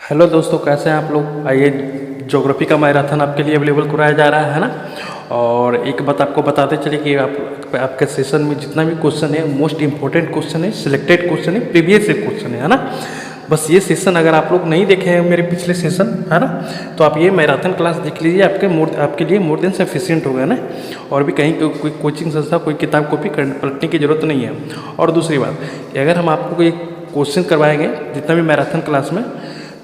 Hello दोस्तों, कैसे हैं आप लोग। आइए, ज्योग्राफी का मैराथन आपके लिए अवेलेबल कराया जा रहा है ना। और एक बात आपको बताते चलिए कि आपके सेशन में जितना भी क्वेश्चन है, मोस्ट इंपॉर्टेंट क्वेश्चन है, सिलेक्टेड क्वेश्चन है, प्रीवियस क्वेश्चन है ना। बस ये सेशन अगर आप लोग नहीं देखे हैं मेरे पिछले सेशन, है ना, तो आप ये मैराथन क्लास देख लीजिए, आपके लिए मोर देन सफिशिएंट होगा ना। और भी कहीं कोई कोचिंग संस्था, कोई किताब कॉपी पलटने की जरूरत नहीं है। और दूसरी बात कि अगर हम आपको कोई क्वेश्चन करवाएंगे जितना भी मैराथन क्लास में,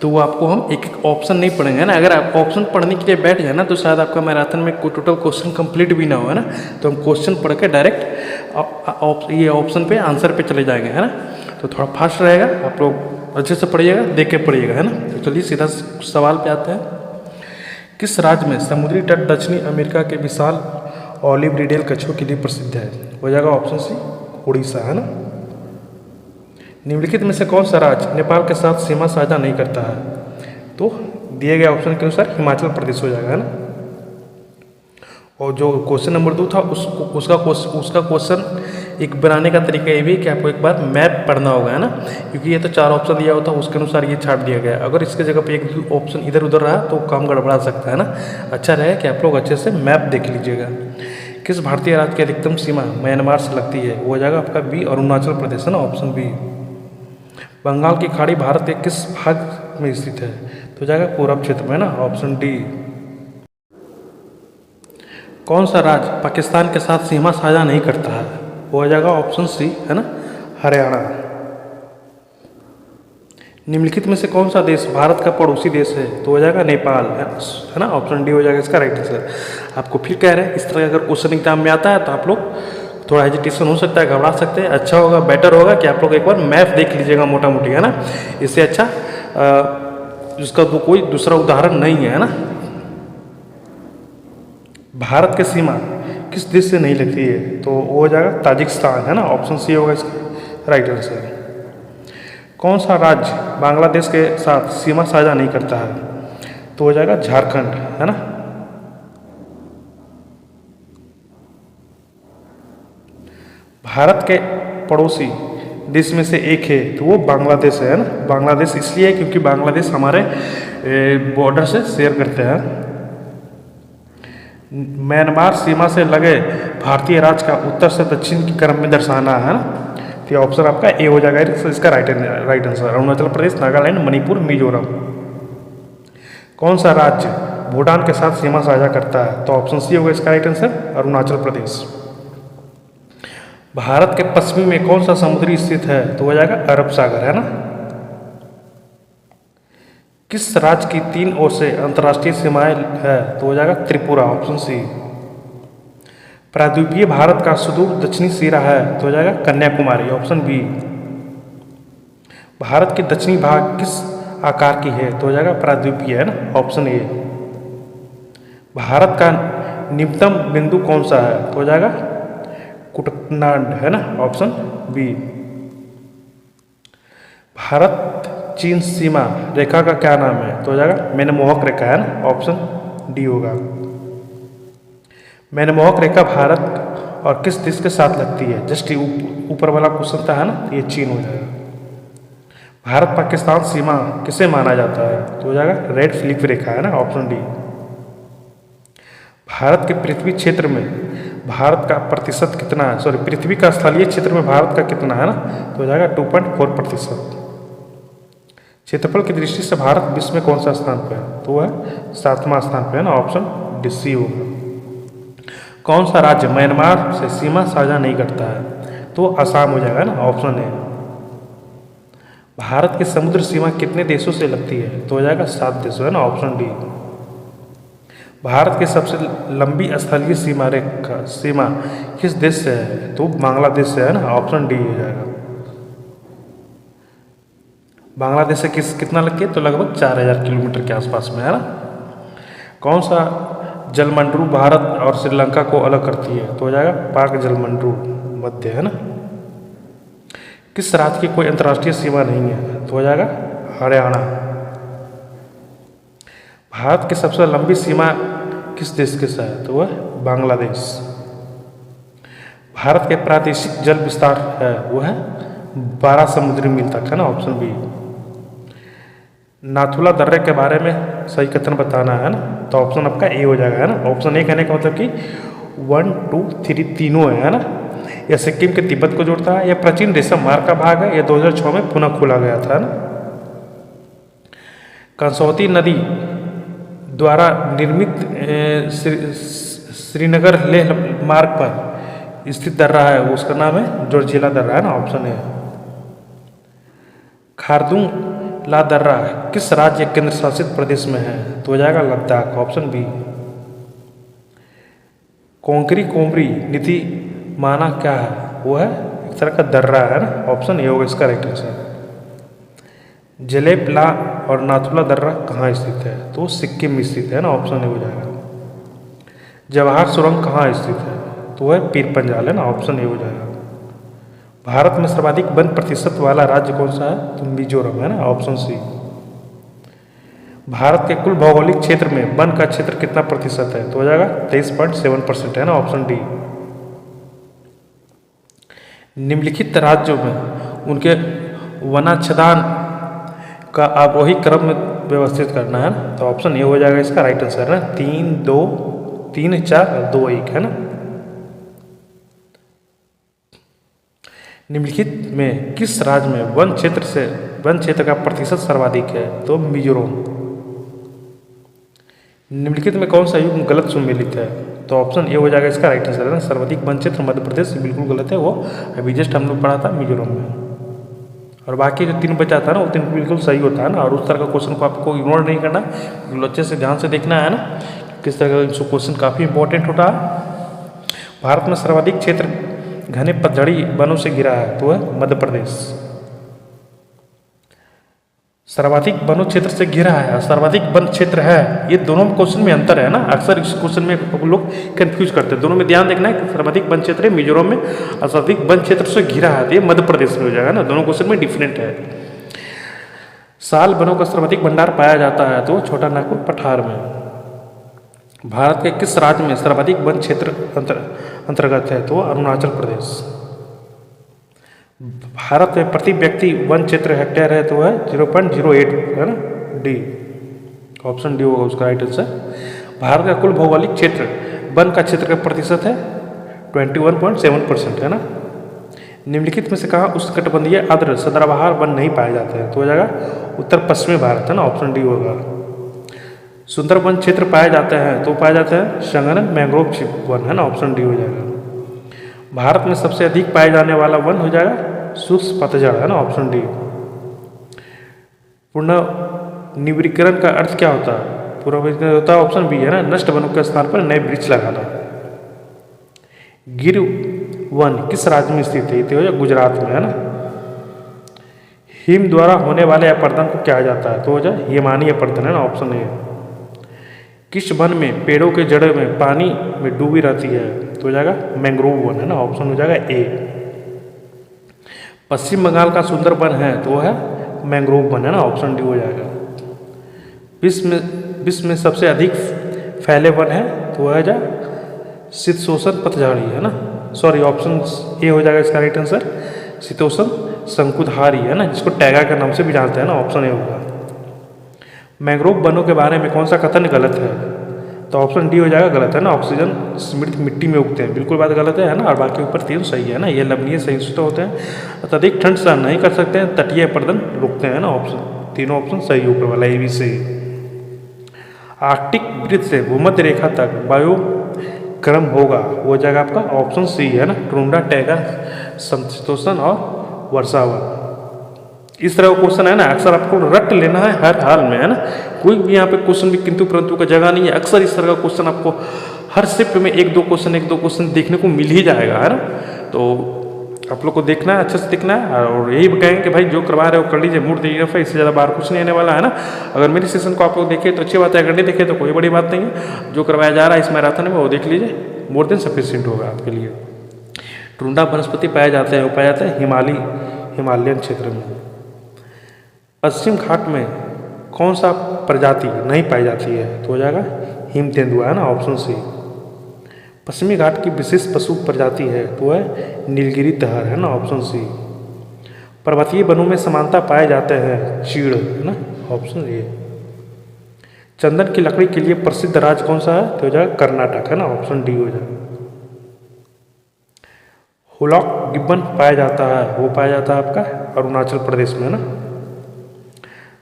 तो वो आपको हम एक एक ऑप्शन नहीं पढ़ेंगे ना। अगर आप ऑप्शन पढ़ने के लिए बैठ जाए ना, तो शायद आपका मैराथन में कोई टोटल क्वेश्चन कंप्लीट भी ना हो, है ना। तो हम क्वेश्चन पढ़ के डायरेक्ट ये ऑप्शन पे आंसर पे चले जाएंगे, है ना। तो थोड़ा फास्ट रहेगा, आप लोग अच्छे से पढ़िएगा, देख के पढ़िएगा, है ना। तो चलिए सीधा सवाल पे आते हैं। किस राज्य में समुद्री तट दक्षिणी अमेरिका के विशाल ऑलिव रिडेल कछुओं के लिए प्रसिद्ध है। हो जाएगा ऑप्शन सी, उड़ीसा, है ना। निम्नलिखित में से कौन सा राज्य नेपाल के साथ सीमा साझा नहीं करता है। तो दिए गए ऑप्शन के अनुसार हिमाचल प्रदेश हो जाएगा, है ना। और जो क्वेश्चन नंबर 2 था उसका क्वेश्चन एक बनाने का तरीका ये भी कि आपको एक बार मैप पढ़ना होगा, है ना। क्योंकि ये तो 4 ऑप्शन दिया होता है, उसके अनुसार ये छाट दिया गया। अगर इसके जगह पे एक ऑप्शन इधर उधर रहा तो काम गड़बड़ा सकता है ना। अच्छा रहे कि आप लोग अच्छे से मैप देख लीजिएगा। किस भारतीय राज्य की अधिकतम सीमा म्यांमार से लगती है। वो हो जाएगा आपका बी, अरुणाचल प्रदेश, है ना, ऑप्शन बी। बंगाल की खाड़ी भारत के किस भाग में स्थित है। तो जाएगा पूरब क्षेत्र में, ना, ऑप्शन डी। कौन सा राज्य पाकिस्तान के साथ सीमा साझा नहीं करता है। वो हो जाएगा ऑप्शन सी, है ना, हरियाणा। निम्नलिखित में से कौन सा देश भारत का पड़ोसी देश है। तो हो जाएगा नेपाल, है ना, ऑप्शन डी हो जाएगा इसका राइट आंसर। आपको फिर कह रहे हैं, इस तरह अगर क्वेश्चन एग्जाम में आता है तो आप लोग थोड़ा हेजिटेशन हो सकता है, घबरा सकते हैं। अच्छा होगा, बेटर होगा कि आप लोग एक बार मैप देख लीजिएगा मोटा मोटी, है ना। इससे अच्छा इसका तो कोई दूसरा उदाहरण नहीं है ना। भारत की सीमा किस देश से नहीं लगती है। तो वो हो जाएगा ताजिकिस्तान, है ना, ऑप्शन सी होगा इसका राइट आंसर। कौन सा राज्य बांग्लादेश के साथ सीमा साझा नहीं करता है। तो हो जाएगा झारखंड, है ना। भारत के पड़ोसी देश में से एक है, तो वो बांग्लादेश है ना। बांग्लादेश इसलिए है क्योंकि बांग्लादेश हमारे बॉर्डर से शेयर करते हैं। म्यांमार सीमा से लगे भारतीय राज्य का उत्तर से दक्षिण के क्रम में दर्शाना, है ना। तो ऑप्शन आपका ए हो जाएगा इसका राइट आंसर। अरुणाचल प्रदेश, नागालैंड, मणिपुर, मिजोरम। कौन सा राज्य भूटान के साथ सीमा साझा करता है। तो ऑप्शन सी होगा इसका राइट आंसर, अरुणाचल प्रदेश। भारत के पश्चिमी में कौन सा समुद्री स्थित है। तो हो जाएगा अरब सागर, है ना। किस राज्य की 3 ओर से अंतर्राष्ट्रीय सीमाएं है। तो हो जाएगा त्रिपुरा, ऑप्शन सी। प्रायद्वीपीय भारत का सुदूर दक्षिणी सिरा है। तो हो जाएगा कन्याकुमारी, ऑप्शन बी। भारत के दक्षिणी भाग किस आकार की है। तो हो जाएगा प्रायद्वीपीय, है ना, ऑप्शन ए। भारत का निम्नतम बिंदु कौन सा है। तो हो जाएगा कुटनाड, है ना, ऑप्शन बी। भारत चीन सीमा रेखा का क्या नाम है। तो हो जाएगा मैनमोहक रेखा, है ना, ऑप्शन डी होगा। मैनमोहक रेखा भारत और किस देश के साथ लगती है। जस्ट ऊपर वाला क्वेश्चन था, है ना, ये चीन हो जाएगा। भारत पाकिस्तान सीमा किसे माना जाता है। तो हो जाएगा रेड फिलिप रेखा, है ना, ऑप्शन डी। भारत के पृथ्वी क्षेत्र में भारत का प्रतिशत कितना है। सॉरी, पृथ्वी का स्थलीय क्षेत्र में भारत का कितना है ना। तो हो जाएगा 2.4%। क्षेत्रफल की दृष्टि से भारत विश्व में कौन सा स्थान पर है। तो वह 7वां स्थान पर, है ना, ऑप्शन डी सी होगा। कौन सा राज्य म्यांमार से सीमा साझा नहीं करता है। तो असम हो जाएगा ना, ऑप्शन ए। भारत की समुद्र सीमा कितने देशों से लगती है। तो हो जाएगा 7 देशों, है ना, ऑप्शन डी। भारत की सबसे लंबी स्थलीय सीमा किस देश से है। तो बांग्लादेश से, है ना, ऑप्शन डी हो जाएगा। बांग्लादेश से कितना लगती है। तो लगभग 4000 किलोमीटर के आसपास में, है ना। कौन सा जलमंडरू भारत और श्रीलंका को अलग करती है। तो हो जाएगा पाक जलमंडरू मध्य, है ना। किस राज्य की कोई अंतर्राष्ट्रीय सीमा नहीं है। तो हो जाएगा हरियाणा। भारत की सबसे लंबी सीमा किस देश के साथ है। तो वह बांग्लादेश। भारत के प्रादेशिक जल विस्तार है वो है 12 समुद्री मील तक, है ना, ऑप्शन बी। नाथुला दर्रे के बारे में सही कथन बताना है ना, तो ऑप्शन आपका ए हो जाएगा, है ना। ऑप्शन ए कहने का मतलब कि 1, 2, 3 तीनों है ना। यह सिक्किम के तिब्बत को जोड़ता है, यह प्राचीन रेशम मार्ग का भाग है, यह 2006 में पुनः खोला गया था, है ना। कंसौती नदी द्वारा निर्मित श्रीनगर लेह मार्ग पर स्थित दर्रा है, उसका नाम है जोरझीला दर्रा, है ना। Option A. खारदुंग ला दर्रा किस राज्य केंद्र शासित प्रदेश में है, तो हो जाएगा लद्दाख, ऑप्शन बी। कोंकरी कोमरी नीति माना क्या है, वो है एक तरह का दर्रा, है ना। ऑप्शन ए होगा इसका राइट आंसर। जलेब ला और नाथुला दर्रा कहाँ स्थित है, तो सिक्किम में स्थित है ना, ऑप्शन ए हो जाएगा। जवाहर सुरंग कहाँ स्थित है, तो है पीर पंजाल, है ना, ऑप्शन ए हो जाएगा। भारत में सर्वाधिक वन प्रतिशत वाला राज्य कौन सा है, तो मिजोरम, है ना, ऑप्शन सी। भारत के कुल भौगोलिक क्षेत्र में वन का क्षेत्र कितना प्रतिशत है, तो हो जाएगा 23.7%, है ना, ऑप्शन डी। निम्नलिखित राज्यों में उनके वनाच्छेदन का आरोही क्रम में व्यवस्थित करना है, तो ऑप्शन ए हो जाएगा इसका राइट आंसर, है। 3, 2, 3, 4, 2, 1, है ना। निम्नलिखित में किस राज्य में वन क्षेत्र का प्रतिशत सर्वाधिक है, तो मिजोरम। निम्नलिखित में कौन सा युग्म गलत सुमेलित है, तो ऑप्शन ए हो जाएगा इसका राइट आंसर, है। सर्वाधिक वन क्षेत्र मध्य प्रदेश बिल्कुल गलत है, वो अभी जस्ट हम लोग पढ़ा था मिजोरम में। और बाकी जो 3 बचा था ना, वो 3 बिल्कुल सही होता है ना। और उस तरह का क्वेश्चन को आपको इग्नोर नहीं करना, बिल्कुल अच्छे से ध्यान से देखना है ना, किस तरह का क्वेश्चन काफ़ी इंपॉर्टेंट होता है। भारत में सर्वाधिक क्षेत्र घने पतझड़ी वनों से घिरा है, तो है मध्य प्रदेश। सर्वाधिक वनों क्षेत्र से घिरा है और सर्वाधिक वन क्षेत्र है, ये दोनों क्वेश्चन में अंतर है ना। अक्सर इस क्वेश्चन में लोग कंफ्यूज करते हैं, दोनों में ध्यान देखना है कि सर्वाधिक वन क्षेत्र है मिजोरम में और सर्वाधिक वन क्षेत्र से घिरा है, तो ये मध्य प्रदेश में हो जाएगा ना। दोनों क्वेश्चन में डिफरेंट है। साल वनों का सर्वाधिक भंडार पाया जाता है, तो छोटा नागपुर पठार में। भारत के किस राज्य में सर्वाधिक वन क्षेत्र अंतर्गत है, तो अरुणाचल प्रदेश। भारत में प्रति व्यक्ति वन क्षेत्र हेक्टेयर है, तो है 0.08, है ना, डी, ऑप्शन डी होगा उसका राइट आंसर। भारत का कुल भौगोलिक क्षेत्र वन का क्षेत्र का प्रतिशत है 21.7%, है ना। निम्नलिखित में से कहाँ उष्णकटिबंधीय आर्द्र सदाबहार वन नहीं पाए जाते हैं, तो हो जाएगा उत्तर पश्चिमी भारत, है ना, ऑप्शन डी होगा। सुंदर वन क्षेत्र पाए जाते हैं, तो पाए जाते हैं संघन मैंग्रोव वन, है ना, ऑप्शन डी हो जाएगा। भारत में सबसे अधिक पाए जाने वाला वन हो जाएगा शुष्क पतझड़, है ना, ऑप्शन डी। पुनर्नवीनीकरण का अर्थ क्या होता है, पुनर्नवीनीकरण होता है ऑप्शन बी, है ना, नष्ट वनों के स्थान पर नए वृक्ष लगाना। गिर वन किस राज्य में स्थित है, तो हो जाए गुजरात में, है ना। हिम द्वारा होने वाले अपर्दन को क्या जाता है, तो हो जाए हिमानी अपर्दन, है ना, ऑप्शन ए। किस वन में पेड़ों के जड़ों में पानी में डूबी रहती है, तो हो जाएगा मैंग्रोव वन, है ना, ऑप्शन हो जाएगा ए। पश्चिम बंगाल का सुंदर वन है, तो है मैंग्रोव वन, है ना, ऑप्शन डी हो जाएगा। विश्व में सबसे अधिक फैले वन है, तो है जा शीतोष्ण पतझड़ी, है ना, सॉरी ऑप्शन ए हो जाएगा इसका राइट आंसर। शीतोष्ण शंकुधारी, है ना, जिसको टैगा के नाम से भी जानते हैं ना, ऑप्शन ए होगा। मैंग्रोव वनों के बारे में कौन सा कथन गलत है, तो ऑप्शन डी हो जाएगा गलत, है ना। ऑक्सीजन समृद्ध मिट्टी में उगते हैं, बिल्कुल बात गलत है ना। और बाकी ऊपर 3 सही है ना। ये लवणीय सहिष्णु होते हैं, अत्यधिक ठंड सहन नहीं कर सकते हैं, तटीय अपर्दन रुकते हैं ना, ऑप्शन तीनों ऑप्शन सही ऊपर वाला ए भी सही। आर्कटिक वृत्त से भूमध्य रेखा तक वायु क्रम होगा, वो जाएगा आपका ऑप्शन सी, है ना, टुंड्रा, टैगा, समशीतोष्ण और वर्षावन। इस तरह का क्वेश्चन है ना, अक्सर आपको रट लेना है हर हाल में, है ना। कोई भी यहाँ पे क्वेश्चन भी किंतु परंतु का जगह नहीं है। अक्सर इस तरह का क्वेश्चन आपको हर शिफ्ट में 1-2 क्वेश्चन देखने को मिल ही जाएगा, है ना। तो आप लोग को देखना है, अच्छे से देखना है और यही कहेंगे कि भाई जो करवा रहे हो कर लीजिए, मूड दीजिए, इससे ज़्यादा बाहर कुछ नहीं आने वाला, है ना। अगर मेरी सेशन को आप लोग देखें तो अच्छी बात है, अगर नहीं देखें तो कोई बड़ी बात नहीं है। जो करवाया जा रहा है इस मैराथन में वो देख लीजिए, मोर देन सफिशिएंट होगा आपके लिए। टुंड्रा वनस्पति पाए जाते हैं, वो पाए जाते हैं हिमालयन क्षेत्र में। पश्चिम घाट में कौन सा प्रजाति नहीं पाई जाती है, तो हो जाएगा हिम तेंदुआ, है ना, ऑप्शन सी। पश्चिमी घाट की विशेष पशु प्रजाति है, तो है नीलगिरी तहर, है ना, ऑप्शन सी। पर्वतीय वनों में समानता पाए जाते हैं, चीड़, है ना, ऑप्शन ए। चंदन की लकड़ी के लिए प्रसिद्ध राज्य कौन सा है? तो हो जाएगा कर्नाटक, है ना, ऑप्शन डी हो जाएगा। हुलॉक गिब्बन पाया जाता है, वो पाया जाता है आपका अरुणाचल प्रदेश में, है ना।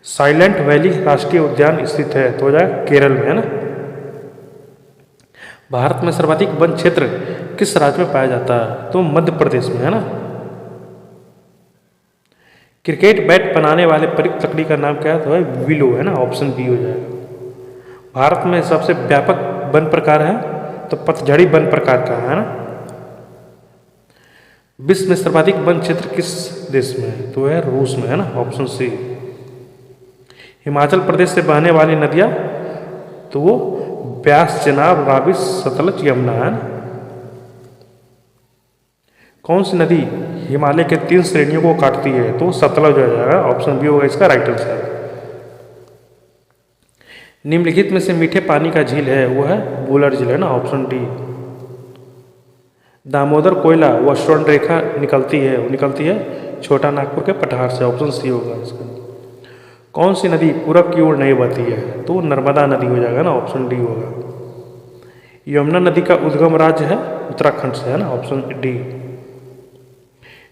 साइलेंट वैली राष्ट्रीय उद्यान स्थित है, तो हो जाएगा केरल में, है ना। भारत में सर्वाधिक वन क्षेत्र किस राज्य में पाया जाता है? तो मध्य प्रदेश में, है ना। क्रिकेट बैट बनाने वाले प्रयुक्त लकड़ी का नाम क्या है? तो है विलो, है ना, ऑप्शन बी हो जाएगा। भारत में सबसे व्यापक वन प्रकार है तो पतझड़ी वन प्रकार का है ना। विश्व में सर्वाधिक वन क्षेत्र किस देश में है? तो है रूस में, है ना, ऑप्शन सी। हिमाचल प्रदेश से बहने वाली नदियाँ तो वो ब्यास, चेनाब, रावी, सतलज, यमुना, है ना। कौन सी नदी हिमालय के 3 श्रेणियों को काटती है? तो सतलज हो जाएगा, ऑप्शन बी होगा इसका राइट आंसर। निम्नलिखित में से मीठे पानी का झील है, वो है वुलर झील, है ना, ऑप्शन डी। दामोदर कोयला व स्वर्ण रेखा निकलती है, वो निकलती है छोटा नागपुर के पठार से, ऑप्शन सी होगा इसका। कौन सी नदी पूरब की ओर नहीं बहती है? तो नर्मदा नदी हो जाएगा ना, ऑप्शन डी होगा। यमुना नदी का उद्गम राज्य है उत्तराखंड से, है ना, ऑप्शन डी।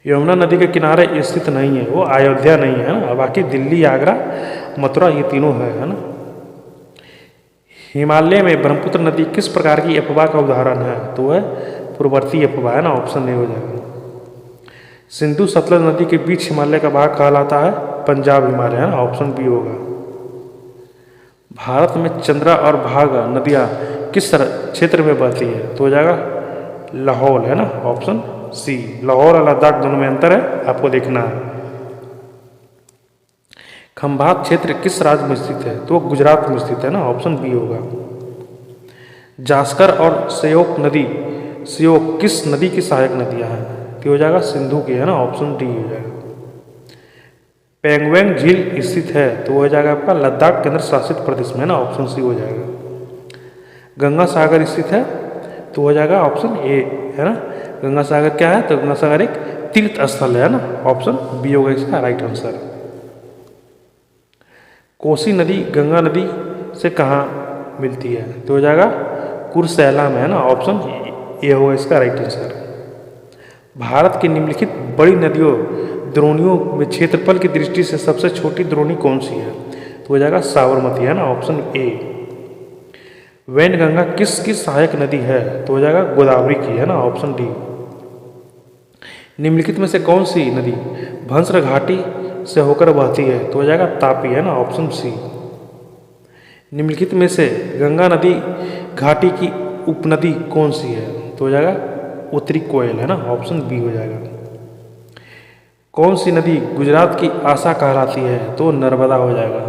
यमुना नदी के किनारे स्थित नहीं है, वो अयोध्या नहीं है ना, बाकी दिल्ली, आगरा, मथुरा ये तीनों है ना। हिमालय में ब्रह्मपुत्र नदी किस प्रकार की अफवाह का उदाहरण है? तो वह पूर्ववर्ती अफवाह, है ना, ऑप्शन ए हो जाएगा। सिंधु सतलज नदी के बीच हिमालय का भाग कहलाता है पंजाब हिमालय, है ना, ऑप्शन बी होगा। भारत में चंद्रा और भागा नदियाँ किस क्षेत्र में बहती है? तो हो जाएगा लाहौल, है ना, ऑप्शन सी। लाहौर और लद्दाख दोनों में अंतर है, आपको देखना है। खंभात क्षेत्र किस राज्य में स्थित है? तो गुजरात में स्थित है ना, ऑप्शन बी होगा। जास्कर और श्योक नदी, श्योक किस नदी की सहायक नदियां हैं? तो हो जाएगा सिंधु की, है ना, ऑप्शन डी हो जाएगा। पेंगोंग झील स्थित है, तो हो जाएगा आपका लद्दाख केंद्र शासित प्रदेश में, है ना, ऑप्शन सी हो जाएगा। गंगा सागर स्थित है, तो हो जाएगा ऑप्शन ए, है ना। गंगा सागर क्या है? तो गंगा सागर एक तीर्थ स्थल है ना, ऑप्शन बी होगा इसका राइट आंसर। कोसी नदी गंगा नदी से कहाँ मिलती है? तो हो जाएगा कुर्सेला में, है ना, ऑप्शन ए होगा इसका राइट आंसर। भारत की निम्नलिखित बड़ी नदियों द्रोणियों में क्षेत्रफल की दृष्टि से सबसे छोटी द्रोणी कौन सी है? तो हो जाएगा साबरमती, है ना, ऑप्शन ए। वैनगंगा किसकी सहायक नदी है? तो हो जाएगा गोदावरी की, है ना, ऑप्शन डी। निम्नलिखित में से कौन सी नदी भंसर घाटी से होकर बहती है? तो हो जाएगा तापी, है ना, ऑप्शन सी। निम्नलिखित में से गंगा नदी घाटी की उपनदी कौन सी है? तो हो जाएगा उत्तरी कोयल, है ना, ऑप्शन बी हो जाएगा। कौन सी नदी गुजरात की आशा कहलाती है? तो नर्मदा हो जाएगा।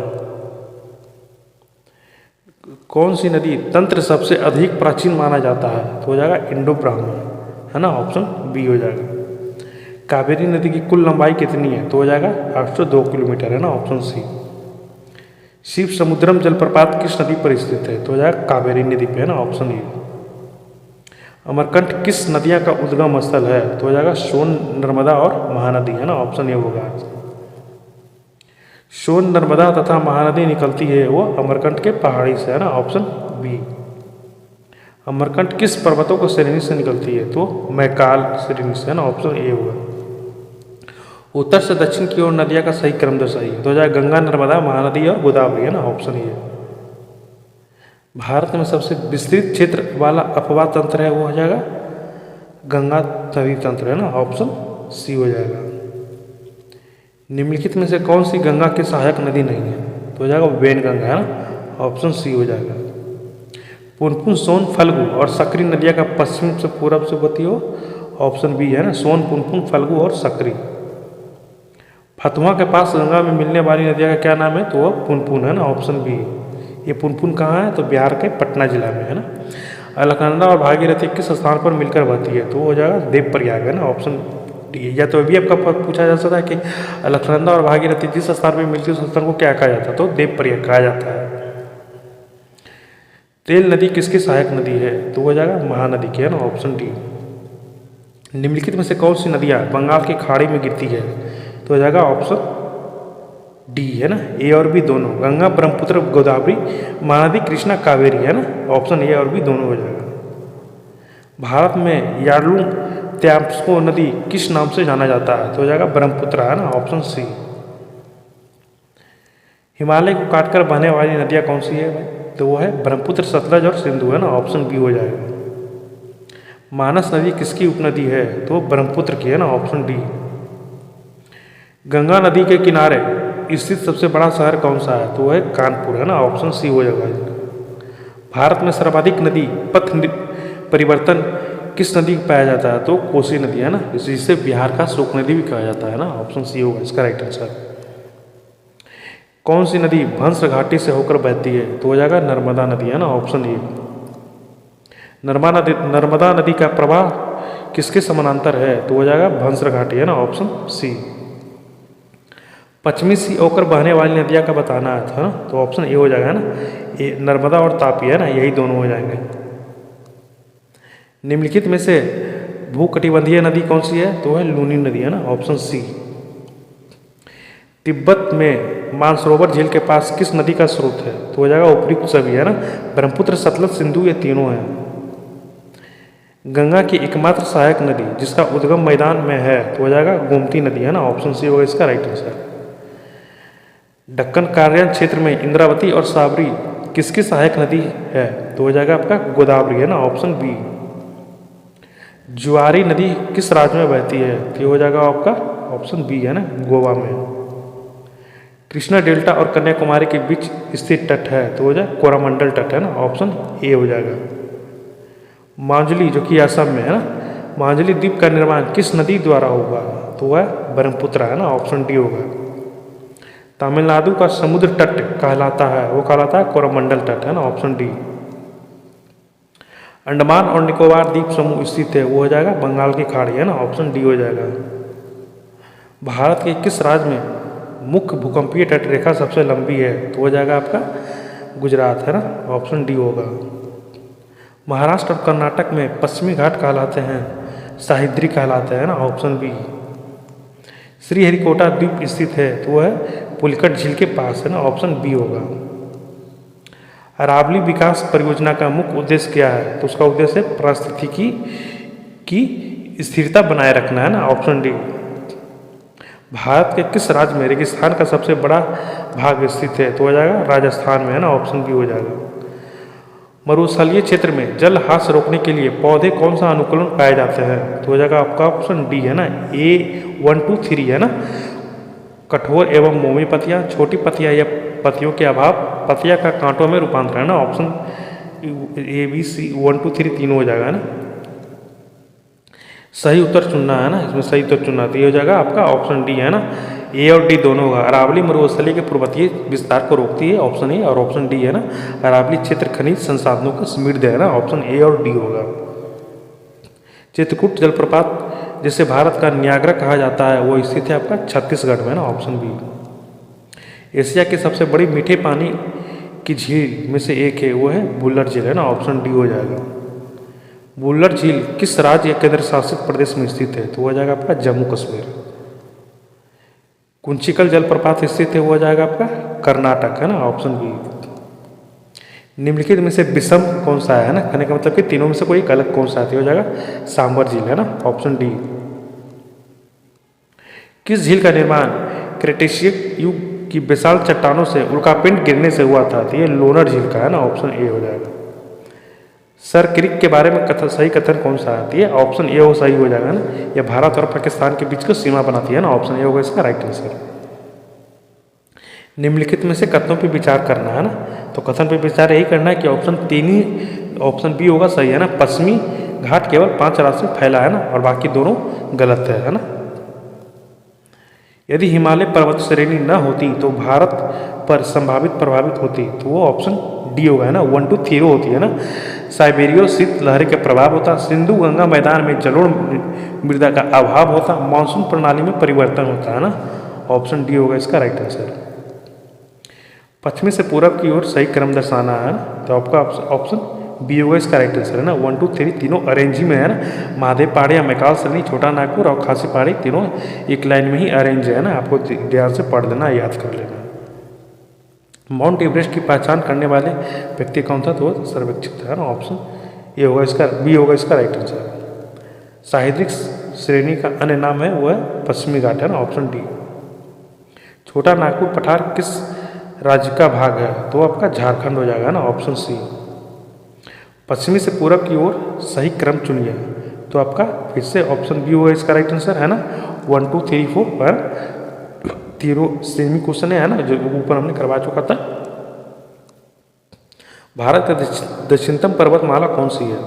कौन सी नदी तंत्र सबसे अधिक प्राचीन माना जाता है? तो हो जाएगा इंडो ब्राह्मण, है ना, ऑप्शन बी हो जाएगा। कावेरी नदी की कुल लंबाई कितनी है? तो हो जाएगा 802 किलोमीटर, है ना, ऑप्शन सी। शिव समुद्रम जलप्रपात किस नदी पर स्थित है? तो हो जाएगा कावेरी नदी पे, है ना, ऑप्शन ए। अमरकंटक किस नदियाँ का उद्गम स्थल है? तो हो जाएगा सोन, नर्मदा और महानदी, है ना, ऑप्शन ए होगा। सोन, नर्मदा तथा महानदी निकलती है वो अमरकंटक के पहाड़ी से, है ना, ऑप्शन बी। अमरकंटक किस पर्वतों को श्रेणी से निकलती है? तो मैकाल श्रेणी से, है ना, ऑप्शन ए होगा। उत्तर से दक्षिण की ओर नदियाँ का सही क्रम दर्शाइए। तो हो जाएगा गंगा, नर्मदा, महानदी और गोदावरी, है ना, ऑप्शन ए। भारत में सबसे विस्तृत क्षेत्र वाला अपवाह तंत्र है, वो हो जाएगा गंगा नदी तंत्र, है ना, ऑप्शन सी हो जाएगा। निम्नलिखित में से कौन सी गंगा की सहायक नदी नहीं है? तो हो जाएगा वैनगंगा, है ना, ऑप्शन सी हो जाएगा। पुनपुन, सोन, फल्गु और सकरी नदियाँ का पश्चिम से पूरब से बहती हो? ऑप्शन बी, है ना, सोन, पुनपुन, फल्गु और सकरी। फतुहा के पास गंगा में मिलने वाली नदियाँ का क्या नाम है? तो वह पुनपुन, है ना, ऑप्शन बी। ये पुनपुन कहाँ है? तो बिहार के पटना जिला में, है ना। अलकनंदा और भागीरथी किस स्थान पर मिलकर बहती है? तो हो जाएगा देवप्रयाग, है ना, ऑप्शन डी। या तो अभी आपका पूछा जा सकता है कि अलकनंदा और भागीरथी जिस स्थान पर मिलती है उस स्थान को क्या कहा जाता है? तो देवप्रयाग कहा जाता है। तेल नदी किसकी सहायक नदी है? तो हो जाएगा महानदी की, है ना, ऑप्शन डी। निम्नलिखित में से कौन सी नदियाँ बंगाल की खाड़ी में गिरती है? तो तो हो जाएगा ऑप्शन डी है ना, ए और बी दोनों। गंगा ब्रह्मपुत्र गोदावरी महानदी कृष्णा कावेरी है ना, ऑप्शन ए और बी दोनों हो जाएगा। भारत में यार्लुंग त्सांगपो नदी किस नाम से जाना जाता है? तो हो जाएगा ब्रह्मपुत्र है ना, ऑप्शन सी। हिमालय को काटकर बहने वाली नदियाँ कौन सी है भाई? तो वो है ब्रह्मपुत्र, सतलज और सिंधु है ना, ऑप्शन बी हो जाएगा। मानस नदी किसकी उपनदी है? तो ब्रह्मपुत्र की है ना, ऑप्शन डी। गंगा नदी के किनारे स्थित सबसे बड़ा शहर कौन सा है? तो वह है कानपुर है ना, ऑप्शन सी हो जाएगा। भारत में सर्वाधिक नदी पथ परिवर्तन किस नदी को पाया जाता है? तो कोसी नदी है ना, जिसे बिहार का शोक नदी भी कहा जाता है ना, ऑप्शन सी होगा इसका राइट आंसर। कौन सी नदी भंस घाटी से होकर बहती है? तो हो जाएगा नर्मदा नदी है ना, ऑप्शन ए। नर्मदा नदी का प्रवाह किसके समानांतर है? तो हो जाएगा भंस घाटी है ना, ऑप्शन सी। पश्चिमी सी होकर बहने वाली नदियाँ का बताना था ना, तो ऑप्शन ए हो जाएगा ना, ए नर्मदा और तापी है ना, यही दोनों हो जाएंगे। निम्नलिखित में से भूकटिबंधीय नदी कौन सी है? तो है लूनी नदी है ना, ऑप्शन सी। तिब्बत में मानसरोवर झील के पास किस नदी का स्रोत है? तो हो जाएगा उपयुक्त सभी है ना, ब्रह्मपुत्र, सतलज, सिंधु, ये तीनों हैं। गंगा की एकमात्र सहायक नदी जिसका उद्गम मैदान में है? तो हो जाएगा गोमती नदी है ना, ऑप्शन सी होगा इसका राइट आंसर। दक्कन कार्यान क्षेत्र में इंद्रावती और साबरी किसकी सहायक नदी है? तो हो जाएगा आपका गोदावरी है ना, ऑप्शन बी। जुआरी नदी किस राज्य में बहती है? तो हो जाएगा आपका ऑप्शन बी है ना, गोवा में। कृष्णा डेल्टा और कन्याकुमारी के बीच स्थित तट है? तो हो जाए कोरामंडल तट है ना, ऑप्शन ए हो जाएगा। मांजुली जो कि असम में है ना, मांजुली द्वीप का निर्माण किस नदी द्वारा होगा? तो वह ब्रह्मपुत्र है ना, ऑप्शन डी होगा। तमिलनाडु का समुद्र तट कहलाता है? वो कहलाता है कोरामंडल तट है ना, ऑप्शन डी। अंडमान और निकोबार द्वीप समूह स्थित है? वो हो जाएगा बंगाल की खाड़ी है ना, ऑप्शन डी हो जाएगा। भारत के किस राज्य में मुख्य भूकंपीय तट रेखा सबसे लंबी है? तो हो जाएगा आपका गुजरात है ना, ऑप्शन डी होगा। महाराष्ट्र और कर्नाटक में पश्चिमी घाट कहलाते हैं? सह्याद्री कहलाते हैं ना, ऑप्शन बी। श्रीहरिकोटा द्वीप स्थित है? तो वह पुलिकट झील के पास है ना, ऑप्शन बी होगा। अरावली विकास परियोजना का मुख्य उद्देश्य क्या है? तो उसका उद्देश्य है पारिस्थितिकी की स्थिरता बनाए रखना है ना, ऑप्शन डी। भारत के किस राज्य में रेगिस्तान का सबसे बड़ा भाग स्थित है? तो हो जाएगा राजस्थान में है ना, ऑप्शन बी हो जाएगा। मरुस्थलीय क्षेत्र में जल ह्रास रोकने के लिए पौधे कौन सा अनुकूलन पाए जाते हैं? तो हो जाएगा आपका ऑप्शन डी है ना, ए 1, 2, 3 है ना। कठोर एवं मोमी पत्तियाँ, छोटी पत्तियाँ या पत्तियों के अभाव, पत्तियाँ का कांटों में रूपांतर है ना, ऑप्शन ए बी सी 1, 2, 3 तीनों हो जाएगा है ना। सही उत्तर चुनना है ना, इसमें सही उत्तर चुनना, तो ये हो जाएगा आपका ऑप्शन डी है ना, ए और डी दोनों होगा। अरावली मरुस्थलीय के पर्वतीय विस्तार को रोकती है, ऑप्शन ए, और ऑप्शन डी है ना, अरावली क्षेत्र खनिज संसाधनों का समृद्ध है ना, ऑप्शन ए और डी होगा। चित्रकूट जलप्रपात जिसे भारत का न्यागरा कहा जाता है, वो स्थित है आपका छत्तीसगढ़ में ना, ऑप्शन बी। एशिया की सबसे बड़ी मीठे पानी की झील में से एक है, वो है बुल्लर झील है ना, ऑप्शन डी हो जाएगा। बुल्लर झील किस राज्य या केंद्र शासित प्रदेश में स्थित है? तो हो जाएगा आपका जम्मू कश्मीर। कुंचिकल जलप्रपात स्थित है, वो हो जाएगा आपका कर्नाटक है ना, ऑप्शन बी। निम्नलिखित में से विषम कौन सा है ना, कहने का मतलब कि तीनों में से कोई एक अलग कौन सा है? हो जाएगा सांबर झील है ना, ऑप्शन डी। किस झील का निर्माण क्रेटेशियस युग की विशाल चट्टानों से उल्कापिंड गिरने से हुआ था? तो ये लोनार झील का है ना, ऑप्शन ए हो जाएगा। सर क्रिक के बारे में सही कथन कौन सा आती है? ऑप्शन ए हो सही हो जाएगा ना, यह भारत और पाकिस्तान के बीच की सीमा बनाती है ना, ऑप्शन ए होगा इसका राइट आंसर। निम्नलिखित में से कथनों पर विचार करना है ना, तो कथन पर विचार यही करना है कि ऑप्शन बी होगा सही है ना, पश्चिमी घाट केवल 5 राज्यों में फैला है ना, और बाकी दोनों गलत है ना। यदि हिमालय पर्वत श्रेणी न होती तो भारत पर संभावित प्रभावित होती? तो वो ऑप्शन डी होगा है ना, 1, 2, 3 होती है ना। साइबेरियो शीत लहर के प्रभाव होता, सिंधु गंगा मैदान में जलोढ़ मृदा का अभाव होता, मानसून प्रणाली में परिवर्तन होता है ना, ऑप्शन डी होगा इसका राइट आंसर। पश्चिमी से पूरब की ओर सही क्रम दर्शाना है ना, तो आपका ऑप्शन बी होगा इसका राइट आंसर है ना। 1 2 3 तीनों अरेंज ही में है ना। महादेव पहाड़ी या मैकाल श्रेणी, छोटा नागपुर और खासी पहाड़ी तीनों एक लाइन में ही अरेंज है ना। आपको ध्यान से पढ़ लेना, याद कर लेना। माउंट एवरेस्ट की पहचान करने वाले व्यक्ति कौन था? तो वो सर्वेक्षण है ना। ऑप्शन ए होगा इसका, बी होगा इसका राइट आंसर। साहित्यिक श्रेणी का अन्य नाम है वो है पश्चिमी घाट है ना। Option D. छोटा नागपुर पठार किस राज्य का भाग है? तो आपका झारखंड हो जाएगा ना। Option C. पश्चिमी से पूरब की ओर सही क्रम चुनिए, तो आपका फिर से ऑप्शन बी होगा इसका राइट आंसर है ना। 1 2 3 4 पर तीनों सेमी क्वेश्चन है ना, जो ऊपर हमने करवा चुका था। भारत का दक्षिणतम पर्वतमाला कौन सी है?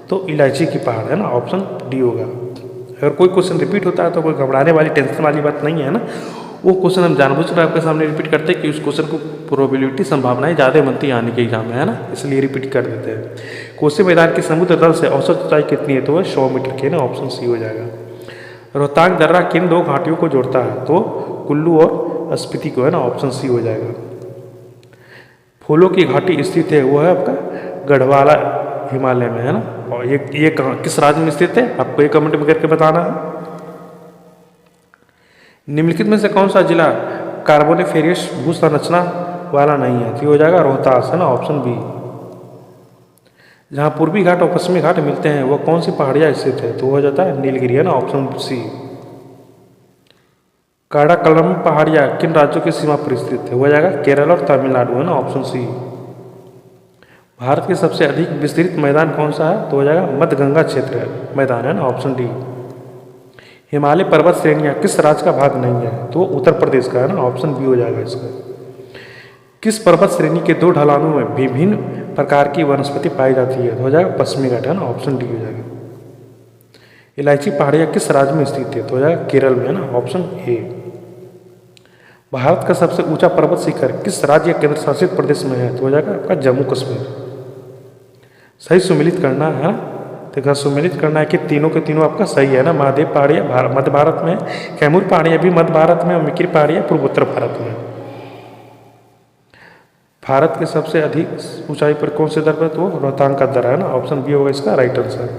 तो इलायची की पहाड़ है ना। ऑप्शन डी होगा। अगर कोई क्वेश्चन रिपीट होता है तो कोई घबराने वाली, टेंशन वाली बात नहीं है ना। वो क्वेश्चन हम जानबूझकर आपके सामने रिपीट करते हैं कि उस क्वेश्चन को प्रोबेबिलिटी संभावनाएं ज़्यादा बनती है आने के एग्जाम में है ना, इसलिए रिपीट कर देते हैं। कोसी मैदान के समुद्र तल से औसत ऊंचाई कितनी है? तो वह 100 मीटर की है ना। ऑप्शन सी हो जाएगा। रोहतांग दर्रा किन दो घाटियों को जोड़ता है? तो कुल्लू और स्पीति को है ना। ऑप्शन सी हो जाएगा। फूलों की घाटी स्थित है वो है आपका गढ़वाला हिमालय में है ना। और ये कहाँ, किस राज्य में स्थित है? आपको एक कमेंट में करके बताना है। निम्नलिखित में से कौन सा जिला कार्बोनिफेरस भू संरचना वाला नहीं है? तो हो जाएगा रोहतास है ना। Option B. जहाँ पूर्वी घाट और पश्चिमी घाट मिलते हैं वह कौन सी पहाड़ियाँ स्थित है? तो हो जाता है नीलगिरी है ना। ऑप्शन सी। काडाकलम पहाड़ियाँ किन राज्यों की सीमा पर स्थित है? हो जाएगा केरल और तमिलनाडु है ना। ऑप्शन सी। भारत के सबसे अधिक विस्तृत मैदान कौन सा है? तो हो जाएगा मध्य गंगा क्षेत्र मैदान है ना। Option D. हिमालय पर्वत श्रेणियाँ किस राज्य का भाग नहीं है? तो उत्तर प्रदेश का है ना। ऑप्शन बी हो जाएगा इसका। किस पर्वत श्रेणी के दो ढलानों में विभिन्न प्रकार की वनस्पति पाई जाती है? तो हो जाएगा पश्चिमी घाट है ना। ऑप्शन डी हो जाएगा। इलायची पहाड़ियाँ किस राज्य में स्थित है? तो हो जाएगा केरल में है ना। Option A. भारत का सबसे ऊंचा पर्वत शिखर किस राज्य या केंद्र शासित प्रदेश में है? तो हो जाएगा आपका जम्मू कश्मीर। सही सुमिलित करना है ना। तो सुमिलित करना है कि तीनों के तीनों आपका सही है ना। महादेव पहाड़ियाँ मध्य भारत में, कैमूर पहाड़ियाँ भी मध्य भारत में और मिकिर पहाड़ियाँ पूर्वोत्तर भारत में। भारत के सबसे अधिक ऊंचाई पर कौन से दर्रा? तो रोहतांग का दर्रा है ना। ऑप्शन बी होगा इसका राइट आंसर।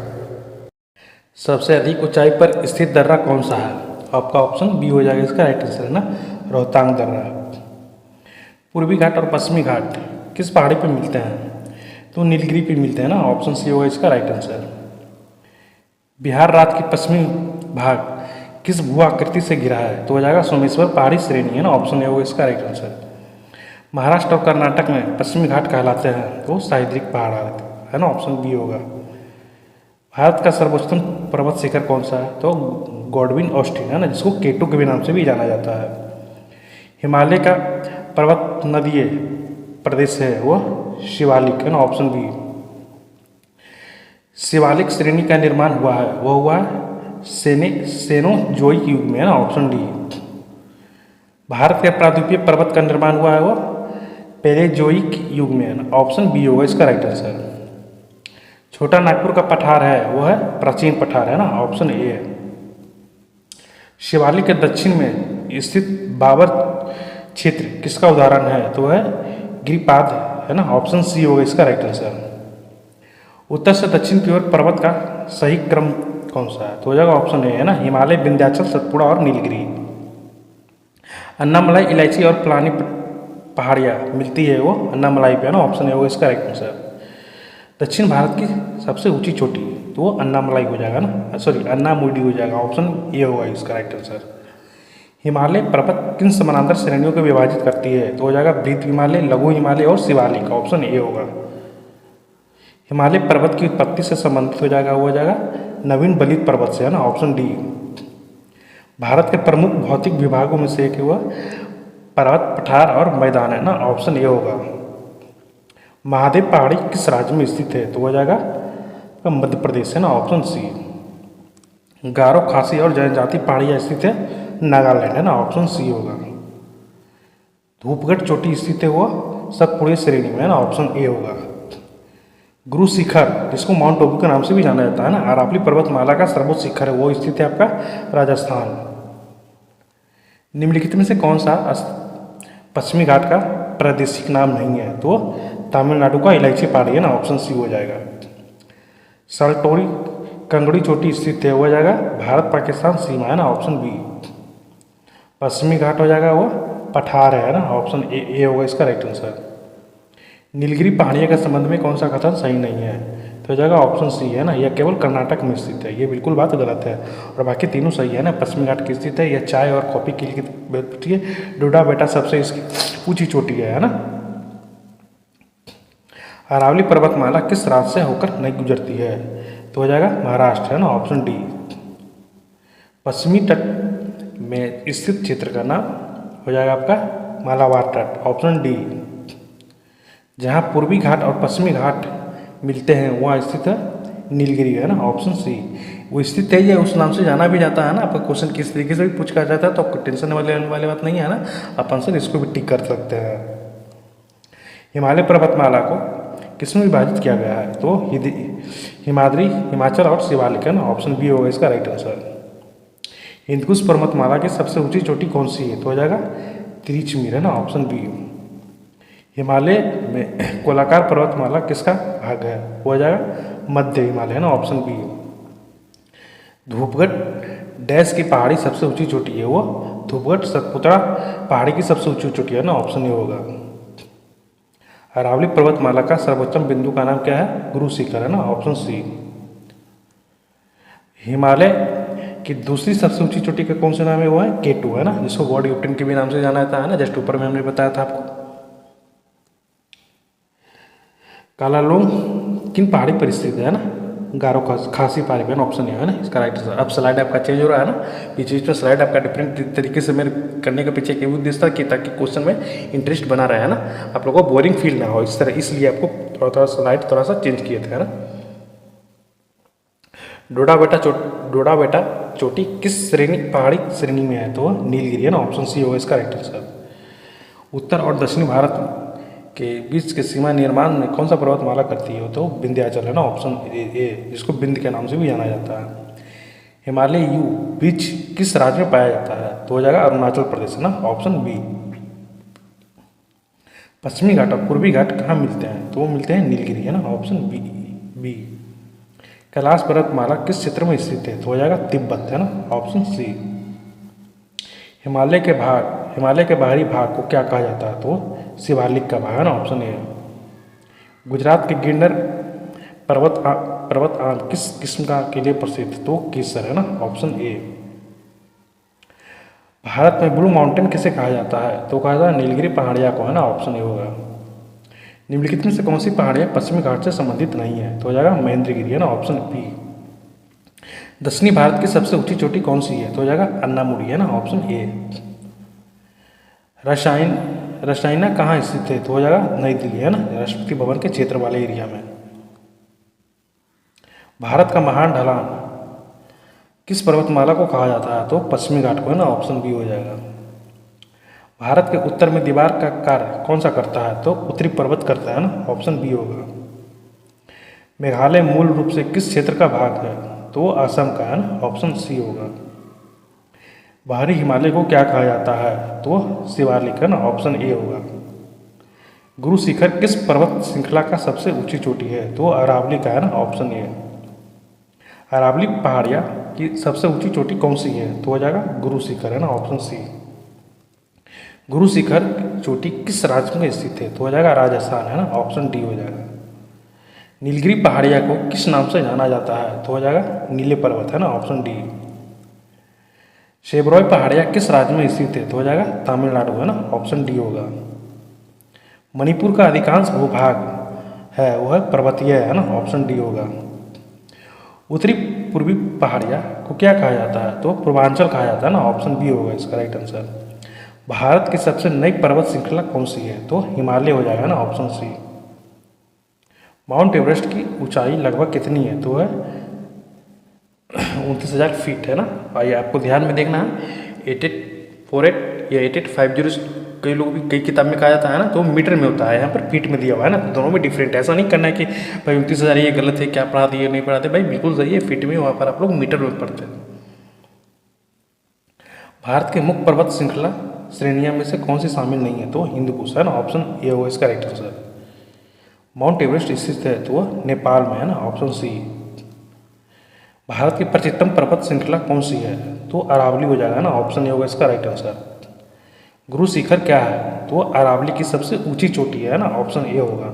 सबसे अधिक ऊंचाई पर स्थित दर्रा कौन सा है? आपका ऑप्शन बी हो जाएगा इसका राइट आंसर है ना। रोहतांग दर्रा। पूर्वी घाट और पश्चिमी घाट किस पहाड़ी पर मिलते हैं? तो नीलगिरी पे मिलते हैं ना। ऑप्शन सी होगा इसका राइट आंसर। बिहार राज्य की पश्चिमी भाग किस भू आकृति से घिरा है? तो हो जाएगा सोमेश्वर पहाड़ी श्रेणी है ना। ऑप्शन ए होगा इसका राइट आंसर। महाराष्ट्र और कर्नाटक में पश्चिमी घाट कहलाते हैं तो साइद्रिक पहाड़ है ना। ऑप्शन बी होगा। भारत का सर्वोच्चतम पर्वत शिखर कौन सा है? तो गॉडविन ऑस्टिन है ना, जिसको केटू के भी नाम से भी जाना जाता है। हिमालय का पर्वत नदीय प्रदेश है वो शिवालिक है ना। Option B. शिवालिक श्रेणी का निर्माण हुआ है वो हुआ सेनोजोइक युग में है ना। Option D. भारत के प्रायद्वीपीय पर्वत का निर्माण हुआ है वो पेलेजोइक युग में है ना। ऑप्शन बी होगा इसका राइट आंसर। छोटा नागपुर का पठार है वो है प्राचीन पठार है ना। ऑप्शन ए है। शिवालिक के दक्षिण में स्थित बाबर क्षेत्र किसका उदाहरण है? तो है गिरिपाद है ना। ऑप्शन सी होगा इसका राइट आंसर। उत्तर से दक्षिण की ओर पर्वत का सही क्रम कौन सा है? तो हो जाएगा ऑप्शन ए है ना। हिमालय, विंध्याचल, सतपुड़ा और नीलगिरी। अन्नामलाई, इलायची और पलानी पहाड़ियाँ मिलती है वो अन्नामलाई पे है ना। ऑप्शन ए होगा इसका राइट आंसर। दक्षिण भारत की सबसे ऊंची चोटी तो वो अन्नामलाई हो जाएगा ना, सॉरी अन्नामुडी हो जाएगा। ऑप्शन ए होगा इसका राइट आंसर। हिमालय पर्वत किन समानांतर श्रेणियों को विभाजित करती है? तो हो जाएगा वृत्त हिमालय, लघु हिमालय और शिवालिक। ऑप्शन ए होगा। हिमालय पर्वत की उत्पत्ति से संबंधित हो जाएगा वो हो जाएगा नवीन बलित पर्वत से है ना। Option D. भारत के प्रमुख भौतिक विभागों में से एक हुआ पर्वत, पठार और मैदान है ना। ऑप्शन ए होगा। महादेव पहाड़ी किस राज्य में स्थित है? तो हो जाएगा मध्य प्रदेश है ना। ऑप्शन सी। गारो, खासी और जनजाति पहाड़ियाँ स्थित है नागालैंड है ना। ऑप्शन सी होगा। धूपगढ़ चोटी स्थित है वो सतपुड़े श्रेणी में है ना। ऑप्शन ए होगा। गुरु शिखर जिसको माउंट आबू के नाम से भी जाना जाता है ना, अरावली पर्वतमाला का सर्वोच्च शिखर है वो स्थित है आपका राजस्थान। निम्नलिखित में से कौन सा पश्चिमी घाट का प्रादेशिक नाम नहीं है? तो तमिलनाडु का इलायची पहाड़ी है ना, ऑप्शन सी हो जाएगा। सल्टोरी कंगड़ी चोटी स्थित है, हो जाएगा भारत पाकिस्तान सीमा है ना, ऑप्शन बी। पश्चिमी घाट हो जाएगा वो पठार है ना, ऑप्शन ए होगा इसका राइट आंसर। नीलगिरी पहाड़ियों के संबंध में कौन सा कथन सही नहीं है, तो हो जाएगा ऑप्शन सी है ना, यह केवल कर्नाटक में स्थित है, ये बिल्कुल बात गलत है। और बाकी तीनों सही है ना, पश्चिमी घाट की स्थित है, यह चाय और कॉफ़ी के लिए डोडा बेटा सबसे इसकी ऊंची चोटी है ना। अरावली पर्वतमाला किस राज्य से होकर नहीं गुजरती है, तो हो जाएगा महाराष्ट्र है ना, ऑप्शन डी। पश्चिमी तट में स्थित क्षेत्र का नाम हो जाएगा आपका मालाबार तट, ऑप्शन डी। जहाँ पूर्वी घाट और पश्चिमी घाट मिलते हैं वहाँ स्थित है नीलगिरी है ना, ऑप्शन सी। वो स्थित है, ये उस नाम से जाना भी जाता है ना। आपका क्वेश्चन किस तरीके से भी पूछ कर जाता है तो आपको टेंशन वाली बात नहीं है ना, आप आंसर इसको भी टिक कर सकते हैं। हिमालय पर्वतमाला को किसमें विभाजित किया गया है, तो हिमाद्री, हिमाचल और शिवालिक है ना, ऑप्शन बी होगा इसका राइट आंसर। हिंदकुश पर्वतमाला की सबसे ऊंची चोटी कौन सी है, तो हो जाएगा तिरुचमीर है ना, ऑप्शन बी। हिमालय में कोलाकार पर्वतमाला किसका भाग है, हो जाएगा मध्य हिमालय है ना, ऑप्शन बी। धूपगढ़ डैश की पहाड़ी सबसे ऊंची चोटी है, वो धूपगढ़ सतपुड़ा पहाड़ी की सबसे ऊंची चोटी है ना, ऑप्शन ए होगा। अरावली पर्वतमाला का सर्वोच्च बिंदु का नाम क्या है, गुरु शिखर है ना, ऑप्शन सी। हिमालय की दूसरी सबसे ऊंची चोटी का कौन सा नाम है, वो है K2 है ना, जिसको गॉड गिफ्टन के भी नाम से जाना जाता है ना, जस्ट ऊपर में हमने बताया था आपको। कालालोंग किन पहाड़ी पर स्थित है ना, गारो खासी पहाड़ी पर, ऑप्शन है ना इसका राइट आंसर। अब स्लाइड आपका चेंज हो रहा है ना, बीच बीच में स्लाइड आपका डिफरेंट तरीके से मेरे करने के पीछे क्या उद्देश्य था कि ताकि क्वेश्चन में इंटरेस्ट बना रहे है ना, आप लोगों को बोरिंग फील ना हो इस तरह, इसलिए आपको थोड़ा थोड़ा स्लाइड थोड़ा सा चेंज किए थे है ना। डोडा बेटा चोटी किस श्रेणी पहाड़ी श्रेणी में है, तो नीलगिरी है ना, ऑप्शन सी होगा इसका राइट आंसर। उत्तर और दक्षिणी भारत के बीच के सीमा निर्माण में कौन सा पर्वतमाला करती है, तो विंध्याचल है ना, ऑप्शन ए, जिसको विंध्य के नाम से भी जाना जाता है। हिमालय यू बीच किस राज्य में पाया जाता है, तो हो जाएगा अरुणाचल प्रदेश है ना, ऑप्शन बी। पश्चिमी घाट और पूर्वी घाट कहाँ मिलते हैं, तो वो मिलते हैं नीलगिरी है ना, ऑप्शन बी। कैलाश पर्वतमाला किस क्षेत्र में स्थित है, तो हो जाएगा तिब्बत है ना, ऑप्शन सी। हिमालय के बाहरी भाग को क्या कहा जाता है, तो शिवालिक का भाग है ना, ऑप्शन ए। गुजरात के गिरनर पर्वत आम किस किस्म का के लिए प्रसिद्ध, तो केसर है ना, ऑप्शन ए। भारत में ब्लू माउंटेन किसे कहा जाता है, तो कहा जाता है नीलगिरी पहाड़िया को है ना, ऑप्शन ए होगा। निम्नलिखित में से कौन सी पहाड़ियाँ पश्चिमी घाट से संबंधित नहीं है, तो हो जाएगा महेंद्रगिरी है ना, ऑप्शन बी। दक्षिणी भारत की सबसे ऊंची चोटी कौन सी है, तो हो जाएगा अन्नामुड़ी है ना, ऑप्शन ए। रसायना कहाँ स्थित है, तो हो जाएगा नई दिल्ली है ना, राष्ट्रपति भवन के क्षेत्र वाले एरिया में। भारत का महान ढलान किस पर्वतमाला को कहा जाता है, तो पश्चिमी घाट को है ना, ऑप्शन बी हो जाएगा। भारत के उत्तर में दीवार का कार्य कौन सा करता है, तो उत्तरी पर्वत करता है ना, ऑप्शन बी होगा। मेघालय मूल रूप से किस क्षेत्र का भाग है, तो वो असम का है ना, ऑप्शन सी होगा। बाहरी हिमालय को क्या कहा जाता है, तो शिवालिक है ना, ऑप्शन ए होगा। गुरु शिखर किस पर्वत श्रृंखला का सबसे ऊंची चोटी है, तो अरावली का है ना, ऑप्शन ए। अरावली पहाड़िया की सबसे ऊंची चोटी कौन सी है, तो हो जाएगा गुरु शिखर है ना, ऑप्शन सी। गुरु शिखर चोटी किस राज्य में स्थित है, तो हो जाएगा राजस्थान है ना, ऑप्शन डी हो जाएगा। नीलगिरी पहाड़िया को किस नाम से जाना जाता है, तो हो जाएगा नीले पर्वत है ना, ऑप्शन डी। शेबरॉय पहाड़िया किस राज्य में स्थित है, तो हो जाएगा तमिलनाडु है ना, ऑप्शन डी होगा। मणिपुर का अधिकांश भूभाग है वो है पर्वतीय है ना, ऑप्शन डी होगा। उत्तरी पूर्वी पहाड़िया को क्या कहा जाता है, तो पूर्वांचल कहा जाता है ना, ऑप्शन बी होगा इसका राइट आंसर। भारत की सबसे नई पर्वत श्रृंखला कौन सी है, तो हिमालय हो जाएगा ना, ऑप्शन सी। माउंट एवरेस्ट की ऊंचाई लगभग कितनी है, तो है 29,000 फीट है ना। आइए आपको ध्यान में देखना है 8848 या 8850 कई लोग भी कई किताब में कहा जाता है ना, तो मीटर में होता है, यहाँ पर फीट में दिया हुआ है ना, दोनों में डिफरेंट है। ऐसा नहीं करना है कि भाई 29,000 ये गलत है, क्या पढ़ा दिए नहीं पढ़ाते, भाई बिल्कुल सही है, फीट में, वहाँ पर आप लोग मीटर में पढ़ते हैं। भारत के मुख्य पर्वत श्रृंखला श्रेणियाँ में से कौन सी शामिल नहीं है, तो हिंदकुश है ना, ऑप्शन ए होगा इसका राइट आंसर। माउंट एवरेस्ट स्थित है तो वह नेपाल में है ना, ऑप्शन सी। भारत की प्राचीनतम पर्वत श्रृंखला कौन सी है, तो अरावली हो जाएगा ना, ऑप्शन ए होगा इसका राइट आंसर। गुरु शिखर क्या है, तो अरावली की सबसे ऊंची चोटी है ना, ऑप्शन ए होगा।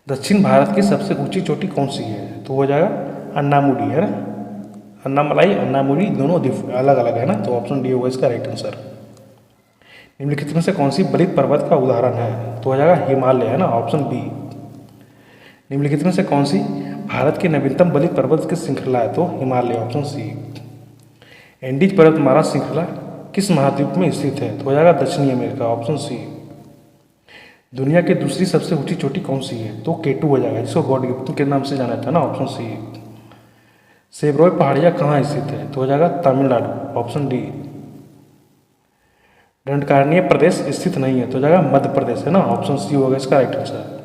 दक्षिण भारत की सबसे ऊंची चोटी कौन सी है, तो हो जाएगा अन्नामुडी है ना, अन्नामलाई अन्नामुडी दोनों अलग अलग है ना, तो ऑप्शन डी होगा इसका राइट आंसर। निम्नलिखित में से कौन सी बलित पर्वत का उदाहरण है, तो हो जाएगा हिमालय है ना, ऑप्शन बी। निम्नलिखित में से कौन सी भारत की नवीनतम बलित पर्वत की श्रृंखला है, तो हिमालय, ऑप्शन सी। एंडीज पर्वतमाला श्रृंखला किस महाद्वीप में स्थित है, तो हो जाएगा दक्षिणी अमेरिका, ऑप्शन सी। दुनिया की दूसरी सबसे ऊंची चोटी कौन सी है, तो केटू हो जाएगा, जिसको गॉड गिफ्ट के नाम से जाना जाता है ना, ऑप्शन सी। सेब्रोय पहाड़ियाँ कहाँ स्थित है, तो हो जाएगा तमिलनाडु, ऑप्शन डी। दंडकारण्य प्रदेश स्थित नहीं है, तो हो जाएगा मध्य प्रदेश है ना, ऑप्शन सी होगा इसका राइट आंसर।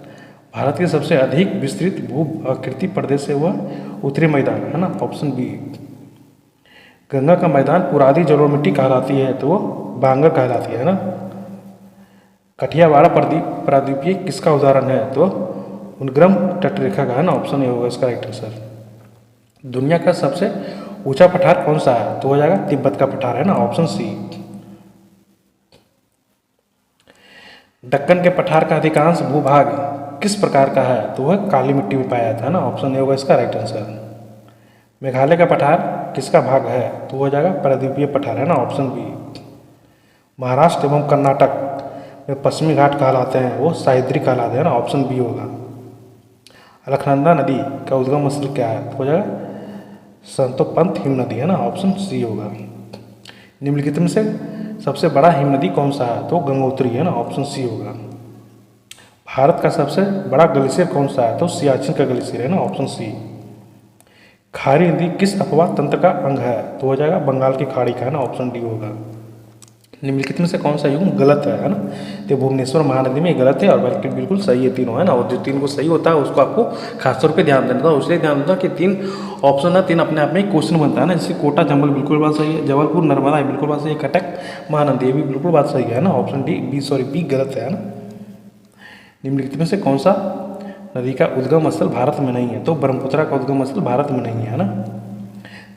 भारत के सबसे अधिक विस्तृत भू आकृति प्रदेश है वह उत्तरी मैदान है ना, ऑप्शन बी। गंगा का मैदान पुरानी जलोढ़ मिट्टी कहलाती है, तो वो बांगर कहलाती है ना। कठियावाड़ा प्रायद्वीपीय किसका उदाहरण है, तो उनग्रम तटरेखा का है ना, ऑप्शन ए होगा इसका राइट आंसर। दुनिया का सबसे ऊंचा पठार कौन सा है, तो हो जाएगा तिब्बत का पठार है ना, ऑप्शन सी। दक्कन के पठार का अधिकांश भूभाग किस प्रकार का है, तो वह काली मिट्टी में पाया जाता है ना, ऑप्शन ए होगा इसका राइट आंसर। मेघालय का पठार किसका भाग है, तो हो जाएगा प्रायद्वीपीय पठार है ना, ऑप्शन बी। महाराष्ट्र एवं कर्नाटक में पश्चिमी घाट कहलाते हैं, वो सह्याद्री कहलाते हैं ना, ऑप्शन बी होगा। अलकनंदा नदी का उद्गम स्थल क्या है, तो हो जाएगा संतोपंत हिम नदी है ना, ऑप्शन सी होगा। निम्नलिखित में से सबसे बड़ा हिम नदी कौन सा है, तो गंगोत्री है ना, ऑप्शन सी होगा। भारत का सबसे बड़ा ग्लेशियर कौन सा है, तो सियाचिन का ग्लेशियर है ना, ऑप्शन सी। खारी नदी किस अपवाह तंत्र का अंग है, तो हो जाएगा बंगाल की खाड़ी का है ना, ऑप्शन डी होगा। निम्नलिखित में से कौन सा युग्म गलत है ना, तो भुवनेश्वर महानदी में गलत है, और बल्कि बिल्कुल सही है तीनों है ना, और जो तीन को सही होता है उसको आपको खासतौर पे ध्यान देना था, उसलिए ध्यान देना कि तीन ऑप्शन है, तीन अपने आप में एक क्वेश्चन बनता है ना, जैसे कोटा जंबल बिल्कुल बात सही है, जबलपुर नर्मदा है बिल्कुल बात सही है, कटक महानदी भी बिल्कुल बात सही है ना, ऑप्शन डी बी गलत है ना। निम्नलिखित में से कौन सा नदी का उद्गम स्थल भारत में नहीं है, तो ब्रह्मपुत्र का उद्गम स्थल भारत में नहीं है ना।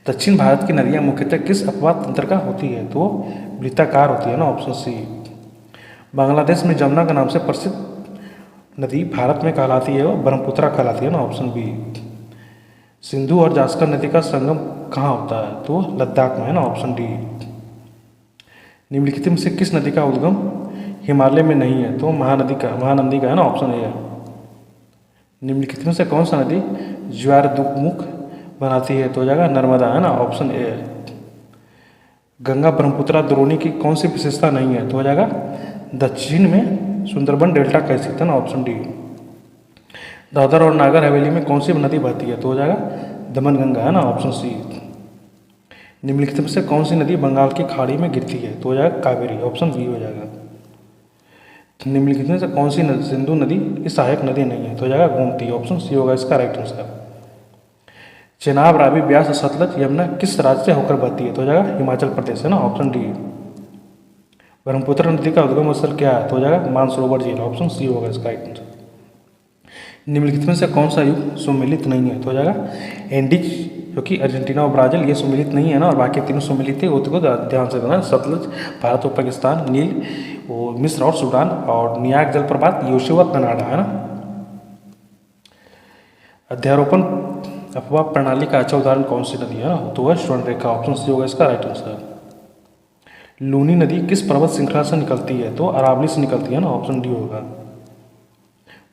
दक्षिण भारत की नदियाँ मुख्यतः किस अपवाह तंत्र का होती है, तो वृत्ताकार होती है ना, ऑप्शन सी। बांग्लादेश में जमुना के नाम से प्रसिद्ध नदी भारत में कहलाती है, वो ब्रह्मपुत्र कहलाती है ना, ऑप्शन बी। सिंधु और जास्कर नदी का संगम कहाँ होता है, तो लद्दाख में है ना, ऑप्शन डी। निम्नलिखित में से किस नदी का उद्गम हिमालय में नहीं है, तो महानदी का है ना, ऑप्शन ए है। निम्नलिखित में से कौन सा नदी ज्वारमुख बनाती है, तो हो जाएगा नर्मदा है ना, ऑप्शन ए है। गंगा ब्रह्मपुत्र द्रोणी की कौन सी विशेषता नहीं है, तो हो जाएगा दक्षिण में सुंदरबन डेल्टा का स्थित है ना, ऑप्शन डी। दादर और नागर हवेली में कौन सी नदी बहती है, तो हो जाएगा दमनगंगा है ना, ऑप्शन सी। निम्नलिखित में से कौन सी नदी बंगाल की खाड़ी में गिरती है, तो हो जाएगा कावेरी, ऑप्शन बी हो जाएगा। निम्नलिखित में से कौन सी सिंधु नदी की सहायक नदी नहीं है, तो हो जाएगा गोमती, ऑप्शन सी होगा इसका राइट आंसर। चेनाब रावी ब्यास सतलज यमुना किस राज्य से होकर बहती है, तो हो जाएगा हिमाचल प्रदेश है ना, ऑप्शन डी। ब्रह्मपुत्र नदी का उद्गम स्थल क्या है, तो हो जाएगा मानसरोवर झील, ऑप्शन सी होगा इसका राइट आंसर। निम्नलिखित में से कौन सा युग सुमेलित नहीं है, तो हो जाएगा एंडीज, जो कि अर्जेंटीना और ब्राजील ये सुमेलित नहीं है ना, और बाकी तीनों सुमेलित है, वो तो ध्यान से देना। सतलज भारत और पाकिस्तान, नील वो मिस्र और सूडान, और नियाग जलप्रपात यूएसए व कनाडा है ना। अध्यारोपण अपवाह प्रणाली का अच्छा उदाहरण कौन सी नदी है ना, तो वह स्वर्णरेखा, ऑप्शन सी होगा इसका राइट आंसर। लूनी नदी किस पर्वत श्रृंखला से निकलती है, तो अरावली से निकलती है ना, ऑप्शन डी होगा।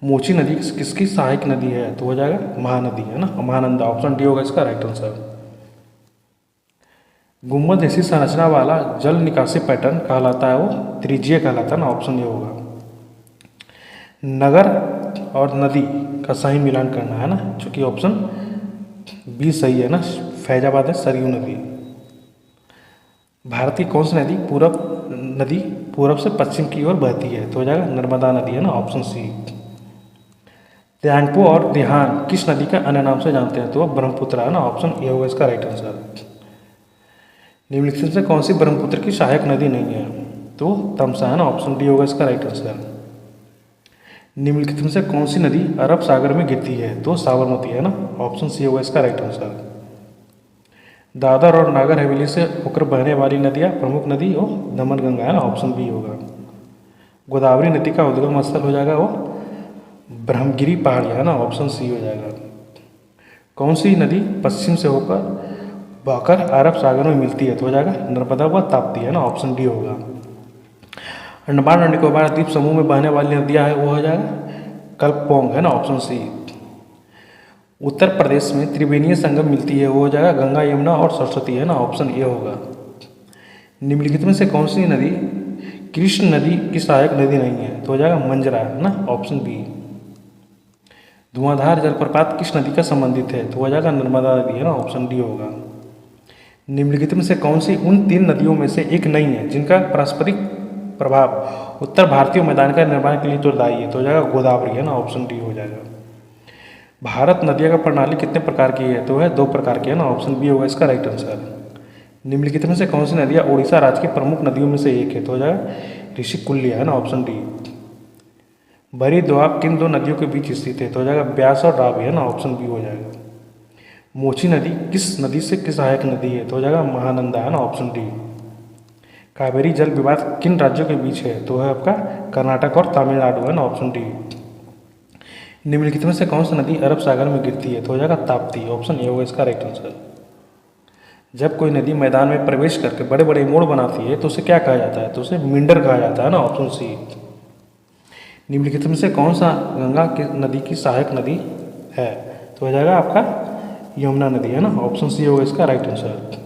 मोची नदी किसकी सहायक नदी है, तो हो जाएगा महानदी है ना, महानंदा, ऑप्शन डी होगा इसका राइट आंसर। गुम्बद जैसी संरचना वाला जल निकासी पैटर्न कहलाता है, वो त्रिज्यीय कहलाता है ना, ऑप्शन ए होगा। नगर और नदी का सही मिलान करना है ना, चूंकि ऑप्शन बी सही है ना, फैजाबाद है सरयू नदी। भारत की कौन सी नदी पूरब से पश्चिम की ओर बहती है, तो हो जाएगा नर्मदा नदी है ना, ऑप्शन सी। त्यांगपो और देहान किस नदी का अन्य नाम से जानते हैं, तो वह ब्रह्मपुत्र है ना, ऑप्शन ए होगा इसका राइट आंसर। निम्नलिखित से कौन सी ब्रह्मपुत्र की सहायक नदी नहीं है, तो तमसा है ना, ऑप्शन डी होगा इसका राइट आंसर। निम्नलिखित में से कौन सी नदी अरब सागर में गिरती है? तो साबरमती है ना, ऑप्शन सी होगा इसका राइट आंसर। दादर और नागर हवेली से होकर बहने वाली नदियाँ, प्रमुख नदी वो दमन गंगा है ना, ऑप्शन बी होगा। गोदावरी नदी का उद्गम स्थल हो जाएगा वो ब्रह्मगिरी पहाड़ियाँ है ना, ऑप्शन सी हो जाएगा। कौन सी नदी पश्चिम से होकर बहकर अरब सागर में मिलती है? तो हो जाएगा नर्मदा व ताप्ती है ना, ऑप्शन डी होगा। अंडमान और निकोबार द्वीप समूह में बहने वाली नदियाँ है वो हो जाएगा कल्पपोंग है ना, ऑप्शन सी। उत्तर प्रदेश में त्रिवेणीय संगम मिलती है वो हो जाएगा गंगा यमुना और सरस्वती है ना, ऑप्शन ए होगा। निम्नलिखित में से कौन सी नदी कृष्ण नदी की सहायक नदी नहीं है? तो हो जाएगा मंजरा है ना, ऑप्शन बी। धुआंधार जलप्रपात किस नदी का संबंधित है? तो हो जाएगा नर्मदा नदी है ना, ऑप्शन डी होगा। निम्नलिखित में से कौन सी उन 3 नदियों में से एक नहीं है जिनका पारस्परिक प्रभाव उत्तर भारतीय मैदान का निर्माण के लिए उत्तरदायी है? तो हो जाएगा गोदावरी है ना, ऑप्शन डी हो जाएगा। भारत नदियों का प्रणाली कितने प्रकार की है? तो है 2 प्रकार की है ना, ऑप्शन बी होगा इसका राइट आंसर। निम्नलिखित में से कौन सी नदियाँ उड़ीसा राज्य की प्रमुख नदियों में से एक है? तो हो जाएगा ऋषिकुल्या है ना, ऑप्शन डी। बड़ी दोआब किन 2 नदियों के बीच स्थित है? तो हो जाएगा ब्यास और रावी है ना, ऑप्शन बी हो जाएगा। मोची नदी किस नदी से किस सहायक नदी है? तो हो जाएगा महानंदा है ना, ऑप्शन डी। कावेरी जल विवाद किन राज्यों के बीच है? तो है आपका कर्नाटक और तमिलनाडु है ना, ऑप्शन डी। निम्नलिखित में से कौन सी नदी अरब सागर में गिरती है? तो हो जाएगा ताप्ती, ऑप्शन ए होगा इसका राइट आंसर। जब कोई नदी मैदान में प्रवेश करके बड़े बड़े मोड़ बनाती है तो उसे क्या कहा जाता है? तो उसे मिंडर कहा जाता है ना, ऑप्शन सी। निम्नलिखित में से कौन सा गंगा की नदी की सहायक नदी है? तो हो जाएगा आपका यमुना नदी है ना, ऑप्शन सी होगा इसका राइट आंसर।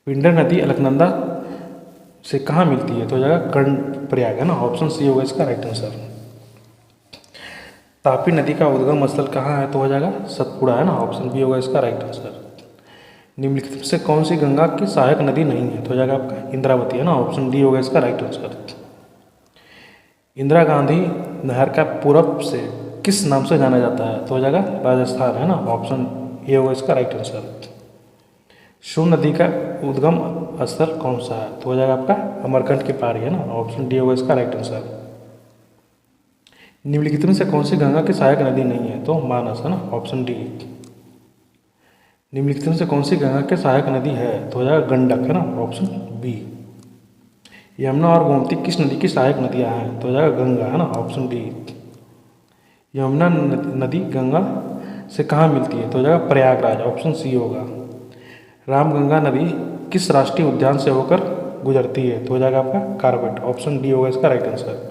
पिंडर नदी अलकनंदा से कहाँ मिलती है? तो हो जाएगा कर्णप्रयाग है ना, ऑप्शन सी होगा इसका राइट आंसर। तापी नदी का उद्गम स्थल कहाँ है? तो हो जाएगा सतपुड़ा है ना, ऑप्शन बी होगा इसका राइट आंसर। निम्नलिखित में से कौन सी गंगा की सहायक नदी नहीं है? तो हो जाएगा आपका इंद्रावती है ना, ऑप्शन डी होगा इसका राइट आंसर। इंदिरा गांधी नहर का पूरब से किस नाम से जाना जाता है? तो हो जाएगा राजस्थान है ना, ऑप्शन ए होगा इसका राइट आंसर। सोन नदी का उद्गम स्थल कौन सा है? तो हो जाएगा आपका अमरकंटक की पहाड़ी है ना, ऑप्शन डी होगा इसका राइट आंसर। निम्नलिखित में से कौन सी गंगा की सहायक नदी नहीं है? तो मानस है ना, ऑप्शन डी। निम्नलिखित में से कौन सी गंगा की सहायक नदी है? तो हो जाएगा गंडक है ना, ऑप्शन बी। यमुना और गोमती किस नदी की सहायक नदियां हैं? तो हो जाएगा गंगा है ना, ऑप्शन डी। यमुना नदी गंगा से कहाँ मिलती है? तो हो जाएगा प्रयागराज, ऑप्शन सी होगा। रामगंगा नदी किस राष्ट्रीय उद्यान से होकर गुजरती है? तो हो जाएगा आपका कार्बेट, ऑप्शन डी होगा इसका राइट आंसर।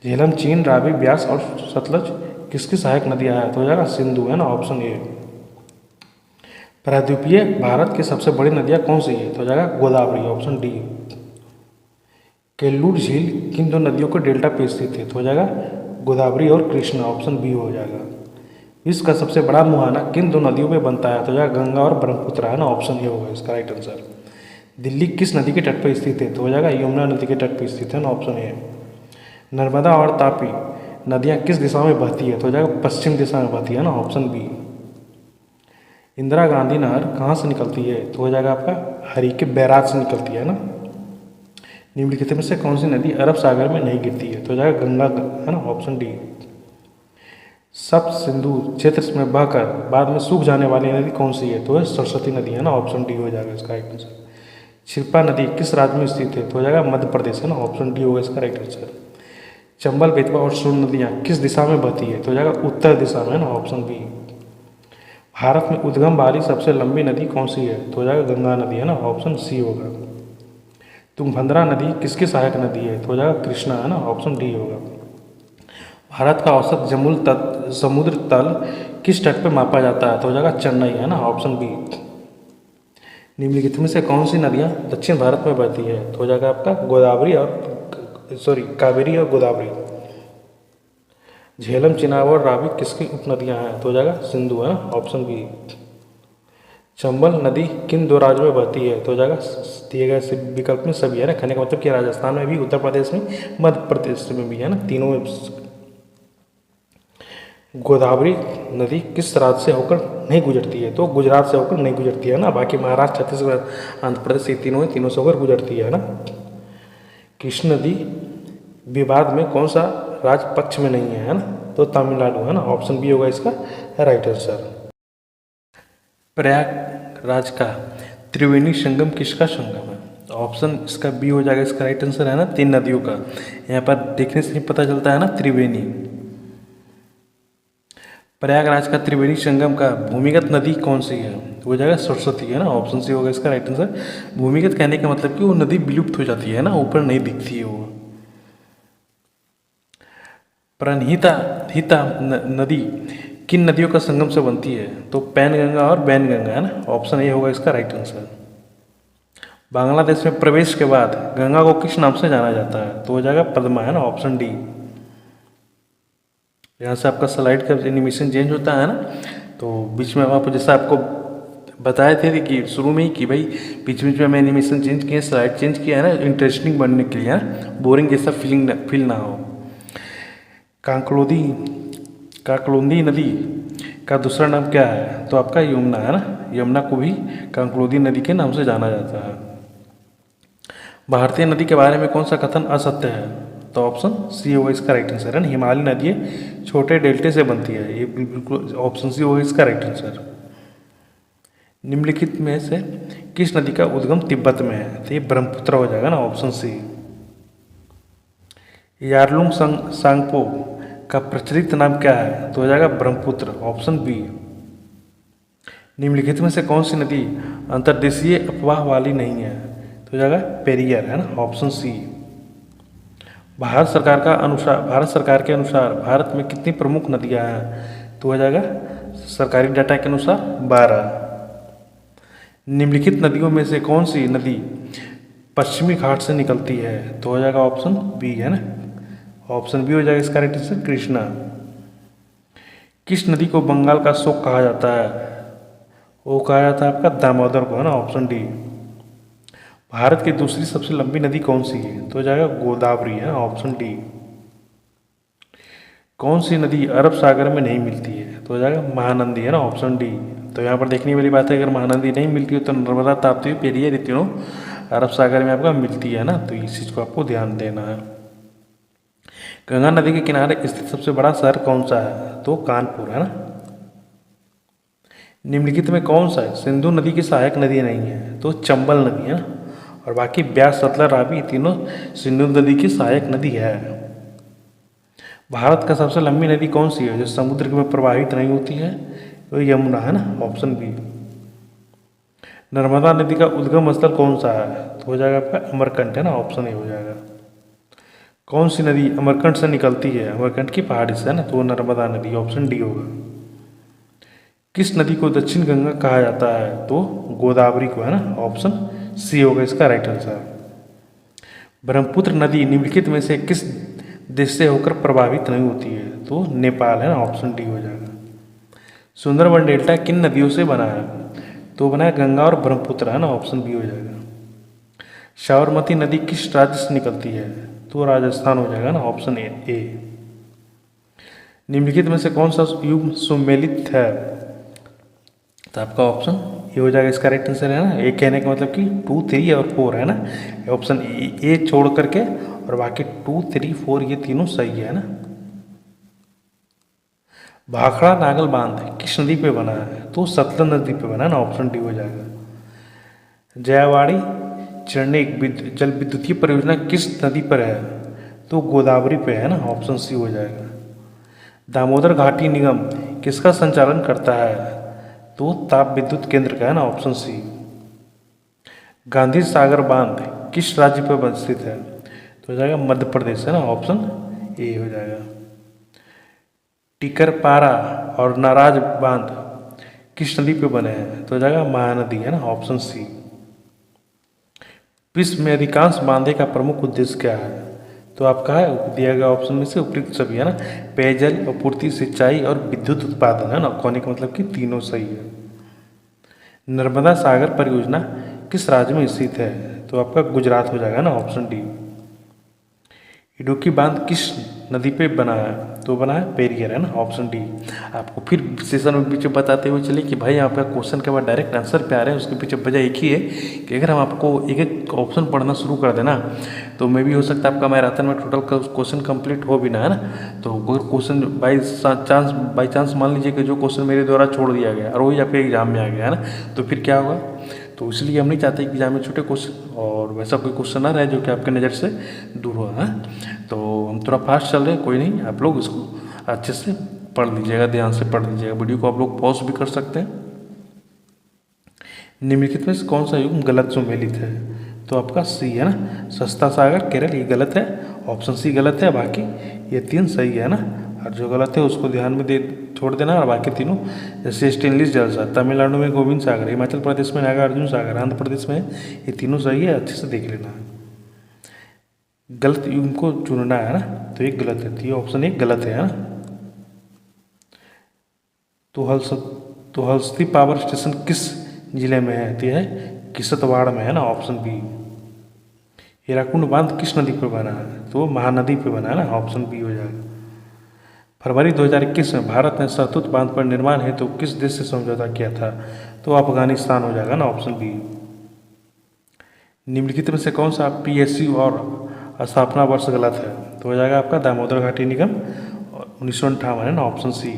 झेलम, चीन, रावी, ब्यास और सतलज किसकी सहायक नदियाँ हैं? तो हो जाएगा सिंधु है ना, ऑप्शन ए। प्रायद्वीपीय भारत की सबसे बड़ी नदियाँ कौन सी है? तो हो जाएगा गोदावरी, ऑप्शन डी। केल्लूर झील किन 2 नदियों के डेल्टा पे स्थित है? तो हो जाएगा गोदावरी और कृष्णा, ऑप्शन बी हो जाएगा। विश्व का सबसे बड़ा मुहाना किन 2 नदियों में बनता है? तो हो जाएगा गंगा और ब्रह्मपुत्र है ना, ऑप्शन ए होगा इसका राइट आंसर। दिल्ली किस नदी के तट पर स्थित है? तो हो जाएगा यमुना नदी के तट पर स्थित है ना, ऑप्शन ए। नर्मदा और तापी नदियाँ किस दिशा में बहती है? तो हो जाएगा पश्चिम दिशा में बहती है ना, ऑप्शन बी। इंदिरा गांधी नहर कहाँ से निकलती है? तो हो जाएगा आपका हरिके बैराज से निकलती है ना। निम्नलिखित में से कौन सी नदी अरब सागर में नहीं गिरती है? तो हो जाएगा गंगा है ना, ऑप्शन डी। सप्त सिंधु क्षेत्र में बहकर बाद में सूख जाने वाली नदी कौन सी है? तो है सरस्वती नदी है ना, ऑप्शन डी हो जाएगा इसका राइट आंसर। शिल्पा नदी किस राज्य में स्थित है? तो हो जाएगा मध्य प्रदेश है ना, ऑप्शन डी होगा इसका राइट आंसर। चंबल, बेतवा और सोन नदियाँ किस दिशा में बहती है? तो हो जाएगा उत्तर दिशा में है ना, ऑप्शन बी। भारत में उद्गम वाली सबसे लंबी नदी कौन सी है? तो हो जाएगा गंगा नदी है ना, ऑप्शन सी होगा। तुंगभद्रा नदी किसकी सहायक नदी है? तो हो जाएगा कृष्णा है ना, ऑप्शन डी होगा। भारत का औसत समुद्र तल किस तट पर मापा जाता है? तो हो जाएगा चेन्नई है ना, ऑप्शन बी। निम्नलिखित में से कौन सी नदियाँ दक्षिण भारत में बहती है? तो हो जाएगा आपका कावेरी और गोदावरी। झेलम, चिनाब और रावी किसकी उपनदियाँ हैं? तो हो जाएगा सिंधु है ना, ऑप्शन बी। चंबल नदी किन 2 राज्यों में बहती है? तो हो जाएगा दिए गए विकल्प में सभी है ना, कहने का मतलब कि राजस्थान में भी, उत्तर प्रदेश में, मध्य प्रदेश में भी है ना, तीनों में। गोदावरी नदी किस राज्य से होकर नहीं गुजरती है? तो गुजरात से होकर नहीं गुजरती है ना, बाकी महाराष्ट्र, छत्तीसगढ़, आंध्र प्रदेश, ये तीनों से होकर गुजरती है ना। कृष्ण नदी विवाद में कौन सा राज्य पक्ष में नहीं है ना, तो तमिलनाडु है ना, ऑप्शन बी होगा इसका राइट आंसर। प्रयागराज का त्रिवेणी संगम किसका संगम है? ऑप्शन इसका बी हो जाएगा, इसका राइट आंसर है ना 3 नदियों का। यहाँ पर देखने से ही पता चलता है ना त्रिवेणी। प्रयागराज का त्रिवेणी संगम का भूमिगत नदी कौन सी है? हो जाएगा सरस्वती है ना, ऑप्शन सी होगा इसका राइट आंसर। भूमिगत कहने का मतलब कि वो नदी विलुप्त हो जाती है ना, ऊपर नहीं दिखती है वो। प्रणहिता नदी किन नदियों का संगम से बनती है? तो पैनगंगा और वैनगंगा है ना, ऑप्शन ए होगा इसका राइट आंसर। बांग्लादेश में प्रवेश के बाद गंगा को किस नाम से जाना जाता है? तो हो जाएगा पद्मा है ना, ऑप्शन डी। यहाँ से आपका स्लाइड का एनिमेशन चेंज होता है ना, तो बीच में आप जैसा आपको बताए थे कि शुरू में ही कि भाई बीच बीच में एनिमेशन चेंज किए, स्लाइड चेंज किया है ना, इंटरेस्टिंग बनने के लिए, बोरिंग जैसा फील ना हो। काकलोंदी नदी का दूसरा नाम क्या है? तो आपका यमुना है ना, यमुना को भी काकलोंदी नदी के नाम से जाना जाता है। भारतीय नदी के बारे में कौन सा कथन असत्य है? तो ऑप्शन सी होगा इसका राइट आंसर है ना, हिमालय नदी छोटे डेल्टे से बनती है, ये बिल्कुल ऑप्शन सी होगा इसका राइट आंसर। निम्नलिखित में से किस नदी का उद्गम तिब्बत में है? तो ये ब्रह्मपुत्र हो जाएगा ना, ऑप्शन सी। यारलुंग सांगपो का प्रचलित नाम क्या है? तो हो जाएगा ब्रह्मपुत्र, ऑप्शन बी। निम्नलिखित में से कौन सी नदी अंतर्देशीय अफवाह वाली नहीं है? तो हो जाएगा पेरियार है ना, ऑप्शन सी। भारत सरकार के अनुसार भारत में कितनी प्रमुख नदियां हैं? तो हो जाएगा सरकारी डाटा के अनुसार 12। निम्नलिखित नदियों में से कौन सी नदी पश्चिमी घाट से निकलती है? तो हो जाएगा ऑप्शन बी है ना, ऑप्शन बी हो जाएगा इसका राइट आंसर, कृष्णा। किस नदी को बंगाल का शोक कहा जाता है? वो कहा जाता है आपका दामोदर को है ना, ऑप्शन डी। भारत की दूसरी सबसे लंबी नदी कौन सी है? तो हो जाएगा गोदावरी है, ऑप्शन डी। कौन सी नदी अरब सागर में नहीं मिलती है? तो हो जाएगा महानंदी है ना, ऑप्शन डी। तो यहाँ पर देखने वाली बात है, अगर महानंदी नहीं मिलती है तो नर्मदा, ताप्ती, पेरियार ये तीनों अरब सागर में आपका मिलती है ना, तो इस चीज़ को आपको ध्यान देना है। गंगा नदी के किनारे स्थित सबसे बड़ा शहर कौन सा है? तो कानपुर है ना। निम्नलिखित में कौन सा सिंधु नदी की सहायक नदी नहीं है? तो चंबल नदी है ना, और बाकी ब्यास, सतलज, रावी तीनों सिंधु नदी की सहायक नदी है। भारत का सबसे लंबी नदी कौन सी है जो समुद्र में प्रवाहित नहीं होती है? तो यमुना है ना, ऑप्शन बी। नर्मदा नदी का उद्गम स्थल कौन सा है? तो हो जाएगा आपका अमरकंट है ना, ऑप्शन ए हो जाएगा। कौन सी नदी अमरकंट से निकलती है? अमरकंट की पहाड़ी से है ना, तो नर्मदा नदी, ऑप्शन डी होगा। किस नदी को दक्षिण गंगा कहा जाता है? तो गोदावरी को है ना, ऑप्शन सी होगा इसका राइट आंसर। ब्रह्मपुत्र नदी निम्नलिखित में से किस देश से होकर प्रभावित नहीं होती है? तो नेपाल है ना, ऑप्शन डी हो जाएगा। सुंदरबन डेल्टा किन नदियों से बना है? तो बना है गंगा और ब्रह्मपुत्र है ना, ऑप्शन बी हो जाएगा। साबरमती नदी किस राज्य से निकलती है? तो राजस्थान हो जाएगा ना, ऑप्शन ए। निम्नलिखित में से कौन सा युग सुमेलित है? तो आपका ऑप्शन ये हो जाएगा इसका राइट आंसर है ना। ए कहने का मतलब कि 2, 3 और 4 है ना, ऑप्शन ए छोड़ करके और बाकी 2, 3, 4 ये तीनों सही है ना। भाखड़ा नागल बांध किस नदी पे बना है? तो सतलज नदी पे बना है ना, ऑप्शन डी हो जाएगा। जयावाड़ी चरनेक जल विद्युतीय परियोजना किस नदी पर है? तो गोदावरी पे है ना, ऑप्शन सी हो जाएगा। दामोदर घाटी निगम किसका संचालन करता है? तो ताप विद्युत केंद्र का है ना, ऑप्शन सी। गांधी सागर बांध किस राज्य पर स्थित है? तो हो जाएगा मध्य प्रदेश है ना, ऑप्शन ए हो जाएगा। टिकरपारा और नाराज बांध किस नदी पे बने हैं? तो हो जाएगा महानदी है ना, ऑप्शन सी। विश्व में अधिकांश बांधे का प्रमुख उद्देश्य क्या है? तो आपका है दिया गया ऑप्शन में से उपयुक्त सभी है ना, पेयजल, आपूर्ति, सिंचाई और विद्युत उत्पादन है ना, कहने का मतलब कि तीनों सही है। नर्मदा सागर परियोजना किस राज्य में स्थित है? तो आपका गुजरात हो जाएगा ना, ऑप्शन डी। इडुक्की बांध किस नदी पे बना है? तो बना है पेरियार है ना, ऑप्शन डी। आपको फिर सेशन में पीछे बताते हुए चले कि भाई यहाँ पे क्वेश्चन के बाद डायरेक्ट आंसर पे आ रहे हैं, उसके पीछे वजह एक ही है कि अगर हम आपको एक एक ऑप्शन पढ़ना शुरू कर देना तो मे भी हो सकता है आपका मैराथन में टोटल क्वेश्चन कंप्लीट हो भी ना, है ना। तो क्वेश्चन बाई चांस मान लीजिए कि जो क्वेश्चन मेरे द्वारा छोड़ दिया गया और वही आपके एग्जाम में आ गया, है ना, तो फिर क्या होगा। तो इसलिए हम नहीं चाहते कि एग्जाम में छोटे क्वेश्चन और वैसा कोई क्वेश्चन ना रहे जो कि आपके नज़र से दूर हो, है। तो हम थोड़ा फास्ट चल रहे हैं, कोई नहीं, आप लोग इसको अच्छे से पढ़ लीजिएगा, ध्यान से पढ़ लीजिएगा। वीडियो को आप लोग पॉज भी कर सकते हैं। निम्नलिखित में से कौन सा युग्म गलत सुमेलित है, तो आपका सी है ना, सस्ता सागर केरल, ये गलत है। ऑप्शन सी गलत है, बाकी ये 3 सही है ना। और जो गलत है उसको ध्यान में दे छोड़ देना, और बाकी तीनों जैसे स्टेनलेस जलसा, तमिलनाडु में गोविंद सागर, हिमाचल प्रदेश में नागार्जुन सागर, आंध्र प्रदेश में, ये तीनों सही है, अच्छे से देख लेना। गलत युग्म को चुनना है ना, तो ये गलत है, तो ये ऑप्शन 1 गलत है ना। तो हल्सती पावर स्टेशन किस जिले में है, तो यह है किश्तवाड़ में, है ना, ऑप्शन बी। हीराकुंड बांध किस नदी पर बना है, तो महानदी पर बना है ना, ऑप्शन बी हो जाएगा। फरवरी 2021 में भारत ने सहतूत बांध पर निर्माण हेतु तो किस देश से समझौता किया था, तो अफगानिस्तान हो जाएगा ना, ऑप्शन बी। निम्नलिखित में से कौन सा PSU और स्थापना वर्ष गलत है, तो हो जाएगा आपका दामोदर घाटी निगम 1958 है ना, ऑप्शन सी।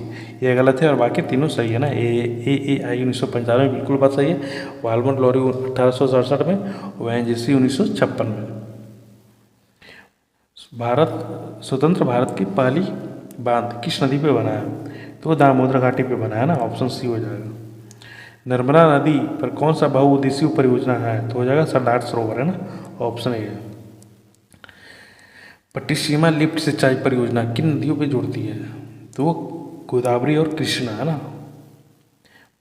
ये गलत है और बाकी तीनों सही है ना। AAI 1995 में बिल्कुल बात सही है, वालमोट लॉरी 1867 में, ONGC 1956 में। स्वतंत्र भारत की पहली बांध किस नदी पे बना है, तो दामोदर घाटी पे बना है ना, ऑप्शन सी हो जाएगा। नर्मदा नदी पर कौन सा बहुउद्देशीय परियोजना है, तो हो जाएगा सरदार सरोवर, है ना, ऑप्शन ए है। पट्टिसीमा लिफ्ट सिंचाई परियोजना किन नदियों पे जोड़ती है, तो वो गोदावरी और कृष्णा, है ना।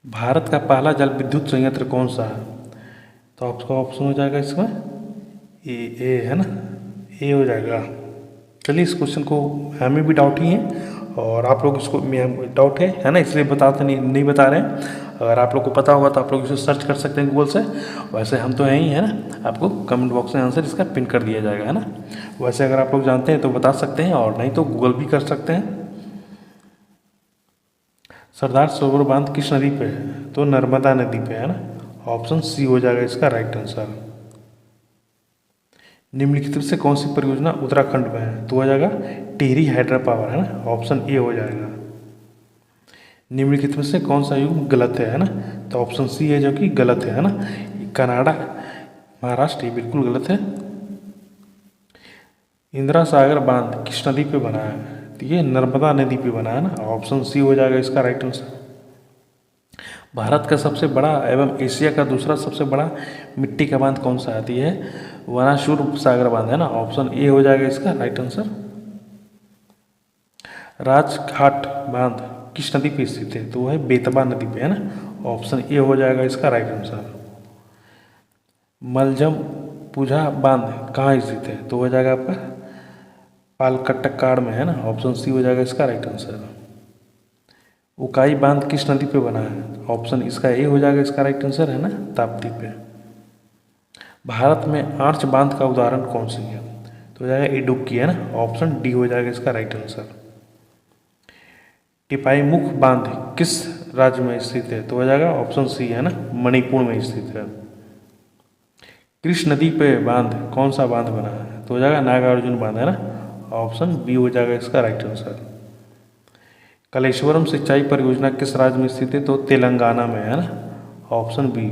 भारत का पहला जल विद्युत संयंत्र कौन सा है, तो आपका ऑप्शन हो जाएगा इसमें ए है ना, ए हो जाएगा। चलिए, इस क्वेश्चन को हमें भी डाउट ही है और आप लोग इसको डाउट है ना, इसलिए बताते नहीं बता रहे हैं। अगर आप लोग को पता होगा तो आप लोग इसे सर्च कर सकते हैं गूगल से। वैसे हम तो हैं ही, है ना, आपको कमेंट बॉक्स में आंसर इसका पिन कर दिया जाएगा, है ना। वैसे अगर आप लोग जानते हैं तो बता सकते हैं, और नहीं तो गूगल भी कर सकते हैं। सरदार सरोवर बांध किस नदी पे है, तो नर्मदा नदी पे, है ना, ऑप्शन सी हो जाएगा इसका राइट आंसर। निम्नलिखित से कौन सी परियोजना उत्तराखंड में है, तो हो जाएगा टिहरी हाइड्रो पावर, है ना, ऑप्शन ए हो जाएगा। निम्नलिखित में से कौन सा युग्म गलत है ना, तो ऑप्शन सी है जो कि गलत है ना। कनाडा महाराष्ट्र, ये बिल्कुल गलत है। इंदिरा सागर बांध किस नदी पे बना है, तो ये नर्मदा नदी पे बना है ना, ऑप्शन सी हो जाएगा इसका राइट आंसर। भारत का सबसे बड़ा एवं एशिया का दूसरा सबसे बड़ा मिट्टी का बांध कौन सा है, तो ये वनाशुर सागर बांध, है ना, ऑप्शन ए हो जाएगा इसका राइट आंसर। राजघाट बांध किस नदी पे स्थित है, तो वह है बेतवा नदी पे, है ना, ऑप्शन ए हो जाएगा इसका राइट आंसर। मलजम पुझा बांध कहाँ स्थित है, तो हो जाएगा आपका पालकट्टकाड़ में, है ना, ऑप्शन सी हो जाएगा इसका राइट आंसर। उकाई बांध किस नदी पे बना है, ऑप्शन इसका ए हो जाएगा इसका राइट आंसर, है ना, ताप्ती पे। भारत में आर्च बांध का उदाहरण कौन सी है, तो हो जाएगा इडुक्की, है ना, ऑप्शन डी हो जाएगा इसका राइट आंसर। टिपाईमुख बांध किस राज्य में स्थित है, तो हो जाएगा ऑप्शन सी, है ना, मणिपुर में स्थित है। कृष्ण नदी पे बांध कौन सा बांध बना है, तो हो जाएगा नागार्जुन बांध, है ना, ऑप्शन बी हो जाएगा इसका राइट आंसर। कलेश्वरम सिंचाई परियोजना किस राज्य में स्थित है, तो तेलंगाना में, है ना, ऑप्शन बी।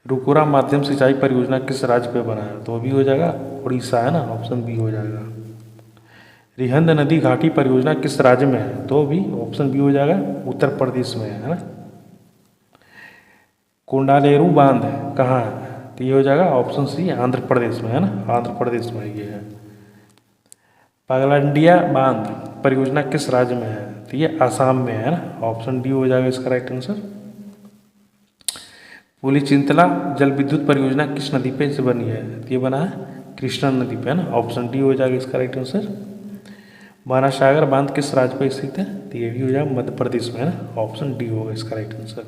रुकुरा माध्यम सिंचाई परियोजना किस राज्य पे बना है, तो भी हो जाएगा उड़ीसा, है ना, ऑप्शन बी हो जाएगा। रिहंद नदी घाटी परियोजना किस राज्य में है, तो भी ऑप्शन बी हो जाएगा उत्तर प्रदेश में, है ना। कोंडालेरू बांध कहाँ है, तो ये हो जाएगा ऑप्शन सी आंध्र प्रदेश में, है ना, आंध्र प्रदेश में ये है। पागलंडिया बांध परियोजना किस राज्य में है, तो ये आसाम में, है ना, ऑप्शन डी हो जाएगा इसका राइट आंसर। पुलिचिंतला जल विद्युत परियोजना किस नदी पे से बनी है, तो ये बना है कृष्णा नदी पे, है ना, ऑप्शन डी हो जाएगा इसका राइट आंसर। बानासागर बांध किस राज्य पर स्थित है, तो ये भी हो जाएगा मध्य प्रदेश में, है ना, ऑप्शन डी होगा इसका राइट आंसर।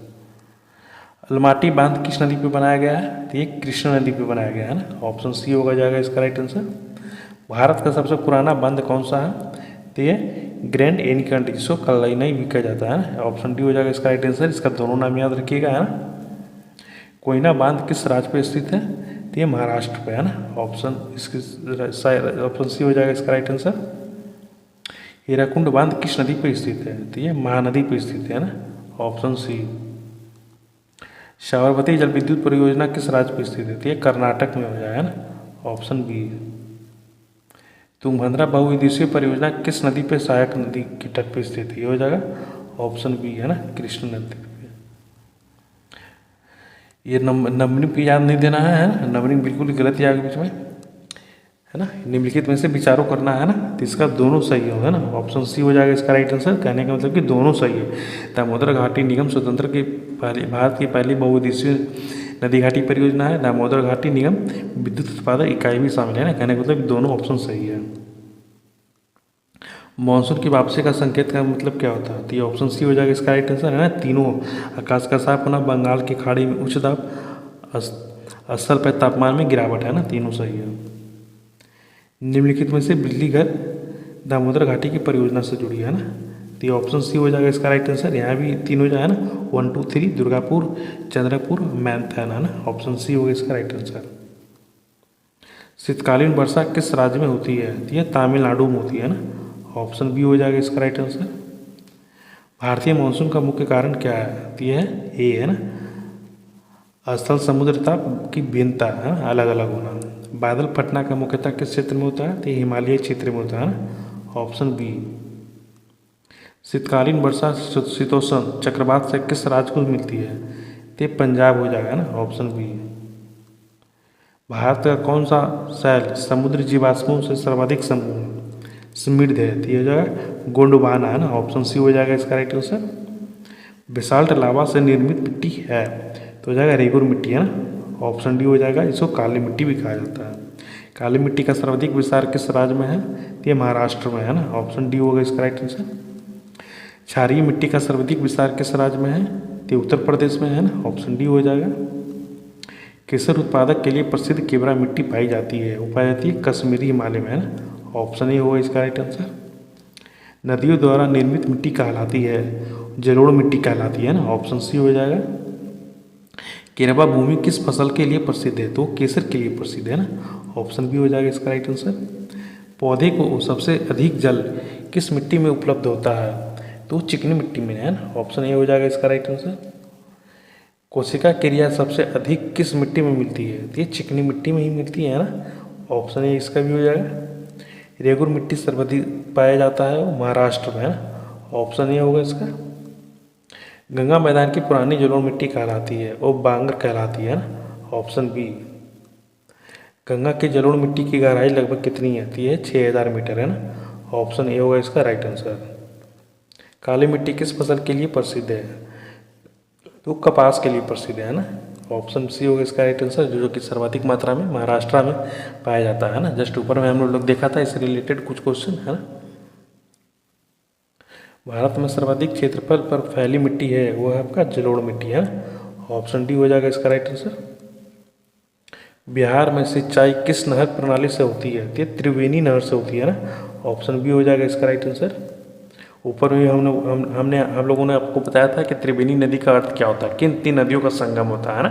अलमाटी बांध किस नदी पे बनाया गया है, तो ये कृष्णा नदी पे बनाया गया है ना, ऑप्शन सी होगा जाएगा इसका राइट आंसर। भारत का सबसे पुराना बांध कौन सा है, तो ये ग्रैंड एनीकंट, जिसको कल्लई भी कहा जाता है ना, ऑप्शन डी हो जाएगा इसका राइट आंसर। इसका दोनों नाम याद रखिएगा, है ना। कोयना बांध किस राज्य पे स्थित है, तो ये महाराष्ट्र पे है ना। ऑप्शन इसकी ऑप्शन सी हो जाएगा इसका राइट आंसर। हीराकुंड बांध किस नदी पर स्थित है? तो ये महानदी पर स्थित है ना, ऑप्शन सी। साबरमती जल विद्युत परियोजना किस राज्य पर स्थित है? तो ये कर्नाटक में हो जाएगा ना, ऑप्शन बी। तुंगभद्रा बहुउद्देशीय परियोजना किस नदी पे सहायक नदी के तट पर स्थित है? ये हो जाएगा ऑप्शन बी है ना, कृष्ण नदी पे। ये नंबरिंग पे याद नहीं देना है ना, नंबरिंग बिल्कुल ही गलत ही आगे बीच में है ना। निम्नलिखित में से विचारों करना है ना, तो इसका दोनों सही हो है ना, ऑप्शन सी हो जाएगा इसका राइट आंसर। कहने का मतलब कि दोनों सही है। दामोदर घाटी निगम स्वतंत्र की पहली भारत की पहली बहुउद्देशीय नदी घाटी परियोजना है। दामोदर घाटी निगम विद्युत उत्पादक इकाई भी शामिल है ना, कहने का मतलब दोनों ऑप्शन सही है। मानसून की वापसी का संकेत का मतलब क्या होता है? तो ये ऑप्शन सी हो जाएगा इसका राइट आंसर है ना। तीनों आकाश का साफ होना, बंगाल की खाड़ी में उच्च दाब, स्थल पर तापमान में गिरावट है ना, तीनों सही है। निम्नलिखित में से बिजली घर दामोदर घाटी की परियोजना से जुड़ी है ना, तो ये ऑप्शन सी हो जाएगा इसका राइट आंसर। यहाँ भी तीन हो जाए ना, 1 2 3 दुर्गापुर, चंद्रपुर, मैनथन है ना, ऑप्शन सी होगा इसका राइट आंसर। शीतकालीन वर्षा किस राज्य में होती है? तो ये तमिलनाडु में होती है ना, ऑप्शन बी हो जाएगा इसका राइट आंसर। भारतीय मानसून का मुख्य कारण क्या है? तो यह ए है ना, स्थल समुद्र ताप की भिन्नता है ना, अलग अलग होना। बादल फटना का मुख्यतः किस क्षेत्र में होता है? तो हिमालयी क्षेत्र में होता है ना, ऑप्शन बी। शीतकालीन वर्षा शीतोष्ण चक्रवात से किस राज्य को मिलती है? तो पंजाब हो जाएगा ना, ऑप्शन बी। भारत का कौन सा शैल समुद्री जीवाश्मों से सर्वाधिक समृद्ध है? तो ये हो जाएगा गोंडवाना है ना, ऑप्शन सी हो जाएगा इसका राइट आंसर। बेसाल्ट लावा से निर्मित मिट्टी है, तो हो जाएगा रेगुर मिट्टी है ना, ऑप्शन डी हो जाएगा। इसको काली मिट्टी भी कहा जाता है। काली मिट्टी का सर्वाधिक विस्तार किस राज्य में है? तो ये महाराष्ट्र में है ना, ऑप्शन डी होगा इसका राइट आंसर। क्षारीय मिट्टी का सर्वाधिक विस्तार किस राज्य में है? तो उत्तर प्रदेश में है ना, ऑप्शन डी हो जाएगा। केसर उत्पादक के लिए प्रसिद्ध केवड़ा मिट्टी पाई जाती है, वो पाई जाती है कश्मीरी हिमालय में है ना, ऑप्शन ए होगा इसका राइट आंसर। नदियों द्वारा निर्मित मिट्टी कहलाती है, जलोढ़ मिट्टी कहलाती है ना, ऑप्शन सी हो जाएगा। केरवा भूमि किस फसल के लिए प्रसिद्ध है? तो केसर के लिए प्रसिद्ध है ना, ऑप्शन बी हो जाएगा इसका राइट आंसर। पौधे को सबसे अधिक जल किस मिट्टी में उपलब्ध होता है? तो चिकनी मिट्टी में है ना, ऑप्शन ए हो जाएगा इसका राइट आंसर। कोशिका क्रिया सबसे अधिक किस मिट्टी में मिलती है? तो ये चिकनी मिट्टी में ही मिलती है ना, ऑप्शन ए इसका भी हो जाएगा। रेगुर मिट्टी सर्वाधिक पाया जाता है वो महाराष्ट्र में है ना, ऑप्शन ए होगा इसका। गंगा मैदान की पुरानी जलोढ़ मिट्टी कहलाती है और बांगर कहलाती है ना, ऑप्शन बी। गंगा की जलोढ़ मिट्टी की गहराई लगभग कितनी आती है? 6000 मीटर है ना, ऑप्शन ए होगा इसका राइट आंसर। काली मिट्टी किस फसल के लिए प्रसिद्ध है? तो कपास के लिए प्रसिद्ध है ना, ऑप्शन सी होगा इसका राइट आंसर, जो कि सर्वाधिक मात्रा में महाराष्ट्र में पाया जाता है ना। जस्ट ऊपर में हम लोग देखा था, इससे रिलेटेड कुछ क्वेश्चन है ना। भारत में सर्वाधिक क्षेत्रफल पर फैली मिट्टी है वो है आपका जलोढ़ मिट्टी है ना, ऑप्शन डी हो जाएगा इसका राइट आंसर। बिहार में सिंचाई किस नहर प्रणाली से होती है? तो त्रिवेणी नहर से होती है ना, ऑप्शन बी हो जाएगा इसका राइट आंसर। ऊपर में हम लोगों ने आपको बताया था कि त्रिवेणी नदी का अर्थ क्या होता है, किन 3 नदियों का संगम होता है ना।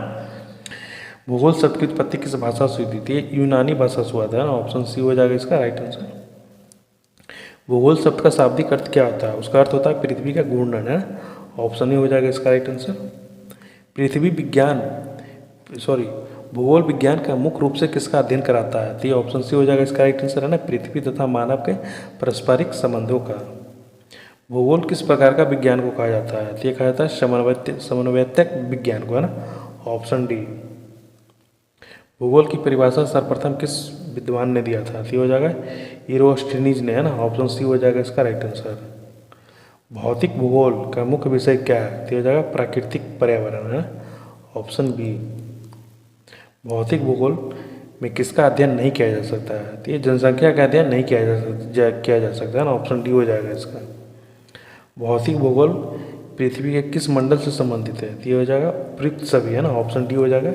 भूगोल शब्द की उत्पत्ति किस भाषा से हुई थी? यूनानी भाषा से हुआ था ना, ऑप्शन सी हो जाएगा इसका राइट आंसर। भूगोल शब्द का शाब्दिक अर्थ क्या होता है? उसका अर्थ होता है पृथ्वी का घूर्णन है, ऑप्शन ए हो जाएगा इसका राइट आंसर। भूगोल विज्ञान का मुख्य रूप से किसका अध्ययन कराता है? तो ये ऑप्शन सी हो जाएगा इसका राइट आंसर है ना, पृथ्वी तथा मानव के पारस्परिक संबंधों का। भूगोल किस प्रकार का विज्ञान को कहा जाता है? तो ये कहा जाता है समन्वयत्मक विज्ञान को है ना, ऑप्शन डी। भूगोल की परिभाषा सर्वप्रथम किस विद्वान ने दिया था? तो हो जाएगा इरोस्टेनीज ने है ना, ऑप्शन सी हो जाएगा इसका राइट आंसर। भौतिक भूगोल का मुख्य विषय क्या है? तो हो जाएगा प्राकृतिक पर्यावरण है, ऑप्शन बी। भौतिक भूगोल में किसका अध्ययन नहीं किया जा सकता है? तो ये जनसंख्या का अध्ययन नहीं किया जा सकता है ना, ऑप्शन डी हो जाएगा इसका। भौतिक भूगोल पृथ्वी के किस मंडल से संबंधित है? तो ये हो जाएगा उपयुक्त सभी है ना, ऑप्शन डी हो जाएगा।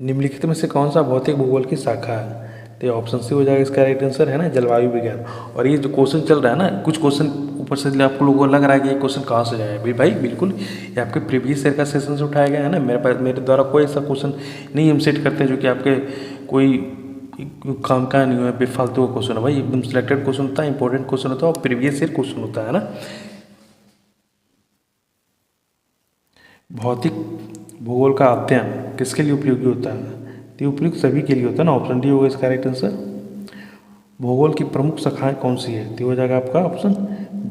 निम्नलिखित में से कौन सा भौतिक भूगोल की शाखा है? तो ये ऑप्शन सी हो जाएगा इसका राइट आंसर, है ना, जलवायु विज्ञान। और ये जो क्वेश्चन चल रहा है ना, कुछ क्वेश्चन ऊपर से आप लोगों को लग रहा है कि ये क्वेश्चन कहाँ से जाए, भाई बिल्कुल ये आपके प्रीवियस ईयर का सेशन से उठाया गया है ना। मेरे द्वारा कोई ऐसा क्वेश्चन नहीं हम सेट करते जो कि आपके कोई काम का नहीं है, बेफालतू का क्वेश्चन है भाई, एकदम सिलेक्टेड क्वेश्चन होता है, इंपॉर्टेंट क्वेश्चन होता है और प्रीवियस ईयर क्वेश्चन होता है ना। भौतिक भूगोल का अध्ययन किसके लिए उपयोगी होता है? तो उपयुक्त सभी के लिए होता है ना, ऑप्शन डी होगा इसका राइट आंसर। भूगोल की प्रमुख शाखाएं कौन सी है? तो हो जाएगा आपका ऑप्शन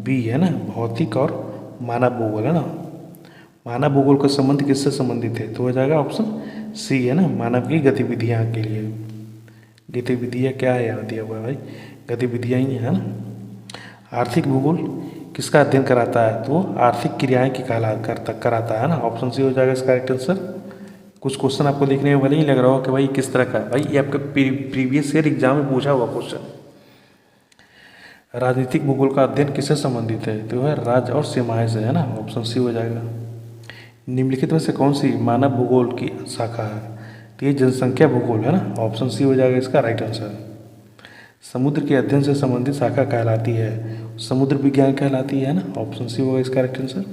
बी, है ना, भौतिक और मानव भूगोल, है ना। मानव भूगोल का संबंध किससे संबंधित है? तो हो जाएगा ऑप्शन सी, है ना, मानव की गतिविधियाँ के लिए। गतिविधियाँ क्या है यहाँ दिया हुआ है भाई, गतिविधियाँ ही है ना। आर्थिक भूगोल किसका अध्ययन कराता है? तो आर्थिक क्रियाएं की कराता है ना, ऑप्शन सी हो जाएगा इसका राइट आंसर। कुछ क्वेश्चन आपको देखने में भले ही लग रहा हो कि भाई किस तरह का है, भाई ये आपका प्रीवियस ईयर एग्जाम में पूछा हुआ क्वेश्चन। राजनीतिक भूगोल का अध्ययन किससे संबंधित है? तो है राज्य और सीमाएं से, है ना, ऑप्शन सी हो जाएगा। निम्नलिखित में से कौन सी मानव भूगोल की शाखा है? तो ये जनसंख्या भूगोल, है ना, ऑप्शन सी हो जाएगा इसका राइट आंसर। समुद्र के अध्ययन से संबंधित शाखा कहलाती है, समुद्र विज्ञान कहलाती है ना, ऑप्शन सी होगा इसका राइट आंसर।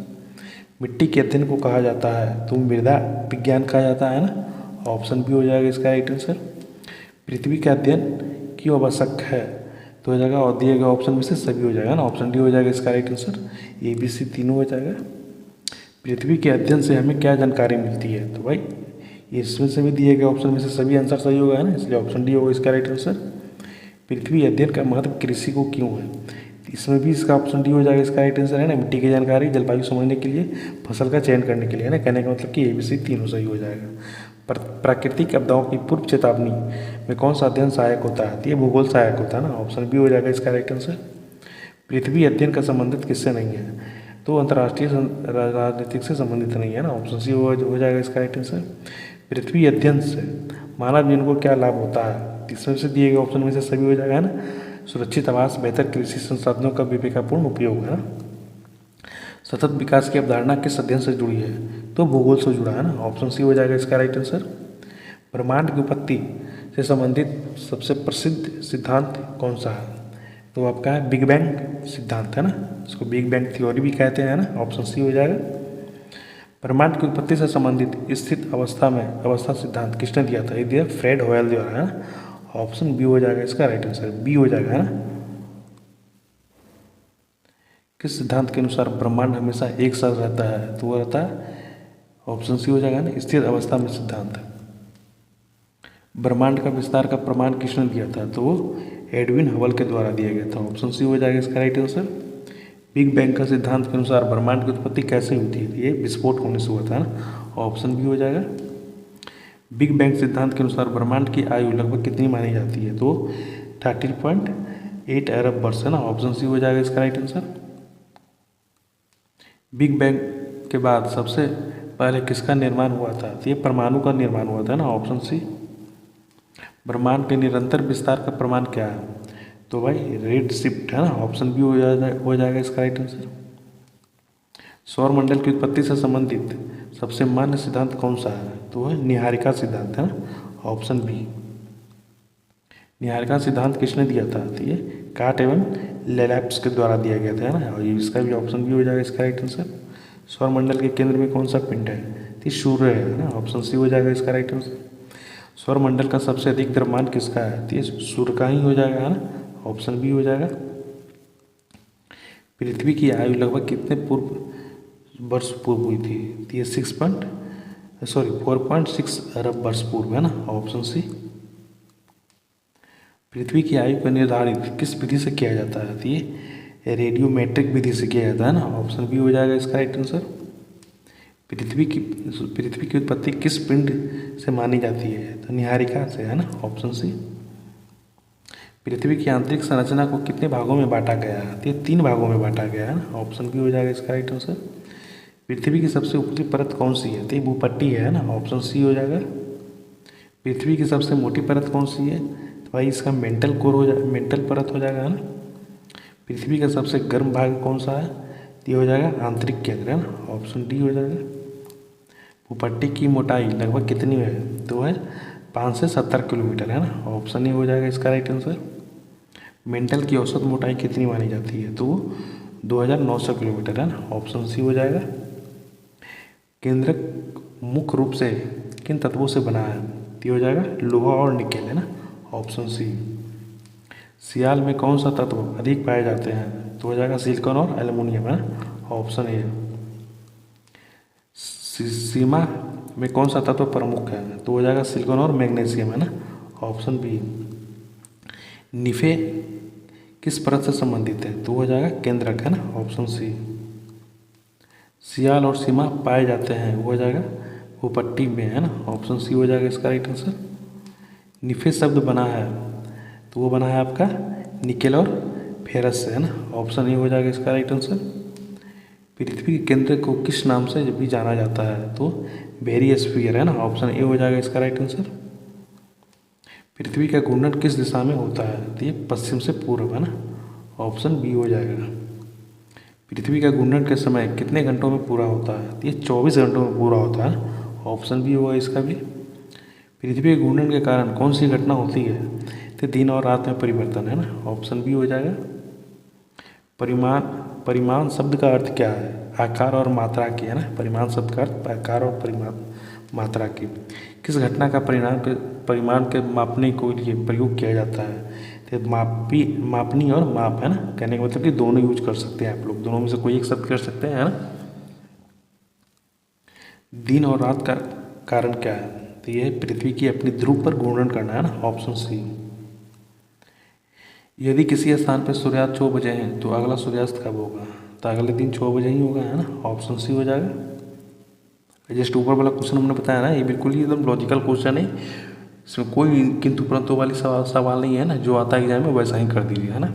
मिट्टी के अध्ययन को कहा जाता है तो मृदा विज्ञान कहा जाता है ना, ऑप्शन बी हो जाएगा इसका राइट आंसर। पृथ्वी का अध्ययन क्यों आवश्यक है? तो हो जाएगा और दिए गए ऑप्शन में से सभी हो जाएगा ना, ऑप्शन डी हो जाएगा इसका right answer. A B C तीनों हो जाएगा। पृथ्वी के अध्ययन से हमें क्या जानकारी मिलती है? तो भाई इसमें से भी दिए गए ऑप्शन में से सभी आंसर सही होगा, है ना, इसलिए ऑप्शन डी होगा इसका राइट आंसर। पृथ्वी अध्ययन का महत्व कृषि को क्यों है? इसमें भी इसका ऑप्शन डी हो जाएगा इसका राइट आंसर, है ना, मिट्टी की जानकारी, जलवायु समझने के लिए, फसल का चयन करने के लिए, है ना, कहने का मतलब कि ए बी सी तीनों सही हो जाएगा। प्राकृतिक आपदाओं की पूर्व चेतावनी में कौन सा अध्ययन सहायक होता है? तो ये भूगोल सहायक होता है ना, ऑप्शन बी हो जाएगा इसका राइट आंसर। पृथ्वी अध्ययन का संबंधित किससे नहीं है? तो अंतर्राष्ट्रीय राजनीतिक से संबंधित नहीं है ना, ऑप्शन सी हो जाएगा इसका राइट आंसर। पृथ्वी अध्ययन से मानव जीवन को क्या लाभ होता है? इसमें से दिए गए ऑप्शन में से सभी हो जाएगा, है ना। सुरक्षित आवास, बेहतर कृषि संसाधनों का विवेकपूर्ण उपयोग, है ना। सतत विकास की अवधारणा किस अध्ययन से जुड़ी है? तो भूगोल से जुड़ा है ना, ऑप्शन सी हो जाएगा इसका राइट आंसर। ब्रह्मांड की उत्पत्ति से संबंधित सबसे प्रसिद्ध सिद्धांत कौन सा है? तो आपका है बिग बैंग सिद्धांत, है ना, इसको बिग बैंग थ्योरी भी कहते हैं ना, ऑप्शन सी हो जाएगा। ब्रह्मांड की उत्पत्ति से संबंधित स्थित अवस्था सिद्धांत किसने दिया था? ये दिया फ्रेड होयल द्वारा, है ना, ऑप्शन बी हो जाएगा इसका राइट आंसर, बी हो जाएगा, है ना। किस सिद्धांत के अनुसार ब्रह्मांड हमेशा एक साथ रहता है? तो वो रहता है ऑप्शन सी हो जाएगा ना, स्थिर अवस्था में सिद्धांत। ब्रह्मांड का विस्तार का प्रमाण किसने दिया था? तो वो एडविन हबल के द्वारा दिया गया था, ऑप्शन सी हो जाएगा इसका राइट आंसर। बिग बैंग का सिद्धांत के अनुसार ब्रह्मांड की उत्पत्ति कैसे हुई थी? ये विस्फोट होने से हुआ था ना, ऑप्शन बी हो जाएगा। बिग बैंग सिद्धांत के अनुसार ब्रह्मांड की आयु लगभग कितनी मानी जाती है? तो 13.8 अरब वर्ष, है ना, ऑप्शन सी हो जाएगा इसका राइट आंसर। बिग बैंग के बाद सबसे पहले किसका निर्माण हुआ था? तो ये परमाणु का निर्माण हुआ था ना, ऑप्शन सी। ब्रह्मांड के निरंतर विस्तार का प्रमाण क्या है? तो भाई रेड शिफ्ट, है ना, ऑप्शन बी हो जाएगा इसका राइट आंसर। सौर मंडल की उत्पत्ति से संबंधित सबसे मान्य सिद्धांत कौन सा है? तो है निहारिका सिद्धांत, है ना, ऑप्शन बी। निहारिका सिद्धांत किसने दिया था? तो ये काट एवं लेलैप्स के द्वारा दिया गया था, है ना, और इसका भी ऑप्शन बी हो जाएगा इसका राइट आंसर। सौर मंडल के केंद्र में कौन सा पिंड है? तो सूर्य है ना, ऑप्शन सी हो जाएगा इसका राइट आंसर। सौर मंडल का सबसे अधिक द्रव्यमान किसका है? तो ये सूर्य का ही हो जाएगा, है ना, ऑप्शन बी हो जाएगा। पृथ्वी की आयु लगभग कितने वर्ष पूर्व हुई थी? तो ये 4.6 अरब वर्ष पूर्व, है ना, ऑप्शन सी। पृथ्वी की आयु को निर्धारित किस विधि से किया जाता है? तो ये रेडियोमेट्रिक विधि से किया जाता है ना, ऑप्शन बी हो जाएगा इसका राइट आंसर। पृथ्वी की उत्पत्ति किस पिंड से मानी जाती है? तो निहारिका से, है ना, ऑप्शन सी। पृथ्वी की आंतरिक संरचना को कितने भागों में बांटा गया है? तो ये 3 भागों में बांटा गया है ना, ऑप्शन बी हो जाएगा इसका राइट आंसर। पृथ्वी की सबसे ऊपरी परत कौन सी है? तो ये भूपट्टी है ना, ऑप्शन सी हो जाएगा। पृथ्वी की सबसे मोटी परत कौन सी है? तो भाई इसका मेंटल परत हो जाएगा, है ना। पृथ्वी का सबसे गर्म भाग कौन सा है? तो ये हो जाएगा आंतरिक केंद्र, है ना, ऑप्शन डी हो जाएगा। भूपट्टी की मोटाई लगभग कितनी है? तो है 5 से 70 किलोमीटर है ना, ऑप्शन ए हो जाएगा इसका राइट आंसर। मेंटल की औसत मोटाई कितनी मानी जाती है, तो 2900 किलोमीटर है ना, ऑप्शन सी हो जाएगा। केंद्रक मुख्य रूप से किन तत्वों से बना है, तो हो जाएगा लोहा और निकेल है ना, ऑप्शन सी। सियाल में कौन सा तत्व अधिक पाए जाते हैं, तो हो जाएगा सिलिकॉन और एल्युमिनियम है ना, ऑप्शन ए। सीमा में कौन सा तत्व प्रमुख है, तो हो जाएगा सिलिकॉन और मैग्नीशियम है ना, ऑप्शन बी। निफे किस परत से संबंधित है, तो हो जाएगा केंद्रक है ना, ऑप्शन सी। सियाल और सीमा पाए जाते हैं, वो हो जाएगा भूपट्टी में है ना, ऑप्शन सी हो जाएगा इसका राइट आंसर। निफे शब्द बना है, तो वो बना है आपका निकेल और फेरस से है ना, ऑप्शन ए हो जाएगा इसका राइट आंसर। पृथ्वी के केंद्र को किस नाम से भी जाना जाता है, तो बेरियस्फीयर है ना, ऑप्शन ए हो जाएगा इसका राइट आंसर। पृथ्वी का घूर्णन किस दिशा में होता है, तो ये पश्चिम से पूर्व है ना, ऑप्शन बी हो जाएगा। पृथ्वी का घूर्णन के समय कितने घंटों में पूरा होता है, तो ये 24 घंटों में पूरा होता है, ऑप्शन बी होगा इसका भी। पृथ्वी के घूर्णन के कारण कौन सी घटना होती है, तो दिन और रात में परिवर्तन है ना, ऑप्शन बी हो जाएगा। परिमाण शब्द का अर्थ क्या है, आकार और मात्रा की है ना, परिमाण शब्द का अर्थ आकार और परिमाण मात्रा की। किस घटना का परिमाण के मापने के लिए प्रयोग किया जाता है, तो मापनी और माप है ना, कहने का मतलब कि दोनों यूज कर सकते हैं आप लोग, दोनों में से कोई एक शब्द कर सकते हैं है ना। दिन और रात का कारण क्या है, तो यह पृथ्वी की अपनी ध्रुव पर घूर्णन करना है ना, ऑप्शन सी। यदि किसी स्थान पर सूर्यास्त 6 बजे हैं, तो अगला सूर्यास्त कब होगा, तो अगले दिन 6 बजे ही होगा है ना, ऑप्शन सी हो जाएगा। जस्ट ऊपर वाला क्वेश्चन हमने बताया ना, ये बिल्कुल ही एकदम लॉजिकल क्वेश्चन है, इसमें कोई किंतु परंतु वाली सवाल नहीं है ना, जो आता है एग्जाम में वैसा ही कर दीजिए है ना।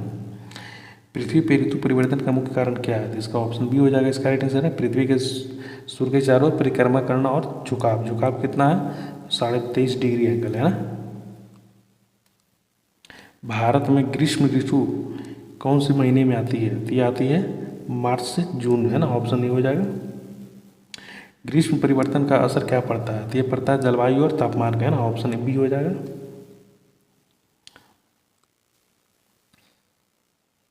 पृथ्वी पर ऋतु परिवर्तन का मुख्य कारण क्या है, तो इसका ऑप्शन बी हो जाएगा इसका राइट आंसर है। पृथ्वी के सूर्य के चारों ओर परिक्रमा करना और झुकाव कितना है, 23.5 डिग्री एंगल है ना। भारत में ग्रीष्म ऋतु कौन से महीने में आती है, तो ये आती है मार्च से जून है ना, ऑप्शन ए हो जाएगा। ग्रीष्म परिवर्तन का असर क्या पड़ता है, तो ये पड़ता है जलवायु और तापमान का है ना, ऑप्शन बी हो जाएगा।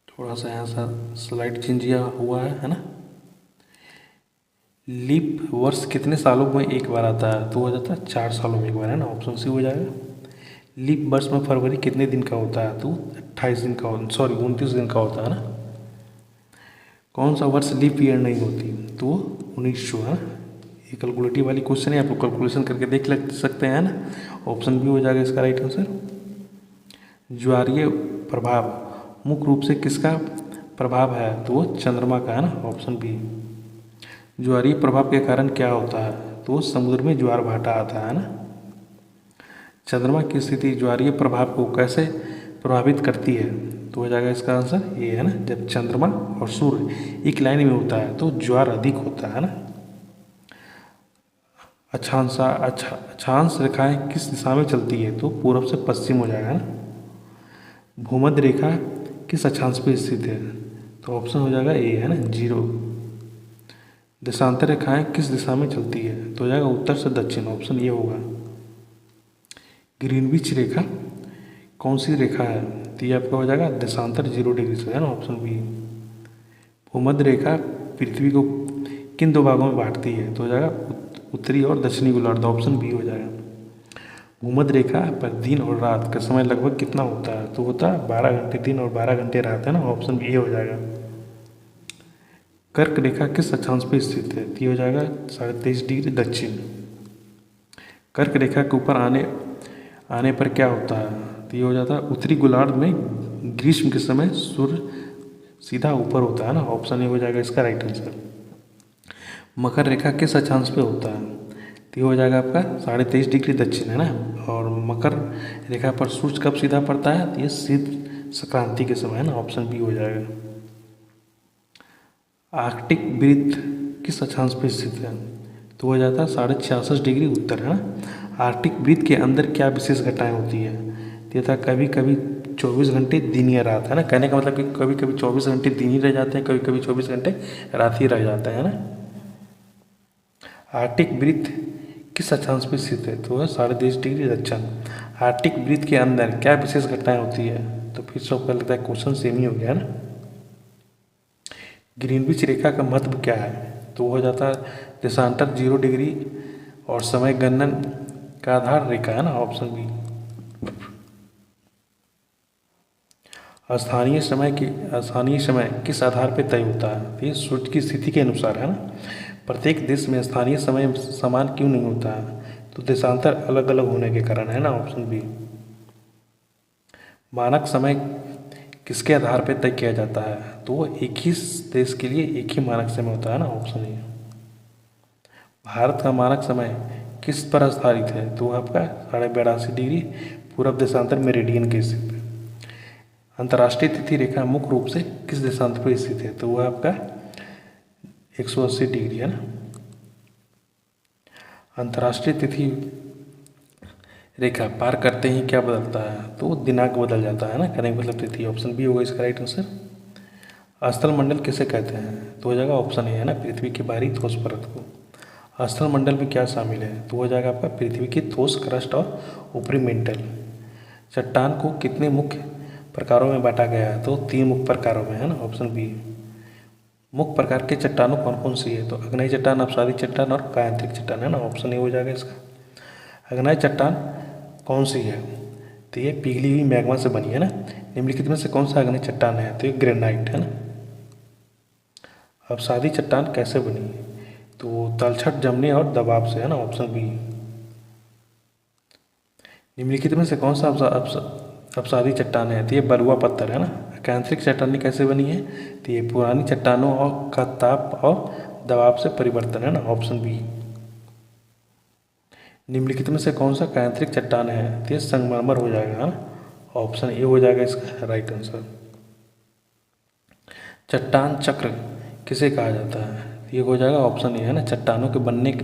थोड़ा सा यहाँ सा स्लाइड चेंज हुआ है ना। लीप वर्ष कितने सालों में एक बार आता है, तो हो जाता है 4 सालों में एक बार है ना, ऑप्शन सी हो जाएगा। लीप वर्ष में फरवरी कितने दिन का होता है, तो 29 दिन का होता है ना। कौन सा वर्ष लीप ईयर नहीं होती, तो 1900 है ना। ये कैलकुलेटिव वाली क्वेश्चन है, आप लोग कैलकुलेशन करके देख सकते हैं ना, ऑप्शन बी हो जाएगा इसका राइट आंसर। ज्वारीय प्रभाव मुख्य रूप से किसका प्रभाव है, तो वो चंद्रमा का है ना, ऑप्शन बी। ज्वारीय प्रभाव के कारण क्या होता है, तो समुद्र में ज्वार भाटा आता है ना। चंद्रमा की स्थिति ज्वारीय प्रभाव को कैसे प्रभावित करती है, तो हो जाएगा इसका आंसर ये है ना। जब चंद्रमा और सूर्य एक लाइन में होता है तो ज्वार अधिक होता है ना। अक्षांश रेखाएं किस दिशा में चलती है, तो पूर्व से पश्चिम हो जाएगा ना। भूमध्य रेखा किस अक्षांश पर स्थित है, तो ऑप्शन हो जाएगा ए है ना, 0। देशांतर रेखाएं किस दिशा में चलती है, तो हो जाएगा उत्तर से दक्षिण, ऑप्शन ये होगा। ग्रीनविच रेखा कौन सी रेखा है, तो ये आपका हो जाएगा देशांतर 0 डिग्री से है ना, ऑप्शन बी। भूमध्य रेखा पृथ्वी को किन 2 भागों में बांटती है, तो हो जाएगा उत्तरी और दक्षिणी गोलार्ध, ऑप्शन बी हो जाएगा। भूमध्य रेखा पर दिन और रात का समय लगभग कितना होता है, तो होता है 12 घंटे दिन और 12 घंटे रात है ना, ऑप्शन ए हो जाएगा। कर्क रेखा किस अक्षांश पर स्थित है, तो ये हो जाएगा 23.5 डिग्री दक्षिण। कर्क रेखा के ऊपर आने पर क्या होता है, तो ये हो जाता है उत्तरी गोलार्ध में ग्रीष्म के समय सूर्य सीधा ऊपर होता है ना, ऑप्शन ए हो जाएगा इसका राइट आंसर। मकर रेखा किस अक्षांश पे होता है, तो ये हो जाएगा आपका 23.5 डिग्री दक्षिण है ना। और मकर रेखा पर सूर्य कब सीधा पड़ता है, तो ये शीत संक्रांति के समय है ना, ऑप्शन बी हो जाएगा। आर्कटिक वृत्त किस अक्षांश पे स्थित है, तो हो जाता है 66.5 डिग्री उत्तर है ना। आर्कटिक वृत्त के अंदर क्या विशेष घटनाएं होती है, तो था कभी कभी 24 घंटे दिन या रात है ना। कहने का मतलब कि कभी कभी 24 घंटे दिन ही रह जाते हैं, कभी कभी 24 घंटे रात ही रह जाते हैं ना। आर्कटिक वृत्त किस अक्षांश पर स्थित है? तो है 30.5 डिग्री दक्षिण। आर्कटिक वृत्त के अंदर क्या विशेष घटनाएं होती है? तो फिर से आपका लगता है क्वेश्चन सेम ही हो गया ना। ग्रीनविच रेखा का महत्व क्या है? तो हो जाता है देशांतर 0 डिग्री और समय गणना का आधार रेखा है ना, ऑप्शन बी। स्थानीय समय किस आधार पर तय होता है? तो ये सूर्य की स्थिति के अनुसार है ना। प्रत्येक देश में स्थानीय समय समान क्यों नहीं होता है? तो देशांतर अलग अलग होने के कारण है ना, ऑप्शन बी। मानक समय किसके आधार पर तय किया जाता है? तो वो एक ही देश के लिए एक ही मानक समय होता है ना, ऑप्शन ए। भारत का मानक समय किस पर आधारित है? तो आपका 82.5 डिग्री पूर्व देशांतर मेरिडियन के स्थित है। अंतर्राष्ट्रीय तिथि रेखा मुख्य रूप से किस देशांतर पर स्थित है? तो वह आपका 180 डिग्री है ना। अंतर्राष्ट्रीय तिथि रेखा पार करते ही क्या बदलता है? तो दिनांक बदल जाता है ना, कहने का मतलब तिथि। ऑप्शन बी होगा इसका राइट आंसर। स्थल मंडल किसे कहते हैं? तो हो जाएगा ऑप्शन ए है ना, पृथ्वी की बाहरी ठोस परत को। स्थल मंडल में क्या शामिल है? तो हो जाएगा आपका पृथ्वी की ठोस क्रस्ट और ऊपरी मेंटल। चट्टान को कितने मुख्य प्रकारों में बांटा गया है? तो 3 मुख्य प्रकारों में है ना, ऑप्शन बी। मुख्य प्रकार के चट्टानों कौन कौन सी है? तो अग्नेय चट्टान, अपसारी चट्टान और कायांतरिक चट्टान है ना, ऑप्शन ए हो जाएगा इसका। अग्नेय चट्टान कौन सी है? तो ये पिघली हुई मैग्मा से बनी है ना। निम्नलिखित में से कौन सा अग्नेय चट्टान है? तो ये ग्रेनाइट है ना। अपसारी चट्टान कैसे बनी? तो तलछट जमने और दबाव से है ना, ऑप्शन बी। निम्नलिखित में से कौन सा अपसारी चट्टान है? तो ये बलुआ पत्थर है ना। कायांतरिक चट्टानें कैसे बनी है? तो ये पुरानी चट्टानों और का ताप और दबाव से परिवर्तन है ना, ऑप्शन बी। निम्नलिखित में से कौन सा कायांतरिक चट्टान है? तो ये संगमरमर हो जाएगा ना, ऑप्शन ए हो जाएगा इसका राइट आंसर। चट्टान चक्र किसे कहा जाता है? ये हो जाएगा ऑप्शन ए है ना, चट्टानों के बनने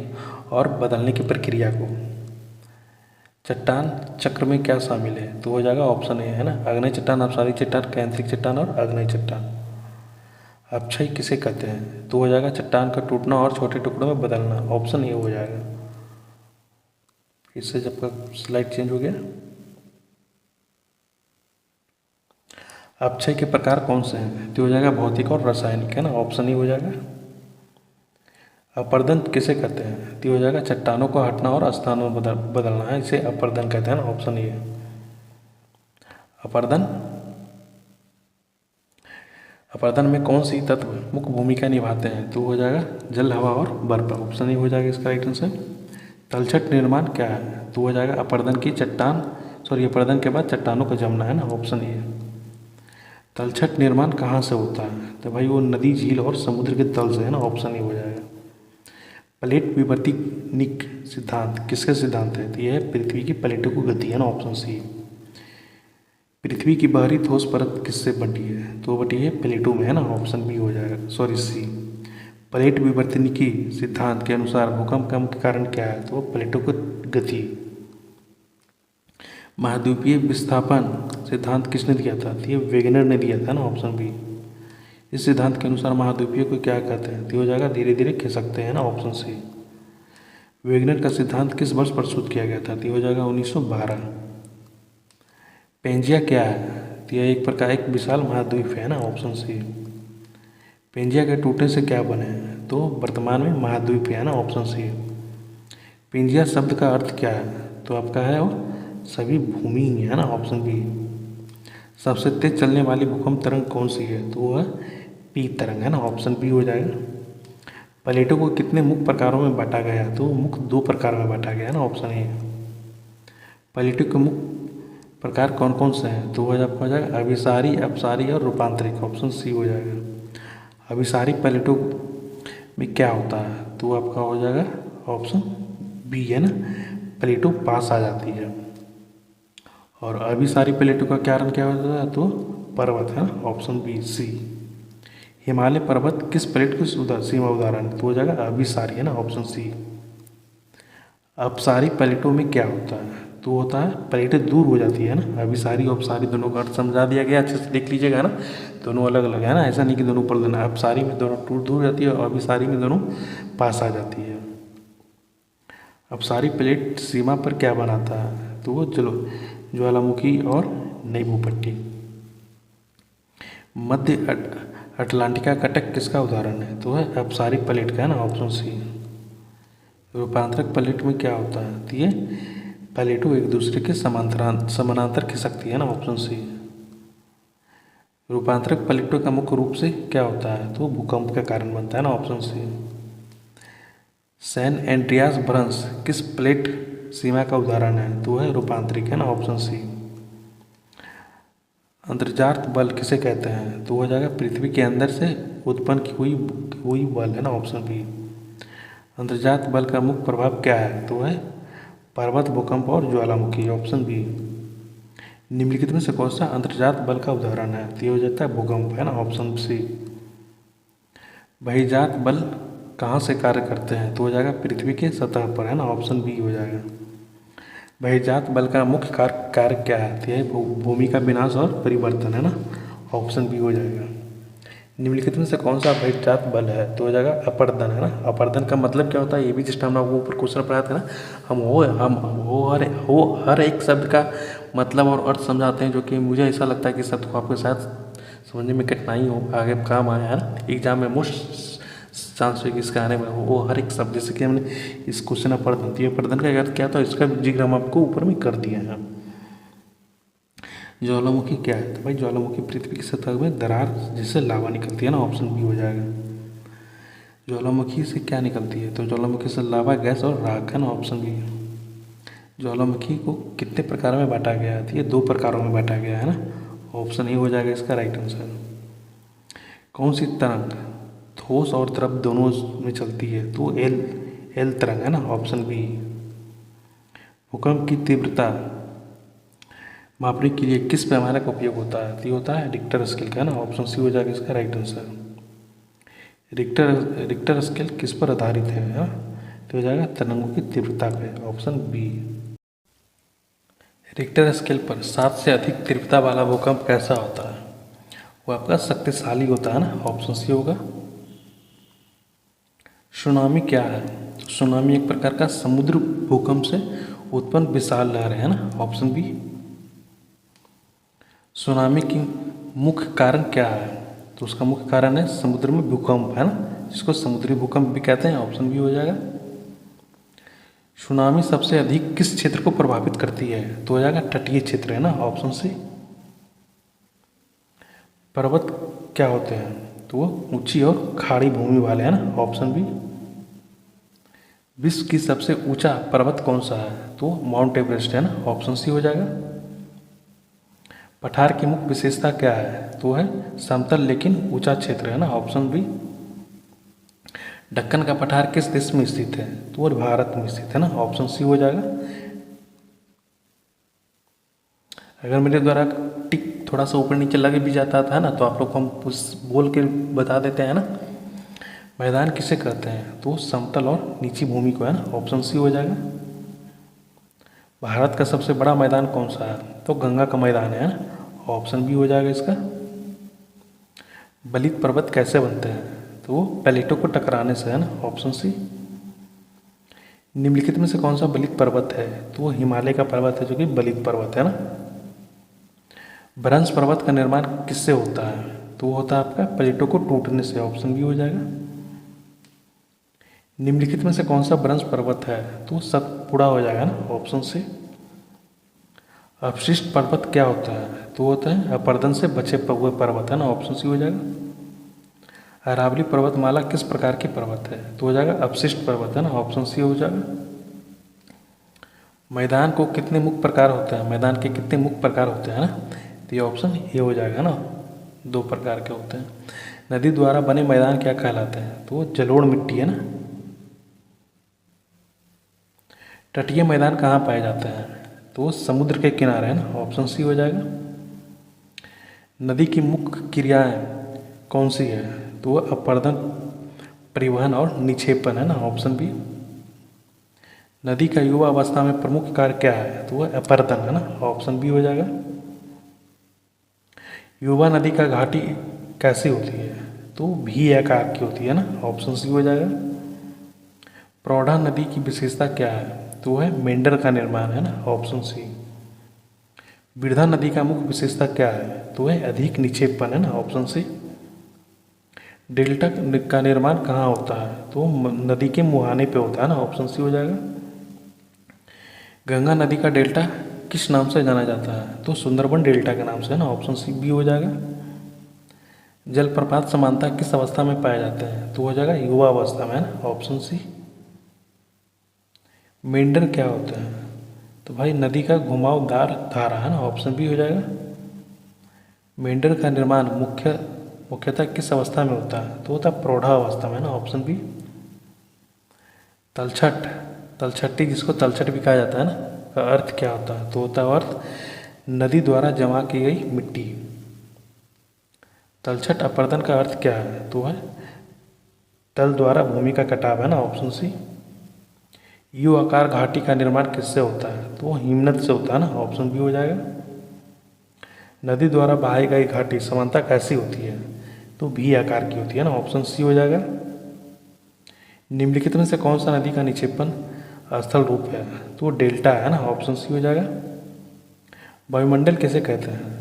और बदलने की प्रक्रिया को। चट्टान चक्र में क्या शामिल है? तो हो जाएगा ऑप्शन ए है ना, आग्नेय चट्टान, अपसारी चट्टान, कायांतरिक चट्टान और आग्नेय चट्टान। अपक्षय किसे कहते हैं? तो हो जाएगा चट्टान का टूटना और छोटे टुकड़ों में बदलना, ऑप्शन ए हो जाएगा। इससे जब का स्लाइड चेंज हो गया। अपक्षय के प्रकार कौन से हैं? तो हो जाएगा भौतिक और रासायनिक है ना, ऑप्शन ए हो जाएगा। अपर्दन किसे कहते हैं? तो हो जाएगा चट्टानों को हटना और स्थानों में बदलना है, इसे अपर्दन कहते हैं ना, ऑप्शन ए। अपर्दन में कौन सी तत्व मुख्य भूमिका निभाते हैं? तो हो जाएगा जल, हवा और बर्फ, ऑप्शन ए हो जाएगा इसका राइट आंसर। तलछट निर्माण क्या है? तो हो जाएगा अपर्दन के बाद चट्टानों का जमना है ना, ऑप्शन ए। तलछट निर्माण कहाँ से होता है? तो भाई वो नदी, झील और समुद्र के तल से है ना, ऑप्शन ए हो जाएगा। प्लेट विवर्तनिक सिद्धांत किसका सिद्धांत है? तो यह है पृथ्वी की प्लेटों की गति है ना, ऑप्शन सी। पृथ्वी की बाहरी ठोस परत किससे बटी है? तो बटी है प्लेटों में है ना, ऑप्शन बी हो जाएगा, सी। प्लेट विवर्तनिकी सिद्धांत के अनुसार भूकंप का मुख्य कारण क्या है? तो प्लेटों की गति। महाद्वीपीय विस्थापन सिद्धांत किसने दिया था? तो ये वेगनर ने दिया था ना, ऑप्शन बी। इस सिद्धांत के अनुसार महाद्वीपीय को क्या कहते हैं? तो हो जाएगा धीरे धीरे खिसकते हैं ना, ऑप्शन सी। वेगनर का सिद्धांत किस वर्ष प्रस्तुत किया गया था? तो हो जाएगा 1912। पेंजिया क्या है? तो यह एक प्रकार एक विशाल महाद्वीप है ना, ऑप्शन सी। पेंजिया के टूटने से क्या बने? तो वर्तमान में महाद्वीप है ना, ऑप्शन सी। पेंजिया शब्द का अर्थ क्या है? तो आपका है वो सभी भूमि ही है ना, ऑप्शन बी। सबसे तेज चलने वाली भूकंप तरंग कौन सी है? तो वह पी तरंग है ना, ऑप्शन बी हो जाएगा। प्लेटों को कितने मुख्य प्रकारों में बांटा गया? तो मुख्य 2 प्रकार में बांटा गया है ना, ऑप्शन ए। प्लेटों के मुख्य प्रकार कौन कौन से हैं? तो वह आपका हो जाएगा अभिसारी, अपसारी और रूपांतरिक, ऑप्शन सी हो जाएगा। अभिसारी प्लेटों में क्या होता है? तो आपका हो जाएगा ऑप्शन बी है ना, प्लेटों पास आ जाती है। और अभिसारी प्लेटों का कारण क्या होता है? तो पर्वत है ना, ऑप्शन बी सी। हिमालय पर्वत किस प्लेट की सीमा उदाहरण? तो हो जाएगा अभिसारी है ना, ऑप्शन सी। अपसारी प्लेटों में क्या होता है? तो होता है प्लेटें दूर हो जाती है ना। अभिसारी और अपसारी दोनों का अर्थ समझा दिया गया, अच्छे से देख लीजिएगा ना, दोनों अलग अलग है ना, ऐसा नहीं कि दोनों ऊपर देना। अपसारी में दोनों दूर जाती है और अभिसारी में दोनों पास आ जाती है। अपसारी प्लेट सीमा पर क्या बनाता है? तो वो ज्वालामुखी और नई भूपट्टी। मध्य अटलांटिका कटक किसका उदाहरण है? तो है अपसारी प्लेट का, है ना, ऑप्शन सी। रूपांतरक प्लेट में क्या होता है? तो ये प्लेटों एक दूसरे के समानांतर खिसकती है ना, ऑप्शन सी। रूपांतरक प्लेटों का मुख्य रूप से क्या होता है? तो भूकंप का कारण बनता है ना, ऑप्शन सी। सैन एंड्रियास भ्रंश किस प्लेट सीमा का उदाहरण है? तो है रूपांतरिक, है ना, ऑप्शन सी। अंतर्जात बल किसे कहते हैं? तो हो जाएगा पृथ्वी के अंदर से उत्पन्न की हुई बल, है ना, ऑप्शन बी। अंतर्जात बल का मुख्य प्रभाव क्या है? तो है पर्वत, भूकंप और ज्वालामुखी, ऑप्शन बी। निम्नलिखित में से कौन सा अंतर्जात बल का उदाहरण है? तो ये हो जाता है भूकंप, है ना, ऑप्शन सी। बहिर्जात बल कहाँ से कार्य करते हैं? तो हो जाएगा पृथ्वी के सतह पर, है ना, ऑप्शन बी हो जाएगा। बहिर्जात बल का मुख्य कार्य क्या है? तो यह भूमि का विनाश और परिवर्तन, है ना, ऑप्शन बी हो जाएगा। निम्नलिखित में से कौन सा बहिर्जात बल है? तो हो जाएगा अपर्दन, है ना। अपर्दन का मतलब क्या होता है? ये भी जिस टाइम आपको ऊपर क्वेश्चन पढ़ाया था ना, हम हर एक शब्द का मतलब और अर्थ समझाते हैं, जो कि मुझे ऐसा लगता है कि शब्द को आपके साथ समझने में कठिनाई हो, आगे काम आया, है ना। एग्जाम में मोस्ट चांस है कि इसका आने में वो हर एक शब्द, जैसे कि हमने इस क्वेश्चन अपर्दन, तो ये अपर्दन का अर्थ क्या था, इसका जिक्र हम आपको ऊपर में कर दिया है। ज्वालामुखी क्या है? तो भाई ज्वालामुखी पृथ्वी की सतह में दरार जिससे लावा निकलती है ना, ऑप्शन बी हो जाएगा। ज्वालामुखी से क्या निकलती है? तो ज्वालामुखी से लावा, गैस और राख, है ना, ऑप्शन बी। ज्वालामुखी को कितने प्रकार में बांटा गया है? तो ये 2 प्रकारों में बांटा गया है ना, ऑप्शन ए हो जाएगा इसका राइट आंसर। कौन सी तरंग ठोस और द्रव दोनों में चलती है? तो एल तरंग, है ना, ऑप्शन बी। भूकंप की तीव्रता मापने के लिए किस पैमाने का उपयोग होता है? तो ये होता है रिक्टर स्केल का, है ना, ऑप्शन सी हो जाएगा इसका राइट आंसर। रिक्टर स्केल किस पर आधारित है? हाँ, तो हो जाएगा तरंगों की तीव्रता पे, ऑप्शन बी। रिक्टर स्केल पर 7 से अधिक तीव्रता वाला भूकंप कैसा होता है? वो आपका शक्तिशाली होता है ना, ऑप्शन सी होगा। सुनामी क्या है? तो सुनामी एक प्रकार का समुद्र भूकंप से उत्पन्न विशाल लहर है ना, ऑप्शन बी। सुनामी की मुख्य कारण क्या है? तो उसका मुख्य कारण है समुद्र में भूकंप, है ना, जिसको समुद्री भूकंप भी कहते हैं, ऑप्शन बी हो जाएगा। सुनामी सबसे अधिक किस क्षेत्र को प्रभावित करती है? तो हो जाएगा तटीय क्षेत्र, है ना, ऑप्शन सी। पर्वत क्या होते हैं? तो वो ऊंची और खाड़ी भूमि वाले, है ना, ऑप्शन बी। विश्व की सबसे ऊंचा पर्वत कौन सा है? तो माउंट एवरेस्ट, है ना, ऑप्शन सी हो जाएगा। पठार की मुख्य विशेषता क्या है? तो है समतल लेकिन ऊंचा क्षेत्र, है ना, ऑप्शन बी। दक्कन का पठार किस देश में स्थित है? तो वो भारत में स्थित है ना, ऑप्शन सी हो जाएगा। अगर मेरे द्वारा टिक थोड़ा सा ऊपर नीचे लग भी जाता था ना, तो आप लोग को हम बोल के बता देते हैं ना। मैदान किसे कहते हैं? तो समतल और नीची भूमि को, है ना, ऑप्शन सी हो जाएगा। भारत का सबसे बड़ा मैदान कौन सा है? तो गंगा का मैदान है ना, ऑप्शन बी हो जाएगा इसका। बलित पर्वत कैसे बनते हैं? तो वो प्लेटों को टकराने से, है ना, ऑप्शन सी। निम्नलिखित में से कौन सा बलित पर्वत है? तो वो हिमालय का पर्वत है, जो कि बलित पर्वत है ना। भ्रंश पर्वत का निर्माण किससे होता है? तो वो होता है आपका प्लेटों को टूटने से, ऑप्शन बी हो जाएगा। निम्नलिखित में से कौन सा भ्रंश पर्वत है? तो सतपुड़ा हो जाएगा ना, ऑप्शन सी। अपशिष्ट पर्वत क्या होता है? तो होता है अपरदन से बचे हुए पर्वत, है ना, ऑप्शन सी हो जाएगा। अरावली पर्वतमाला किस प्रकार की पर्वत है? तो हो जाएगा अपशिष्ट पर्वत, है ना, ऑप्शन सी हो जाएगा। मैदान को कितने मुख्य प्रकार होते हैं? मैदान के कितने मुख्य प्रकार होते हैं ना, तो ये ऑप्शन ए हो जाएगा ना, 2 प्रकार के होते हैं। नदी द्वारा बने मैदान क्या कहलाते हैं? तो जलोढ़ मिट्टी, है ना। तटीय मैदान कहाँ पाए जाते हैं? तो समुद्र के किनारे, है ना, ऑप्शन सी हो जाएगा। नदी की मुख्य क्रियाएं कौन सी है? तो वो अपरदन, परिवहन और निक्षेपण, है ना, ऑप्शन बी। नदी का युवा अवस्था में प्रमुख कार्य क्या है? तो वह अपरदन, है ना, ऑप्शन बी हो जाएगा। युवा नदी का घाटी कैसी होती है? तो भी आकार की होती है ना, ऑप्शन सी हो जाएगा। प्रौढ़ा नदी की विशेषता क्या है? तो वो है मेंढर का निर्माण, है ना, ऑप्शन सी। बिरधा नदी का मुख्य विशेषता क्या है? तो है अधिक निक्षेपण, है ना, ऑप्शन सी। डेल्टा का निर्माण कहाँ होता है? तो नदी के मुहाने पे होता है ना, ऑप्शन सी हो जाएगा। गंगा नदी का डेल्टा किस नाम से जाना जाता है? तो सुंदरबन डेल्टा के नाम से, है ना, ऑप्शन सी बी हो जाएगा। जलप्रपात समानता किस अवस्था में पाए जाते हैं? तो हो जाएगा युवा अवस्था में, है ना, ऑप्शन सी। मेंढर क्या होता है? तो भाई नदी का घुमावदार धारा, है ना, ऑप्शन बी हो जाएगा। मेंढर का निर्माण मुख्यतः किस अवस्था में होता है? तो होता है प्रौढ़ा अवस्था में, है ना, ऑप्शन बी। तलछट, तलछट्टी जिसको तलछट भी कहा जाता है ना, का अर्थ क्या होता है? तो होता है अर्थ नदी द्वारा जमा की गई मिट्टी। तलछट अपर्दन का अर्थ क्या है? तो है तल द्वारा भूमि का कटाव, है ना, ऑप्शन सी। यू आकार घाटी का निर्माण किससे होता है? तो हिमनद से होता है ना, ऑप्शन बी हो जाएगा। नदी द्वारा बहाई गई घाटी समानता कैसी होती है? तो भी आकार की होती है ना, ऑप्शन सी हो जाएगा। निम्नलिखित में से कौन सा नदी का निक्षेपण स्थल रूप है? तो डेल्टा, है ना, ऑप्शन सी हो जाएगा। वायुमंडल किसे कहते हैं?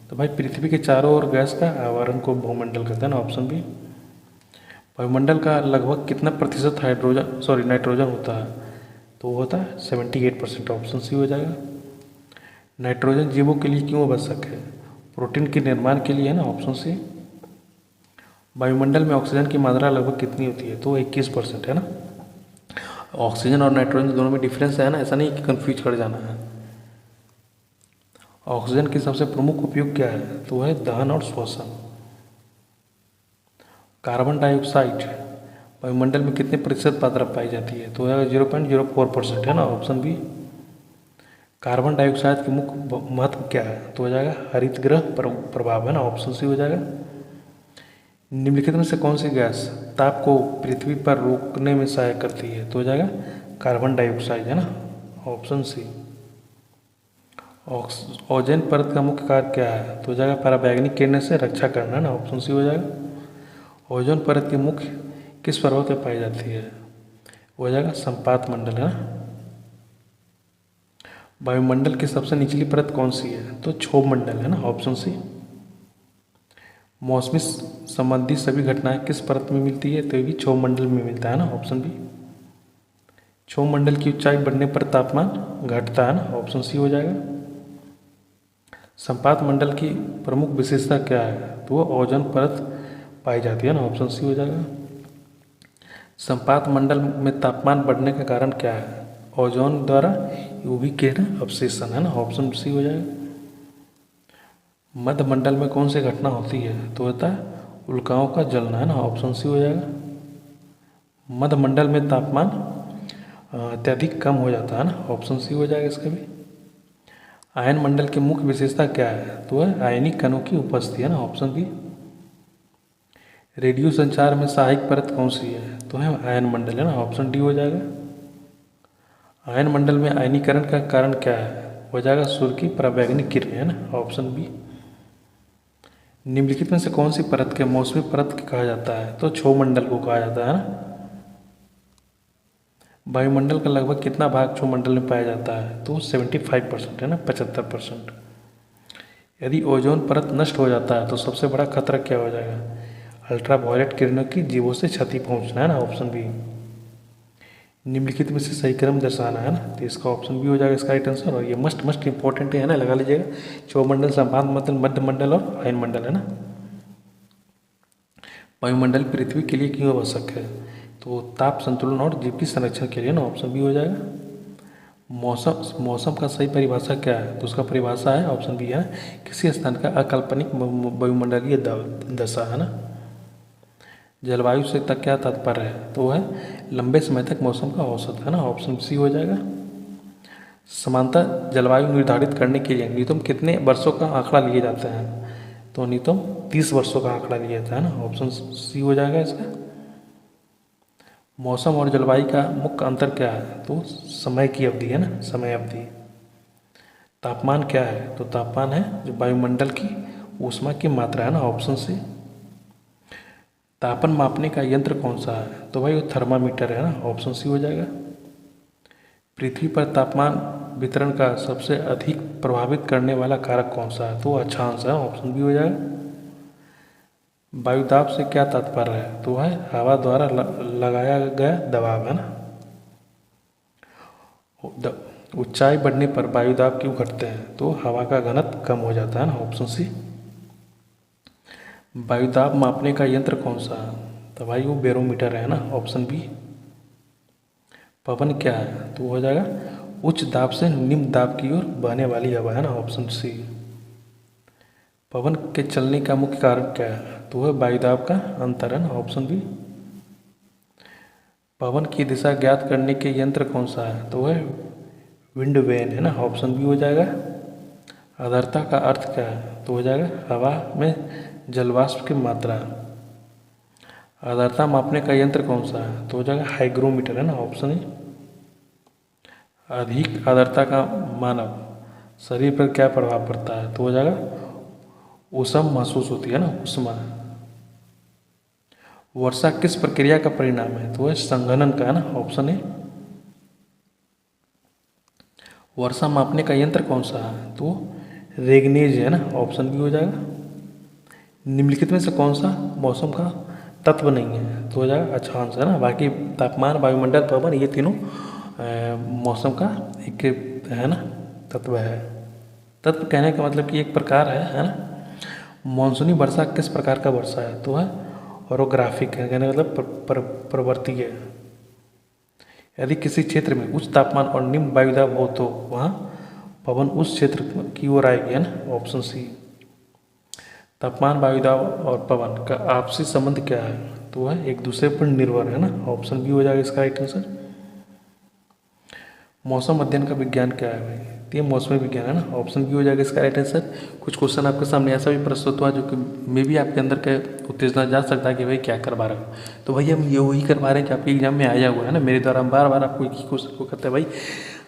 तो भाई पृथ्वी के चारों ओर गैस का आवरण को भूमंडल कहते हैं ना, ऑप्शन बी। वायुमंडल का लगभग कितना प्रतिशत नाइट्रोजन होता है? तो वो होता है 78%, ऑप्शन सी हो जाएगा। नाइट्रोजन जीवों के लिए क्यों आवश्यक है? प्रोटीन के निर्माण के लिए, है ना, ऑप्शन सी। वायुमंडल में ऑक्सीजन की मात्रा लगभग कितनी होती है? तो 21%, है ना। ऑक्सीजन और नाइट्रोजन दोनों में डिफरेंस है ना, ऐसा नहीं कि कन्फ्यूज कर जाना है। ऑक्सीजन की सबसे प्रमुख उपयोग क्या है? तो है दहन और श्वसन। कार्बन डाइऑक्साइड वायुमंडल में कितने प्रतिशत मात्रा पाई जाती है? तो है 0.04%, है ना, ऑप्शन बी। कार्बन डाइऑक्साइड के मुख्य महत्व क्या है? तो हो जाएगा हरित गृह प्रभाव, है ना, ऑप्शन सी हो जाएगा। निम्नलिखित में से कौन सी गैस ताप को पृथ्वी पर रोकने में सहायक करती है? तो हो जाएगा कार्बन डाइऑक्साइड, है ना, ऑप्शन सी। ओजोन परत का मुख्य कार्य क्या है? तो हो जाएगा पराबैंगनी किरणें से रक्षा करना, है ना, ऑप्शन सी हो जाएगा। ओजोन परत की मुख्य किस पर्वत पर पाई जाती है? हो जाएगा संपात मंडल, है ना। वायुमंडल की सबसे निचली परत कौन सी है? तो क्षोभ मंडल, है ना, ऑप्शन सी। मौसमी संबंधी सभी घटनाएं किस परत में मिलती है? तो ये भी क्षोभ मंडल में मिलता है ना, ऑप्शन बी। क्षोभ मंडल की ऊंचाई बढ़ने पर तापमान घटता है ना, ऑप्शन सी हो जाएगा। संपात मंडल की प्रमुख विशेषता क्या है? तो वो ओजोन परत पाई जाती है ना, ऑप्शन सी हो जाएगा। संपात मंडल में तापमान बढ़ने का कारण क्या है? ओजोन द्वारा यूवी किरण अवशेषण, है ना, ऑप्शन सी हो जाएगा। मध्य मंडल में कौन सी घटना होती है? तो होता है उल्काओं का जलना, है ना, ऑप्शन सी हो जाएगा। मध्य मंडल में तापमान अत्यधिक कम हो जाता है ना, ऑप्शन सी हो जाएगा इसका भी। आयन मंडल की मुख्य विशेषता क्या है? तो है आयनिक कणों की उपस्थिति, है ना, ऑप्शन बी। रेडियो संचार में सहायक परत कौन सी है? तो है आयन मंडल, है ना, ऑप्शन डी हो जाएगा। आयन मंडल में आयनीकरण का कारण क्या है? हो जाएगा सूर्य की पराबैंगनी किरणें, है ना, ऑप्शन बी। निम्नलिखित में से कौन सी परत के मौसमी परत कहा जाता है? तो क्षोभ मंडल को कहा जाता है ना। वायुमंडल का लगभग कितना भाग क्षोभ मंडल में पाया जाता है? तो 75%, है ना, 75%। यदि ओजोन परत नष्ट हो जाता है तो सबसे बड़ा खतरा क्या हो जाएगा? अल्ट्रावायलेट किरणों की जीवों से क्षति पहुंचना, है ना, ऑप्शन बी। निम्नलिखित में से सही क्रम दर्शाना, है ना, तो इसका ऑप्शन बी हो जाएगा इसका राइट आंसर। और ये मस्ट इंपॉर्टेंट है ना, लगा लीजिएगा। क्षोभ मंडल, संपात मंडल, मध्य मंडल और आयन मंडल, है ना। वायुमंडल पृथ्वी के लिए क्यों आवश्यक है? तो ताप संतुलन और जीव की संरक्षण के लिए ना, ऑप्शन बी हो जाएगा। मौसम का सही परिभाषा क्या है? तो उसका परिभाषा है ऑप्शन बी है किसी स्थान का अकाल्पनिक वायुमंडलीय दशा, है ना। जलवायु से तक क्या तात्पर्य है? तो है लंबे समय तक मौसम का औसत, है ना, ऑप्शन सी हो जाएगा। समानता जलवायु निर्धारित करने के लिए न्यूनतम कितने वर्षों का आंकड़ा लिए जाता है? तो न्यूनतम 30 वर्षों का आंकड़ा लिया जाता है ना, ऑप्शन सी हो जाएगा इसका। मौसम और जलवायु का मुख्य अंतर क्या है? तो समय की अवधि, है ना, समय अवधि। तापमान क्या है? तो तापमान है जो वायुमंडल की ऊष्मा की मात्रा, है ना, ऑप्शन सी। तापन मापने का यंत्र कौन सा है? तो भाई वो थर्मामीटर है ना, ऑप्शन सी हो जाएगा। पृथ्वी पर तापमान वितरण का सबसे अधिक प्रभावित करने वाला कारक कौन सा है? तो अक्षांश है, ऑप्शन बी हो जाएगा। वायुदाब से क्या तात्पर्य है? तो है हवा द्वारा लगाया गया दबाव, है ना। ऊंचाई बढ़ने पर वायुदाब क्यों घटते हैं? तो हवा का घनत्व कम हो जाता है ना, ऑप्शन सी। वायुदाब मापने का यंत्र कौन सा है? तो भाई वो बैरोमीटर है ना, ऑप्शन बी। पवन क्या है? तो हो जाएगा उच्च दाब से निम्न दाब की ओर बहने वाली हवा, है ना, ऑप्शन सी। पवन के चलने का मुख्य कारण क्या है? तो वह वायुदाब का अंतर है ना, ऑप्शन बी। पवन की दिशा ज्ञात करने के यंत्र कौन सा है? तो वह विंड वेन है ना, ऑप्शन बी हो जाएगा। आर्द्रता का अर्थ क्या है? तो हो जाएगा हवा में जलवाष्प की मात्रा। आर्द्रता मापने का यंत्र कौन सा है? तो हो जाएगा हाइग्रोमीटर, है ना, ऑप्शन ए। अधिक आर्द्रता का मानव शरीर पर क्या प्रभाव पड़ता है? तो हो जाएगा ऊष्मा महसूस होती है ना, ऊष्मा। वर्षा किस प्रक्रिया का परिणाम है? तो वह संघनन का, है ना, ऑप्शन ए। वर्षा मापने का यंत्र कौन सा है? तो रेगनेज है ना, ऑप्शन बी हो जाएगा। निम्नलिखित में से कौन सा मौसम का तत्व नहीं है? तो हो जाएगा अक्षांश, है ना। बाकी तापमान, वायुमंडल, पवन, ये तीनों मौसम का एक, है ना, तत्व है। तत्व कहने का मतलब कि एक प्रकार है ना। मानसूनी वर्षा किस प्रकार का वर्षा है? तो है ऑरोग्राफिक है, कहने का मतलब प्रवृत्ति है। यदि किसी क्षेत्र में उच्च तापमान और निम्न वायुदाब हो तो वहाँ पवन उस क्षेत्र की ओर आएगी, है ना, ऑप्शन सी। तापमान, वायुदाब और पवन का आपसी संबंध क्या है? तो वह एक दूसरे पर निर्भर है ना, ऑप्शन बी हो जाएगा इसका राइट आंसर। मौसम अध्ययन का विज्ञान क्या है भाई? तो ये मौसमी विज्ञान है ना, ऑप्शन बी हो जाएगा इसका राइट आंसर। कुछ क्वेश्चन आपके सामने ऐसा भी प्रस्तुत हुआ जो कि मे भी आपके अंदर के उत्तेजना जा सकता है कि भाई क्या करवा रहे हो। तो भाई हम ये वही करवा रहे हैं जो आपके एग्जाम में आया हुआ है ना। मेरे द्वारा हम बार बार आपको एक ही क्वेश्चन को करते हैं भाई,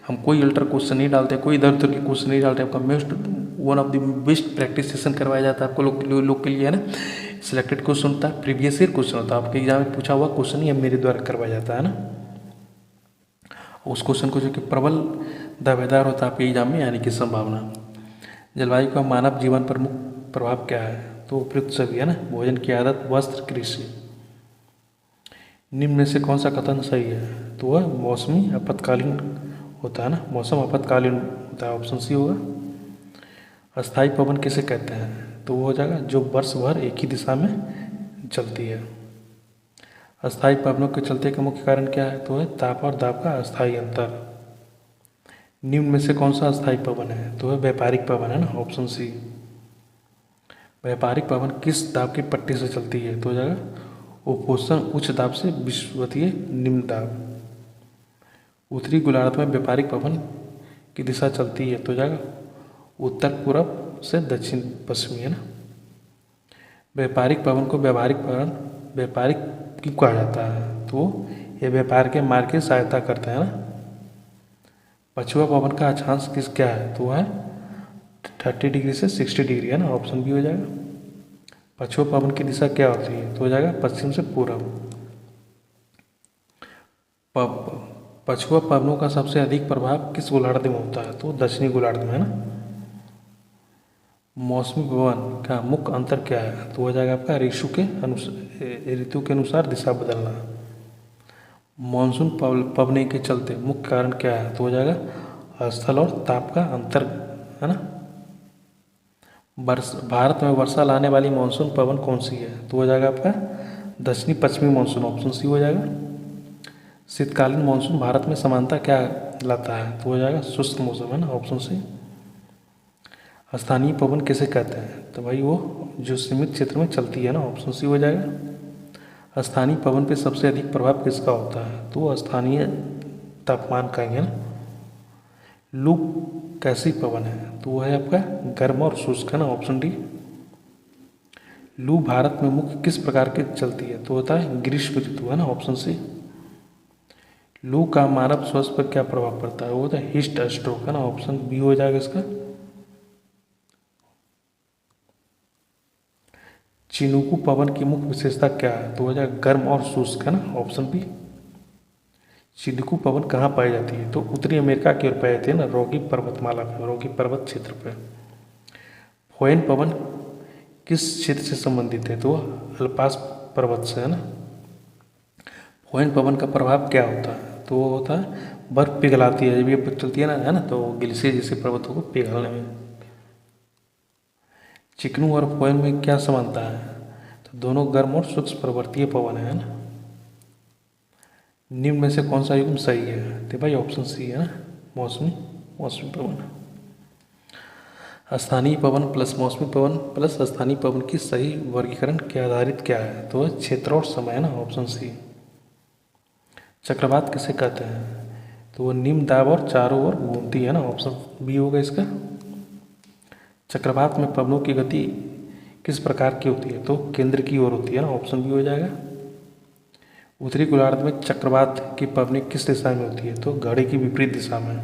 हम कोई अल्टर क्वेश्चन नहीं डालते, कोई इधर उधर के क्वेश्चन नहीं डालते। आपका most one of the best practice session करवाया जाता है आपको लोग के लिए, है ना। सिलेक्टेड क्वेश्चन होता है, प्रीवियस ईयर क्वेश्चन होता है, आपके एग्जाम में पूछा हुआ क्वेश्चन ही अब मेरे द्वारा करवाया जाता है ना। उस क्वेश्चन को जो कि प्रबल दावेदार होता है आपके एग्जाम में आने की संभावना। जलवायु का मानव जीवन पर मुख्य प्रभाव क्या है? तो उपयुक्त सभी, है ना। भोजन की आदत, वस्त्र, कृषि। निम्न में से कौन सा कथन सही है? तो वह मौसमी आपातकालीन होता है ना, मौसम आपातकालीन होता है, ऑप्शन सी होगा। अस्थायी पवन किसे कहते हैं? तो वो हो जाएगा जो वर्ष भर एक ही दिशा में चलती है। अस्थायी पवनों के चलते का मुख्य कारण क्या है? तो है ताप और दाब का अस्थायी अंतर। निम्न में से कौन सा अस्थायी पवन है? तो है व्यापारिक पवन, है ना, ऑप्शन सी। व्यापारिक पवन किस दाब की पट्टी से चलती है? तो हो जाएगा उपोष्ण उच्च दाब से विषुवतीय निम्न दाब। उत्तरी गोलार्ध में व्यापारिक पवन की दिशा चलती है, तो हो जाएगा उत्तर पूर्व से दक्षिण पश्चिमी, है ना। व्यापारिक पवन को व्यापारिक क्यों कहा जाता है? तो ये व्यापार के मार्ग की सहायता करते हैं ना। पछुआ पवन का अक्षांश क्या है? तो है 30 डिग्री से 60 डिग्री, है ना, ऑप्शन बी हो जाएगा। पछुआ पवन की दिशा क्या होती है? तो हो जाएगा पश्चिम से पूर्व। पछुआ पवनों का सबसे अधिक प्रभाव किस गोलार्ध में होता है? तो दक्षिणी गोलार्ध में, है ना। मौसमी पवन का मुख्य अंतर क्या है? तो हो जाएगा आपका ऋतु के अनुसार दिशा बदलना। मानसून पवने के चलते मुख्य कारण क्या है? तो हो जाएगा स्थल और ताप का अंतर, है ना। भारत में वर्षा लाने वाली मानसून पवन कौन सी है? तो हो जाएगा आपका दक्षिणी पश्चिमी मानसून, ऑप्शन सी हो जाएगा। शीतकालीन मानसून भारत में समानता क्या लाता है? तो हो जाएगा शुष्क मौसम, है ना, ऑप्शन सी। स्थानीय पवन किसे कहते हैं? तो भाई वो जो सीमित क्षेत्र में चलती है ना, ऑप्शन सी हो जाएगा। स्थानीय पवन पे सबसे अधिक प्रभाव किसका होता है? तो स्थानीय तापमान का ही, है ना। लू कैसी पवन है? तो वो है आपका गर्म और शुष्क, है ना, ऑप्शन डी। लू भारत में मुख्य किस प्रकार की चलती है? तो होता है ग्रीष्म ऋतु, है ना, ऑप्शन सी। लू का मानव स्वास्थ्य पर क्या प्रभाव पड़ता है? वो होता है हीट स्ट्रोक, है ना, ऑप्शन बी हो जाएगा इसका। चिनूकू पवन की मुख्य विशेषता क्या है? तो हो जाएगा गर्म और शुष्क, है ना, ऑप्शन बी। चिनूकू पवन कहाँ पाई जाती है? तो उत्तरी अमेरिका की ओर पाई जाती है ना, रॉकी पर्वतमाला पे, रॉकी पर्वत क्षेत्र पे। फोयन पवन किस क्षेत्र से संबंधित है? तो अल्पास पर्वत से, है ना। फोयन पवन का प्रभाव क्या होता है? तो वो होता है बर्फ पिघलाती है, जब ये चलती है ना, तो ग्लेशियर जैसे पर्वतों को पिघलने में। चिकनू और फोयन में क्या समानता है? तो दोनों गर्म और शुष्क प्रवृत्तीय पवन है ना। निम्न में से कौन सा युग्म सही है? तो भाई ऑप्शन सी है ना, मौसमी मौसमी पवन। स्थानीय पवन प्लस मौसमी पवन प्लस स्थानीय पवन की सही वर्गीकरण के आधारित क्या है? तो क्षेत्र और समय, है ना, ऑप्शन सी। चक्रवात किसे कहते हैं? तो वो निम्न दाब और चारों ओर घूमती है ना, ऑप्शन बी होगा इसका। चक्रवात में पवनों की गति किस प्रकार की होती है? तो केंद्र की ओर होती है ना, ऑप्शन बी हो जाएगा। उत्तरी गोलार्ध में चक्रवात की पवनें किस दिशा में होती है? तो घड़ी की विपरीत दिशा में।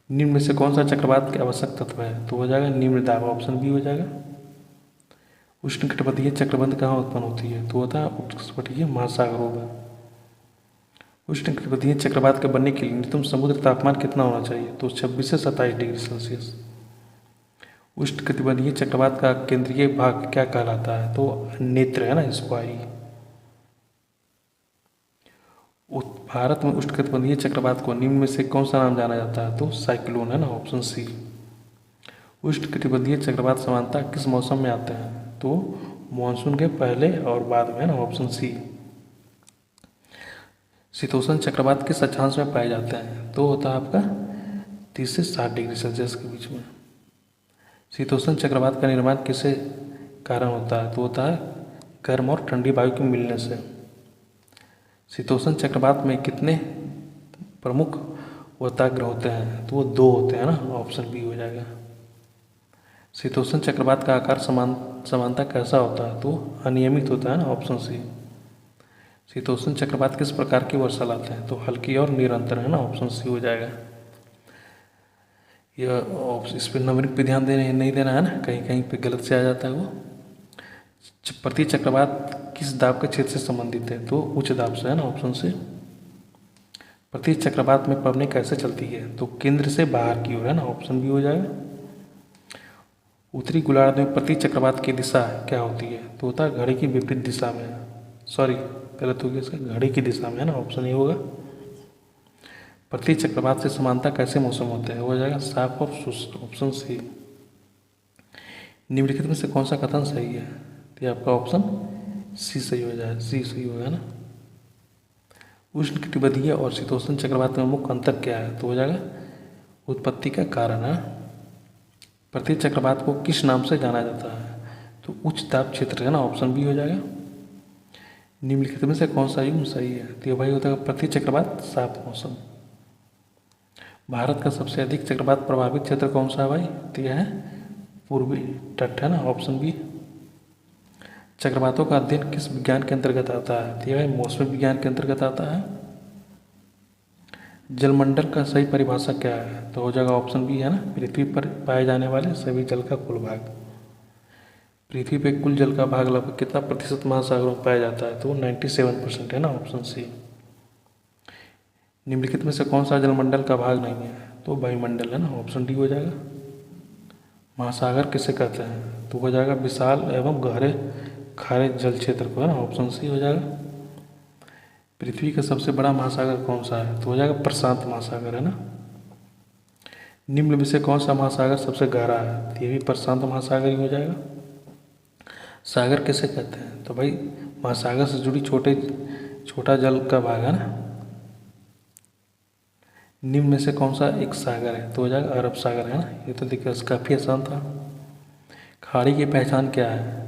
निम्न में से कौन सा चक्रवात के आवश्यक तत्व है? तो हो जाएगा निम्न दाब, ऑप्शन बी हो जाएगा। उष्णकटिबंधीय चक्रवात कहाँ उत्पन्न होती है? तो होता है उष्णकटिबंधीय महासागरों में। उष्णकटिबंधीय चक्रवात के बनने के लिए न्यूनतम समुद्र तापमान कितना होना चाहिए? तो 26 से 27 डिग्री सेल्सियस। उष्णकटिबंधीय चक्रवात का केंद्रीय भाग क्या कहलाता है? तो नेत्र, है ना, स्क्वाई। भारत में उष्णकटिबंधीय चक्रवात को निम्न में से कौन सा नाम जाना जाता है? तो साइक्लोन, है ना, ऑप्शन सी। उष्णकटिबंधीय चक्रवात सामान्यतः किस मौसम में आते हैं? तो मानसून के पहले और बाद में, है ना, ऑप्शन सी। शीतोष्ण चक्रवात किस अक्षांश में पाए जाते हैं? तो होता है आपका 30 से 60 डिग्री सेल्सियस के बीच में। शीतोष्ण चक्रवात का निर्माण किससे कारण होता है? तो होता है गर्म और ठंडी वायु के मिलने से। शीतोष्ण चक्रवात में कितने प्रमुख वर्ताग्र होते हैं? तो वो 2 होते हैं ना, ऑप्शन बी हो जाएगा। शीतोष्ण चक्रवात का आकार समानता कैसा होता है? तो अनियमित होता है ना, ऑप्शन सी। शीतोष्ण चक्रवात किस प्रकार की वर्षा लाते हैं? तो हल्की और निरंतर, है ना, ऑप्शन सी हो जाएगा। यह इस पर नंबरिंग पे ध्यान नहीं देना है ना, कहीं कहीं पे गलत से आ जाता है वो। प्रति चक्रवात किस दाब के क्षेत्र से संबंधित है? तो उच्च दाब से, है ना, ऑप्शन से। प्रति चक्रवात में पवनें कैसे चलती है? तो केंद्र से बाहर की ओर, है ना, ऑप्शन बी हो जाएगा। उत्तरी गोलार्ध में प्रति चक्रवात की दिशा क्या होती है? तो होता है घड़ी की विपरीत दिशा में। सॉरी, गलत हो गया इसका, घड़ी की दिशा में, है ना, ऑप्शन ए होगा। प्रति चक्रवात से समानता कैसे मौसम होते हैं? हो जाएगा साफ और शुष्क, ऑप्शन सी। निम्नलिखित में से कौन सा कथन सही है? तो ये आपका ऑप्शन सी सही हो जाएगा, सी सही होगा ना। उष्णकटिबंधीय और शीतोष्ण चक्रवात में मुख्य अंतर क्या है? तो हो जाएगा उत्पत्ति का कारण, है। प्रति चक्रवात को किस नाम से जाना जाता है? तो उच्च दाब क्षेत्र, है ना, ऑप्शन बी हो जाएगा। निम्नलिखित में से कौन सा युग्म सही है? तो भाई होता है प्रति चक्रवात साफ मौसम। भारत का सबसे अधिक चक्रवात प्रभावित क्षेत्र कौन सा है भाई? तो यह है पूर्वी तट, है ना, ऑप्शन बी। चक्रवातों का अध्ययन किस विज्ञान के अंतर्गत आता है? तो यह मौसमी विज्ञान के अंतर्गत आता है। जलमंडल का सही परिभाषा क्या है? तो हो जाएगा ऑप्शन बी, है ना, पृथ्वी पर पाए जाने वाले सभी जल का कुल भाग। पृथ्वी पे कुल जल का भाग लगभग कितना प्रतिशत महासागरों में पाया जाता है? तो 97%, है ना, ऑप्शन सी। निम्नलिखित में से कौन सा जलमंडल का भाग नहीं है? तो वायुमंडल, है ना, ऑप्शन डी हो जाएगा। महासागर किसे कहते हैं? तो हो जाएगा विशाल एवं गहरे खारे जल क्षेत्र को, है ना, ऑप्शन सी हो जाएगा। पृथ्वी का सबसे बड़ा महासागर कौन सा है? तो हो जाएगा प्रशांत महासागर, है ना। निम्न में से कौन सा महासागर सबसे गहरा है? तो ये भी प्रशांत महासागर ही हो जाएगा। सागर किसे कहते हैं? तो भाई महासागर से जुड़ी छोटा जल का भाग, है ना। निम्न में से कौन सा एक सागर है? तो हो जाएगा अरब सागर, है ना। ये तो देखिए काफ़ी आसान था। खाड़ी की पहचान क्या है?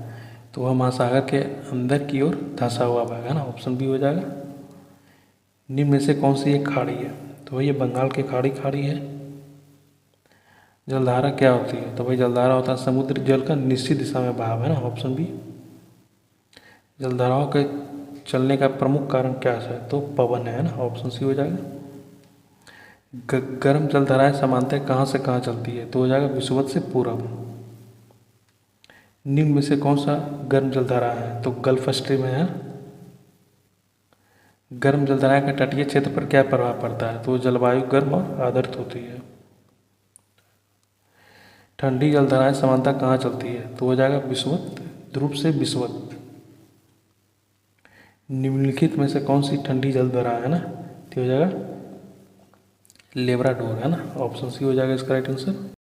तो वह महासागर के अंदर की ओर धंसा हुआ भाग, है ना, ऑप्शन बी हो जाएगा। निम्न में से कौन सी एक खाड़ी है? तो भाई ये बंगाल की खाड़ी है। जलधारा क्या होती है? तो भाई जलधारा होता है समुद्र जल का निश्चित दिशा में बहाव, है ना, ऑप्शन बी। जलधाराओं के चलने का प्रमुख कारण क्या है? तो पवन है ना, ऑप्शन सी हो जाएगा। गर्म जलधाराएं सामान्यतः कहाँ से कहाँ चलती है? तो हो जाएगा विषुवत से पूरब। निम्न में से कौन सा गर्म जलधारा है? तो गल्फ स्ट्रीम है। गर्म जलधारा का तटीय क्षेत्र पर क्या प्रभाव पड़ता है? तो जलवायु गर्म और आर्द्र होती है। ठंडी जलधाराएं सामान्यतः कहाँ चलती है? तो हो जाएगा विषुवत ध्रुव से विषुवत। निम्नलिखित में से कौन सी ठंडी जलधारा है ना? तो हो जाएगा लेब्राडोर है ना, ऑप्शन सी हो जाएगा इसका राइट आंसर।